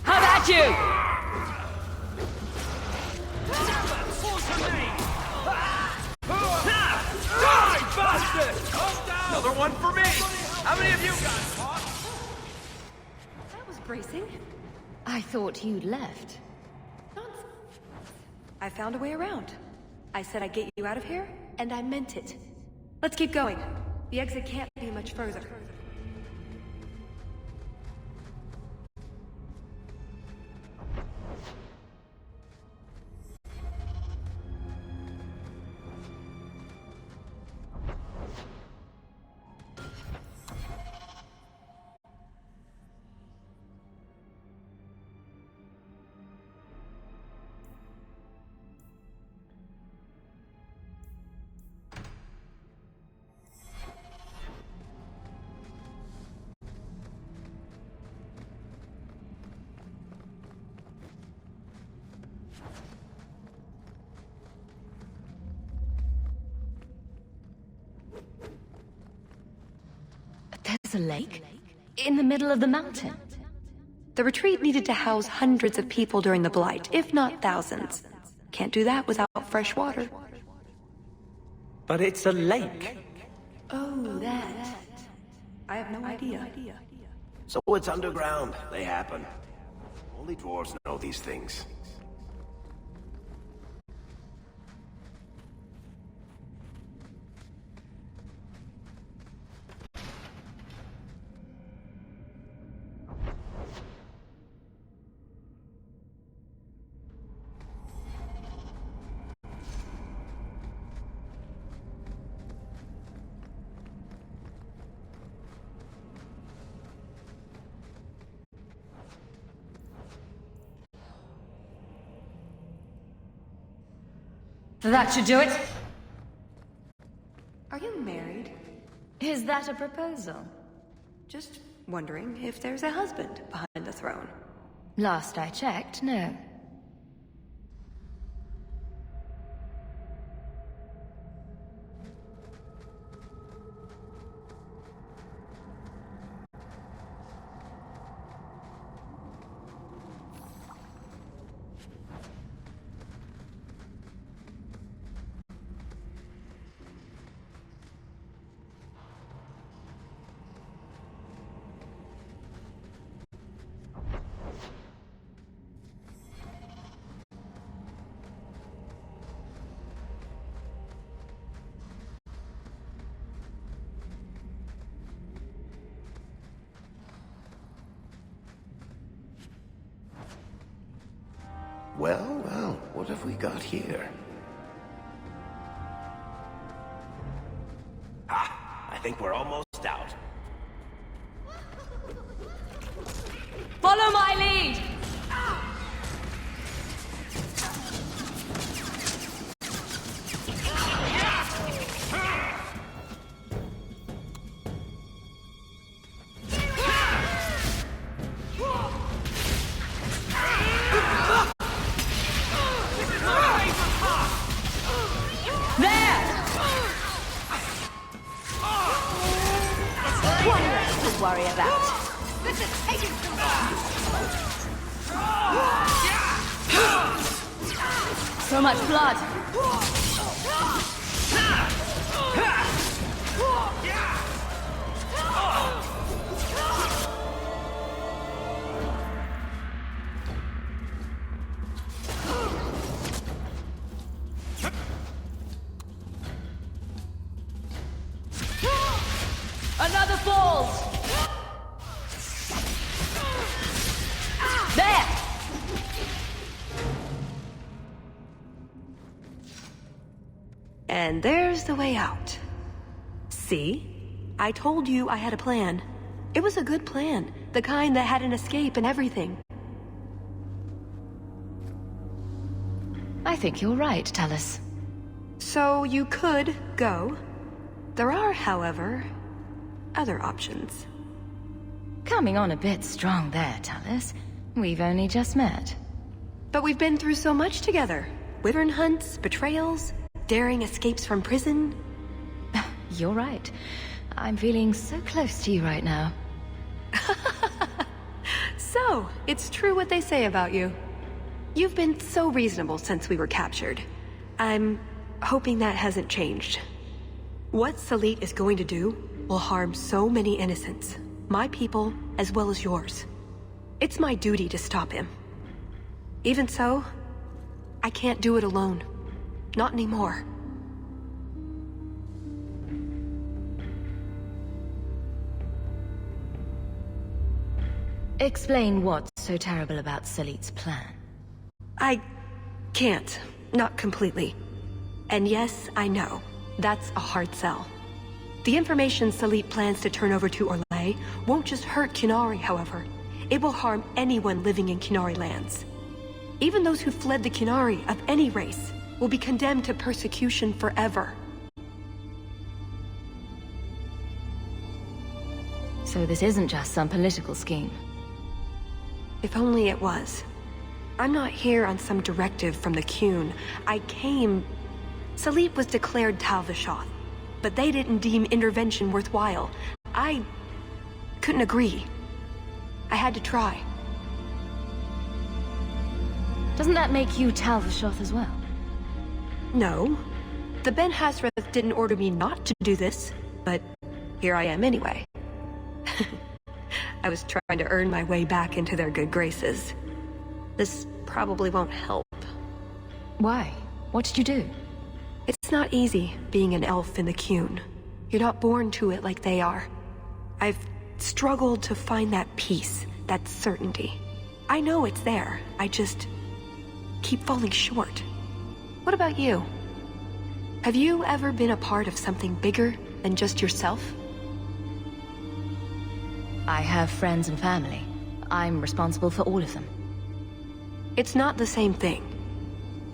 How about you? Another one for me! How many of you got caught? That was bracing. I thought you'd left. I found a way around. I said I'd get you out of here, and I meant it. Let's keep going. The exit can't be much further. There's a lake? In the middle of the mountain? The retreat needed to house hundreds of people during the Blight, if not thousands. Can't do that without fresh water. But it's a lake. Oh, that. I have no idea. So it's underground. They happen. Only dwarves know these things. That should do it. Are you married? Is that a proposal? Just wondering if there's a husband behind the throne. Last I checked, no. Well, what have we got here? I think we're almost out. Follow my lead! Worry about. This is taking too long! So much blood. Another falls! There! And there's the way out. See? I told you I had a plan. It was a good plan. The kind that had an escape and everything. I think you're right, Talus. So you could go. There are, however, other options. Coming on a bit strong there, Talus. We've only just met. But we've been through so much together. Wyvern hunts, betrayals, daring escapes from prison. You're right. I'm feeling so close to you right now. So, it's true what they say about you. You've been so reasonable since we were captured. I'm hoping that hasn't changed. What Salit is going to do will harm so many innocents. My people, as well as yours. It's my duty to stop him. Even so, I can't do it alone. Not anymore. Explain what's so terrible about Salit's plan. I can't. Not completely. And yes, I know. That's a hard sell. The information Salit plans to turn over to Orlais won't just hurt Qunari, however. It will harm anyone living in Qunari lands. Even those who fled the Qunari of any race will be condemned to persecution forever. So this isn't just some political scheme. If only it was. I'm not here on some directive from the Qun. I came... Salit was declared Tal Vishoth, but they didn't deem intervention worthwhile. I couldn't agree. I had to try. Doesn't that make you Tal Vishoth as well? No. The Ben Hasrath didn't order me not to do this, but here I am anyway. I was trying to earn my way back into their good graces. This probably won't help. Why? What did you do? It's not easy being an elf in the Qun. You're not born to it like they are. I've struggled to find that peace, that certainty. I know it's there, I just keep falling short. What about you? Have you ever been a part of something bigger than just yourself? I have friends and family. I'm responsible for all of them. It's not the same thing.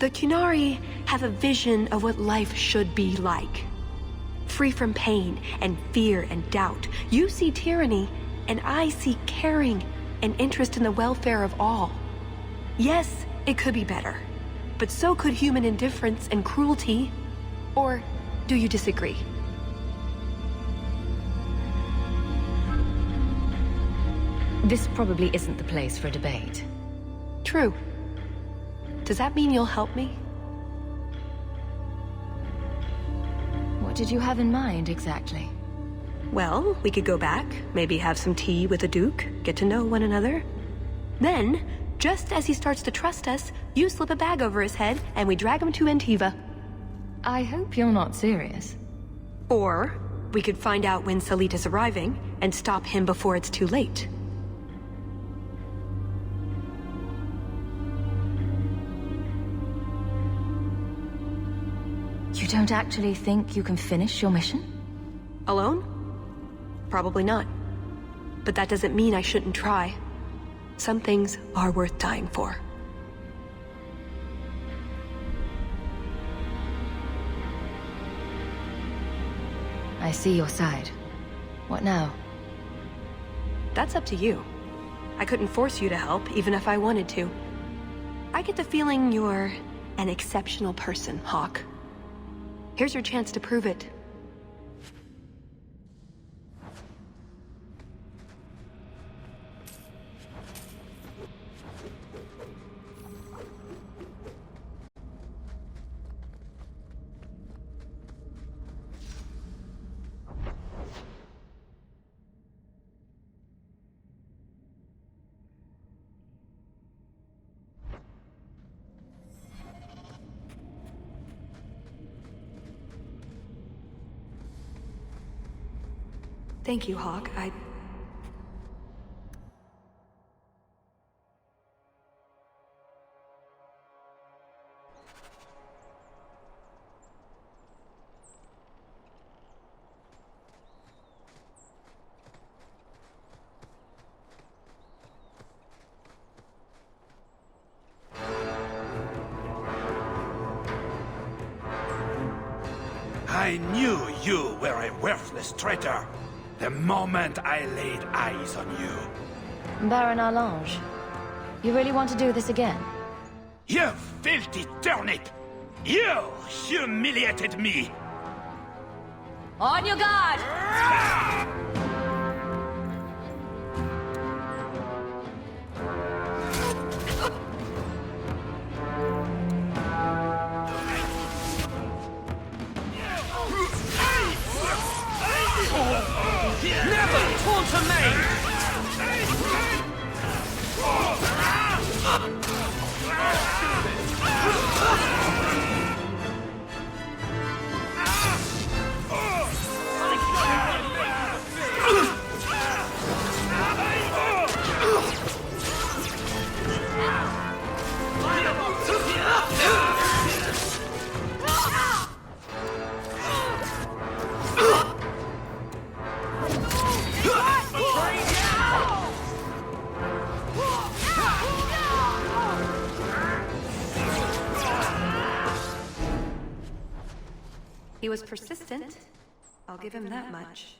The Qunari have a vision of what life should be like. Free from pain and fear and doubt. You see tyranny, and I see caring and interest in the welfare of all. Yes, it could be better, but so could human indifference and cruelty. Or do you disagree? This probably isn't the place for a debate. True. Does that mean you'll help me? What did you have in mind, exactly? Well, we could go back, maybe have some tea with the Duke, get to know one another. Then, just as he starts to trust us, you slip a bag over his head, and we drag him to Antiva. I hope you're not serious. Or, we could find out when Salit is arriving, and stop him before it's too late. You don't actually think you can finish your mission? Alone? Probably not. But that doesn't mean I shouldn't try. Some things are worth dying for. I see your side. What now? That's up to you. I couldn't force you to help, even if I wanted to. I get the feeling you're an exceptional person, Hawk. Here's your chance to prove it. Thank you, Hawk. I knew you were a worthless traitor the moment I laid eyes on you. Baron Arlange, you really want to do this again? You filthy turnip! You humiliated me! On your guard! Never taunter me! He was persistent. I'll give him that much.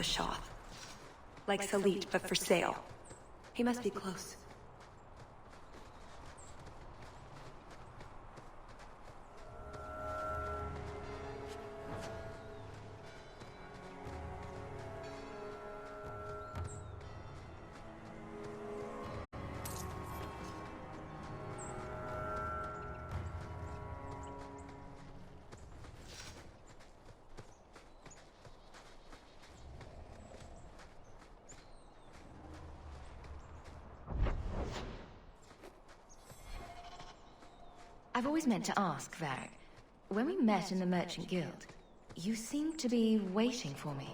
a Shoth. Like Salit, but for sale. He must be close. I've always meant to ask, Varric. When we met in the Merchant Guild, you seemed to be waiting for me.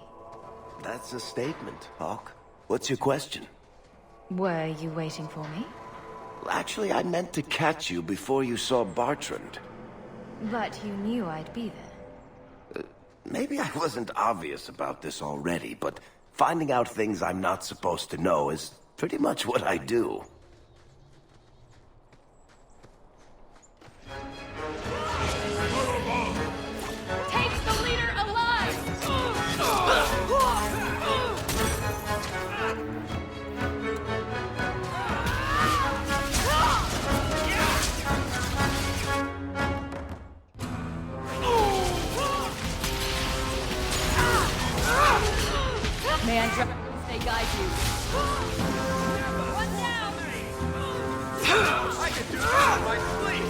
That's a statement, Hawk. What's your question? Were you waiting for me? Actually, I meant to catch you before you saw Bartrand. But you knew I'd be there. Maybe I wasn't obvious about this already, but finding out things I'm not supposed to know is pretty much what I do. May I drop if they guide you? One down! I can do this in my sleep!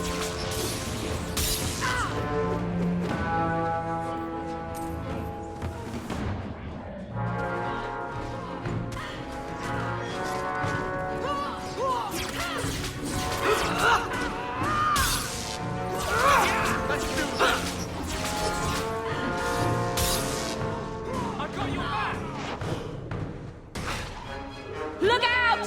Let's do this! I've got your back! Look out!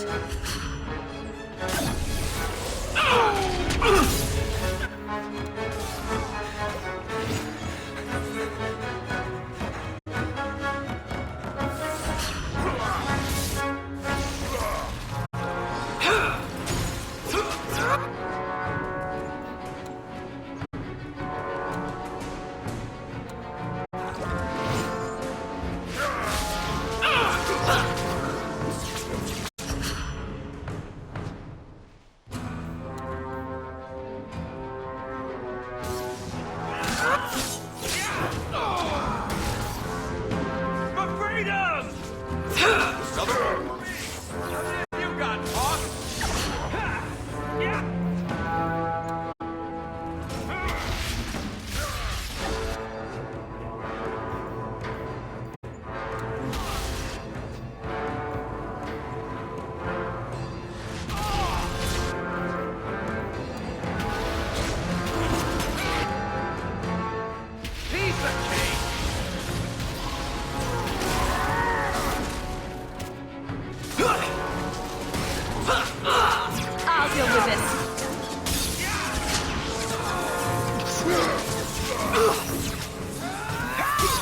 I'll deal with this.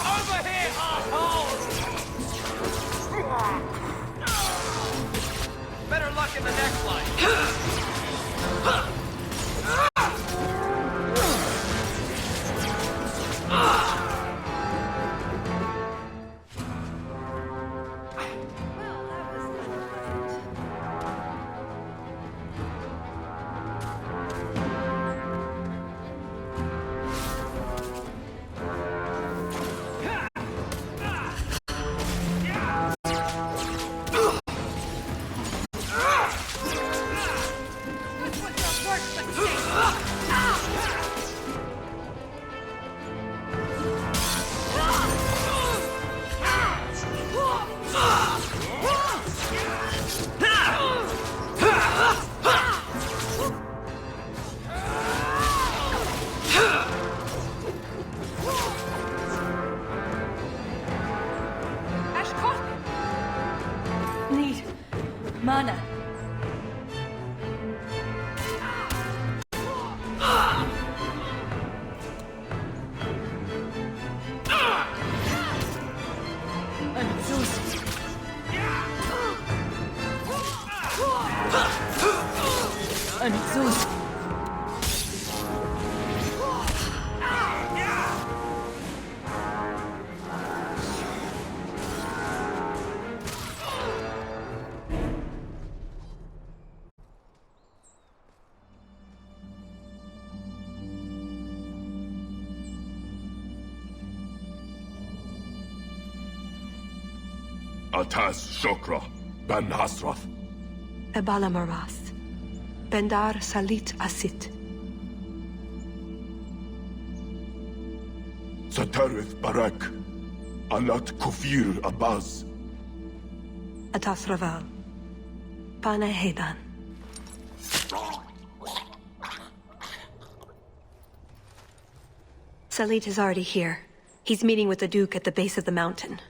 Over here, assholes! Better luck in the next fight. Need mana. I'm exhausted. I'm exhausted. Atas Shokra, Ben Hasrath. Ebala Maras. Bendar Salit Asit. Satarith Barak. Alat Kufir Abaz. Atas Raval. Pana Hedan. Salit is already here. He's meeting with the Duke at the base of the mountain.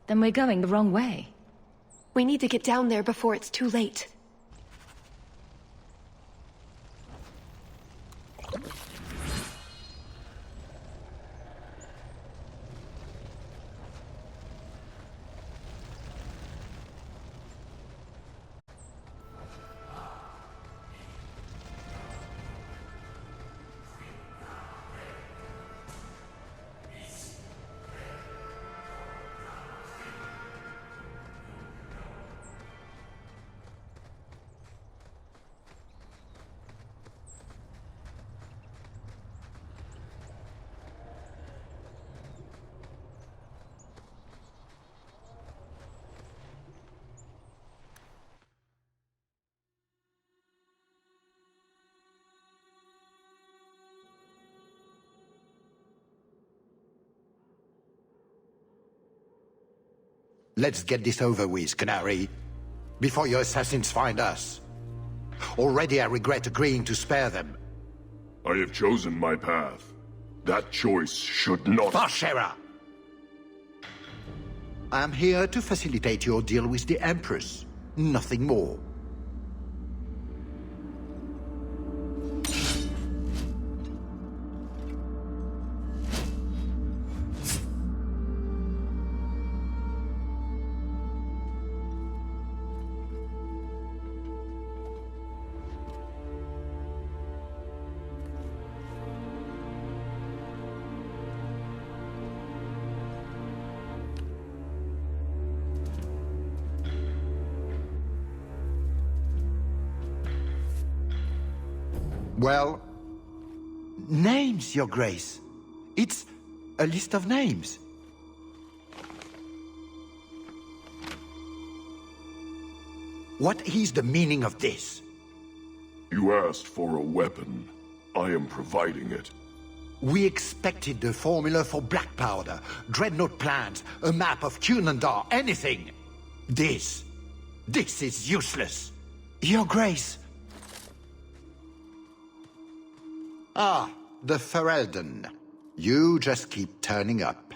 Then we're going the wrong way. We need to get down there before it's too late. Let's get this over with, Canary, before your assassins find us. Already I regret agreeing to spare them. I have chosen my path. That choice should not— Bashera! I am here to facilitate your deal with the Empress. Nothing more. Well, names, Your Grace. It's a list of names. What is the meaning of this? You asked for a weapon. I am providing it. We expected the formula for black powder, dreadnought plans, a map of Cunandar, anything. This is useless. Your Grace. Ah, the Ferelden. You just keep turning up.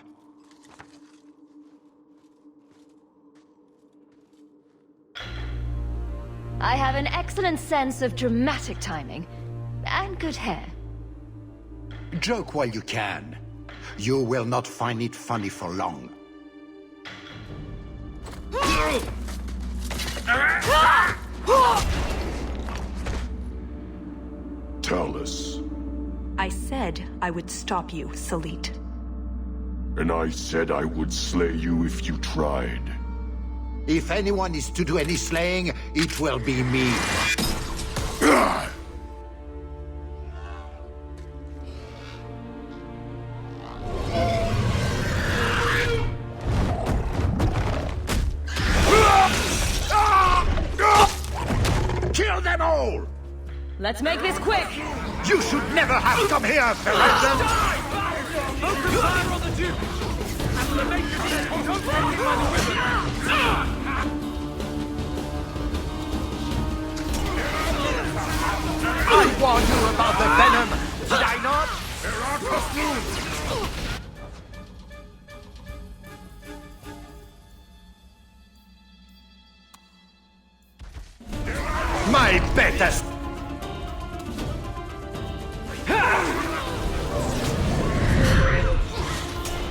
I have an excellent sense of dramatic timing. And good hair. Joke while you can. You will not find it funny for long. Talus. I said I would stop you, Salit. And I said I would slay you if you tried. If anyone is to do any slaying, it will be me. Kill them all! Let's make this quick! You should never have come here, Ferelden! Open fire on the Duke! And the Major said don't take him by the weapon! I warned you about the venom, did I not? My betters!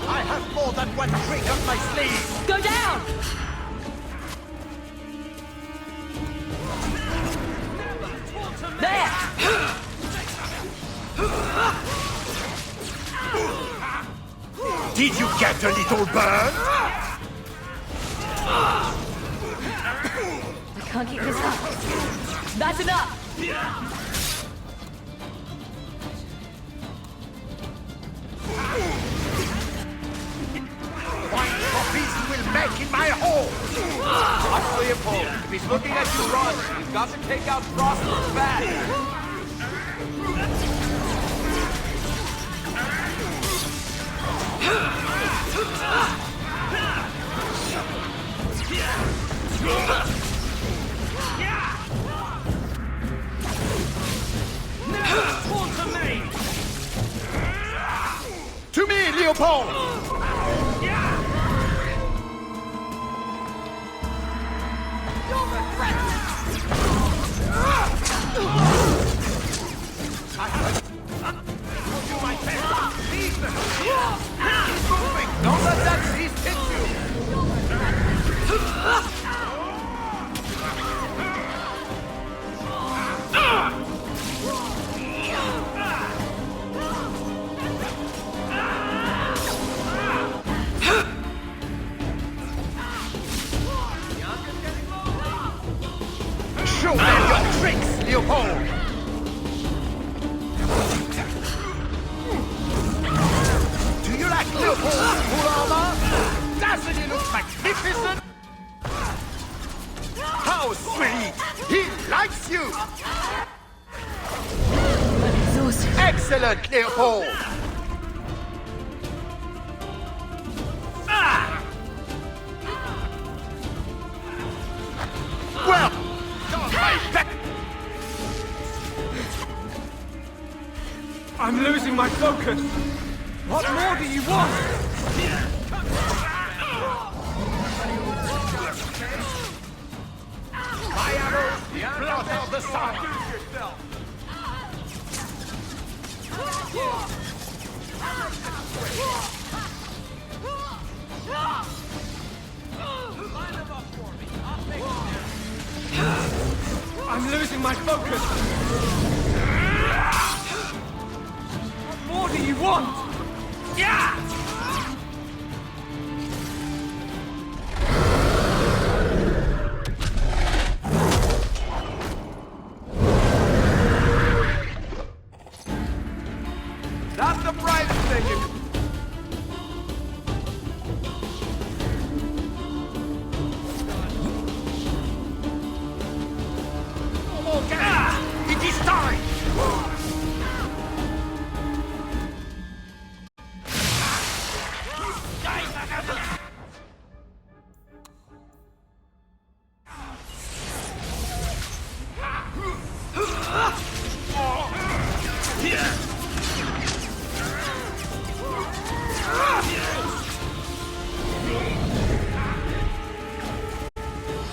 I have more than one trick up my sleeve! Go down! There! Did you get a little burn? We can't keep this up. That's enough! What copies you will make in my my hole! Watch Leopold. If he's looking at you run, you've got to take out Prosper fast. To me, Leopold! Don't let that beast hit you! Show them your tricks, Leopold! Do you like Leopold's full armor? Doesn't he look magnificent? How sweet! He likes you! Excellent, Leopold! Well, my back. I'm losing my focus. What more do you want? My arrows blot out the sun. I'm losing my focus. What more do you want? Yeah! That's the brightest thing you can... It is time!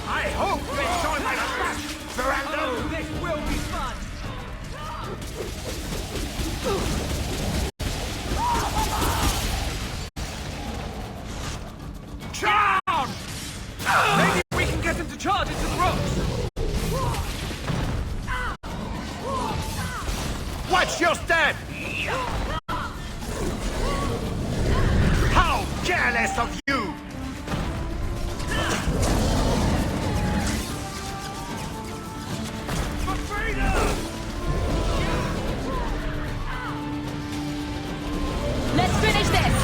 I hope you enjoy my crash, Miranda! Oh, this will be fun! Down! Maybe we can get him to charge into the ropes! Watch your step! How careless of you! Let's finish this!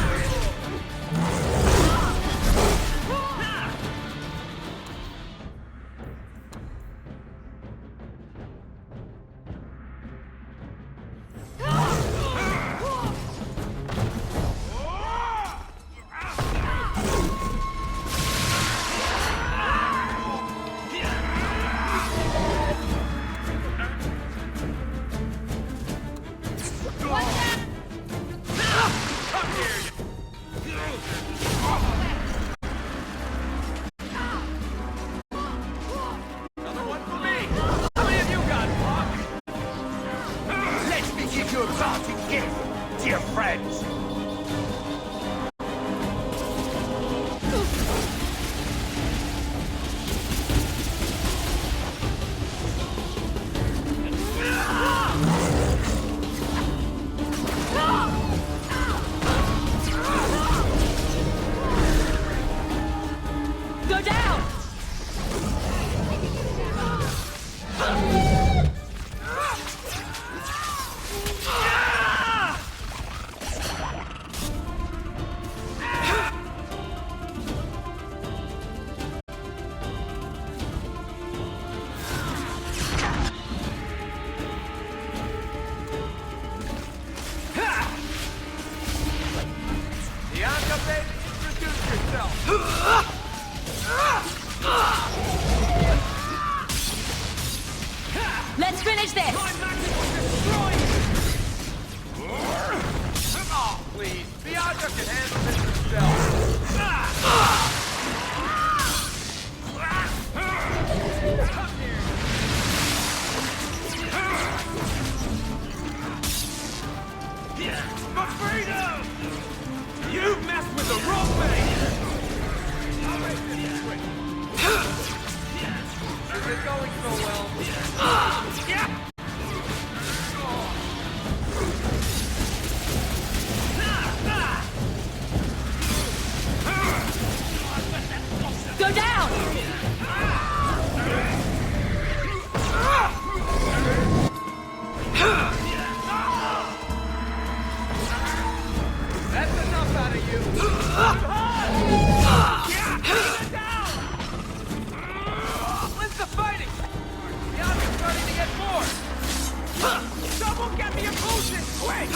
Let's finish this! Oh, please. Fryeja can handle this himself. My freedom! You messed with the wrong thing! I'll make this quick. Is it going so well? Yeah! Go down! That's enough out of you! When's the fighting? The odds are starting to get more! Someone get me a potion, quick!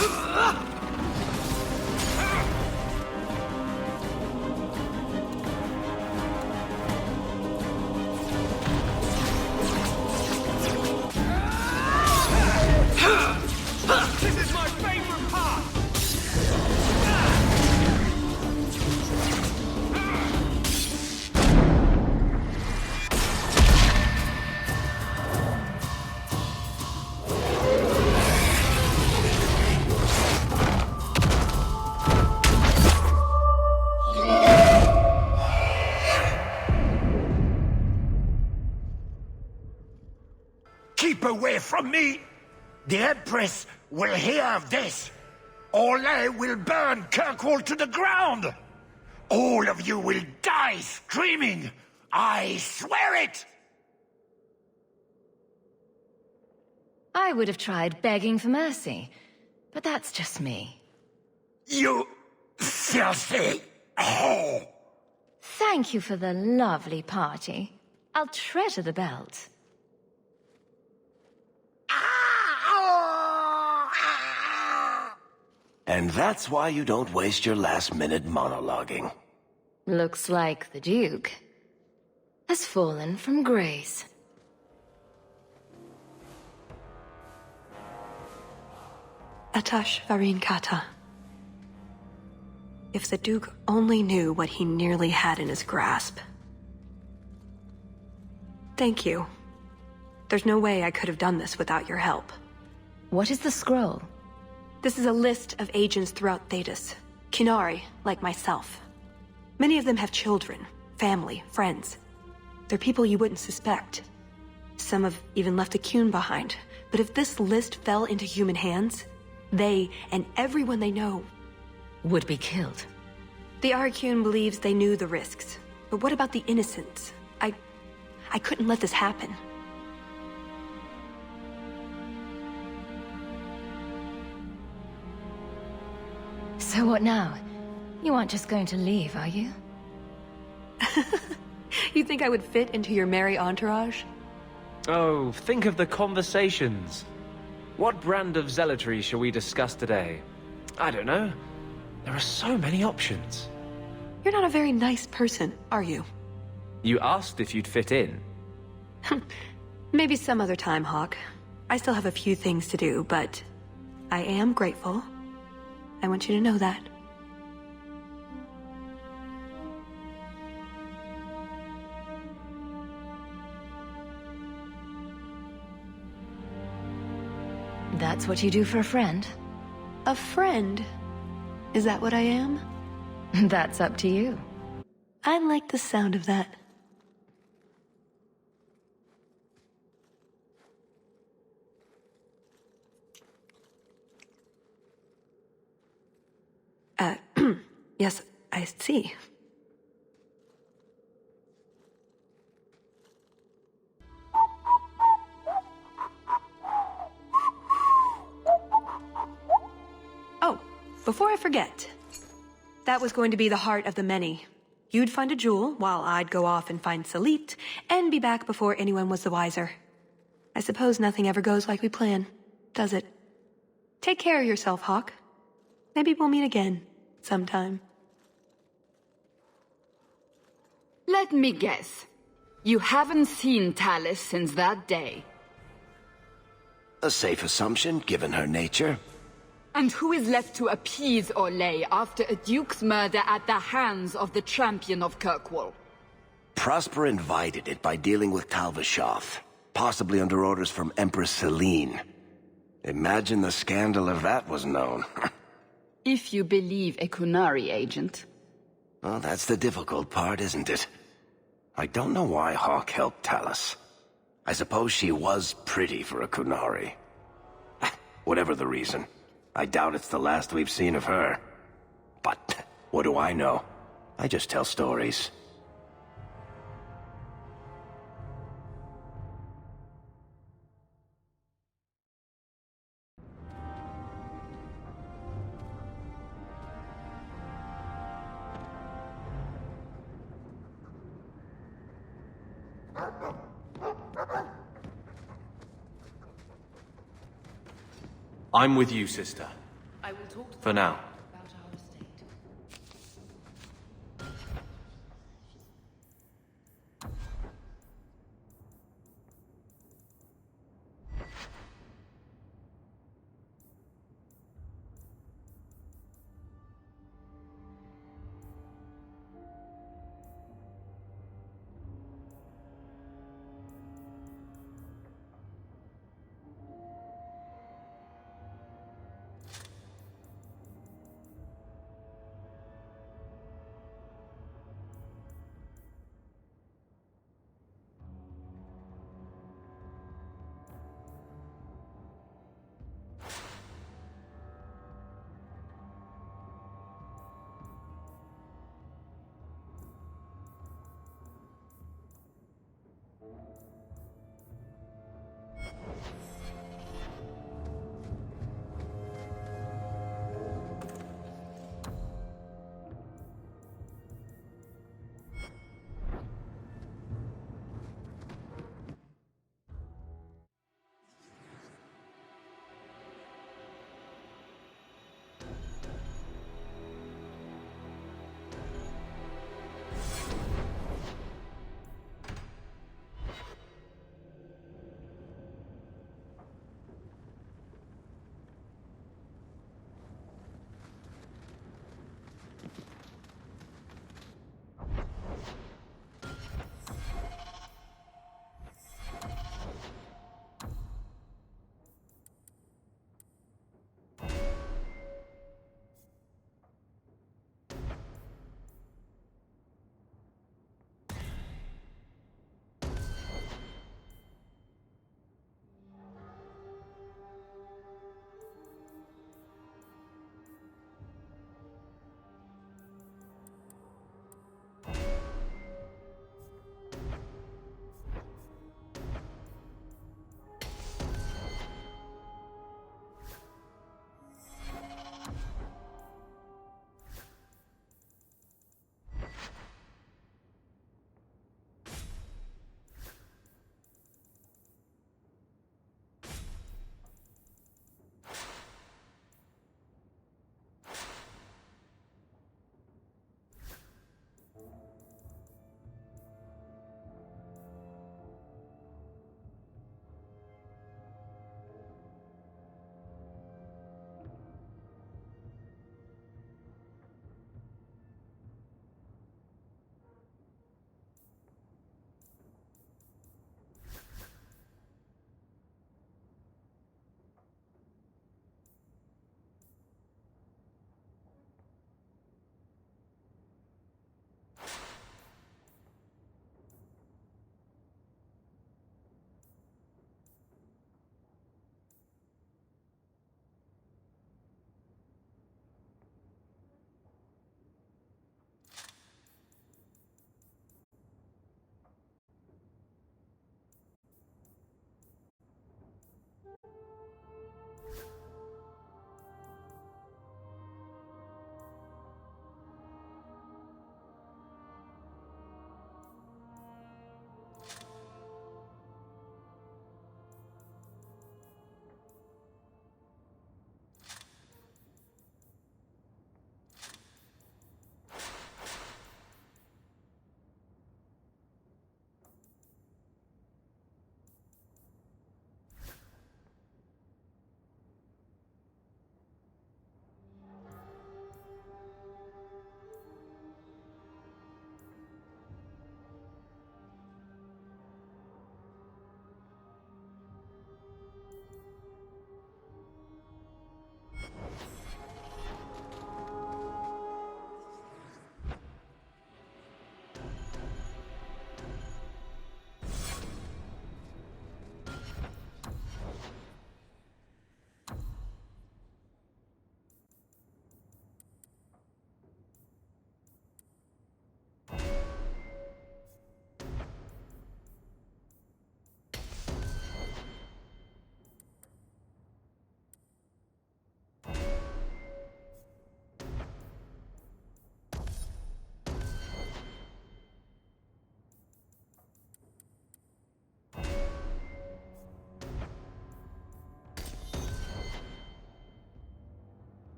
This is my favorite part! Keep away from me! The Empress will hear of this! Orlais will burn Kirkwall to the ground! All of you will die screaming! I swear it! I would have tried begging for mercy, but that's just me. You filthy whore! Thank you for the lovely party. I'll treasure the belt. And that's why you don't waste your last-minute monologuing. Looks like the Duke has fallen from grace. Atash Varin Kata. If the Duke only knew what he nearly had in his grasp. Thank you. There's no way I could have done this without your help. What is the scroll? This is a list of agents throughout Thetis. Qunari, like myself. Many of them have children, family, friends. They're people you wouldn't suspect. Some have even left a Qun behind. But if this list fell into human hands, they, and everyone they know, would be killed. The Arcune believes they knew the risks. But what about the innocents? I couldn't let this happen. So what now? You aren't just going to leave, are you? You think I would fit into your merry entourage? Oh, think of the conversations. What brand of zealotry shall we discuss today? I don't know. There are so many options. You're not a very nice person, are you? You asked if you'd fit in. Maybe some other time, Hawk. I still have a few things to do, but I am grateful. I want you to know that. That's what you do for a friend? A friend? Is that what I am? That's up to you. I like the sound of that. Yes, I see. Oh, before I forget. That was going to be the heart of the many. You'd find a jewel, while I'd go off and find Salit, and be back before anyone was the wiser. I suppose nothing ever goes like we plan, does it? Take care of yourself, Hawk. Maybe we'll meet again, sometime. Let me guess. You haven't seen Talus since that day. A safe assumption, given her nature. And who is left to appease Olay after a duke's murder at the hands of the champion of Kirkwall? Prosper invited it by dealing with Talvashoth, possibly under orders from Empress Celine. Imagine the scandal if that was known. If you believe a Kunari agent. Well, that's the difficult part, isn't it? I don't know why Hawk helped Talus. I suppose she was pretty for a Kunari. Whatever the reason, I doubt it's the last we've seen of her. But what do I know? I just tell stories. I'm with you, sister. I will talk to For now. about our estate.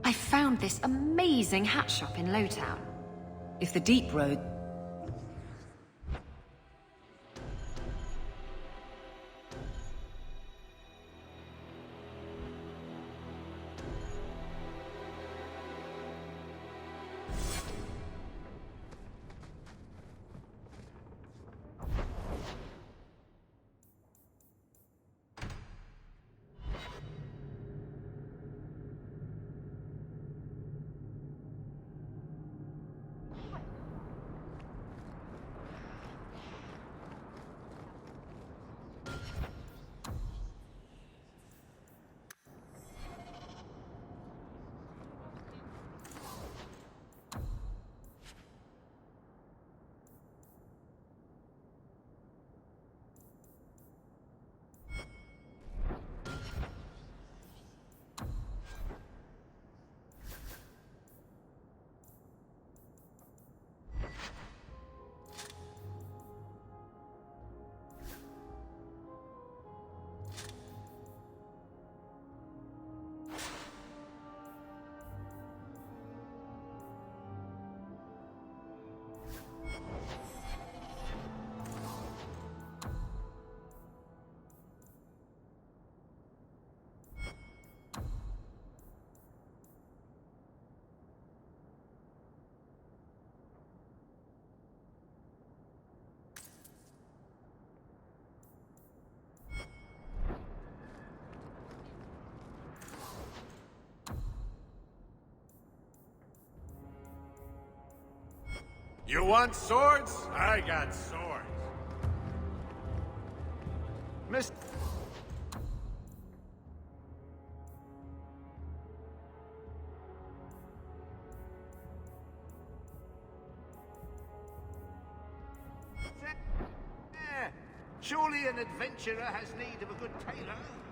I found this amazing hat shop in Lowtown. If the Deep Road... You want swords? I got swords. Surely an adventurer has need of a good tailor.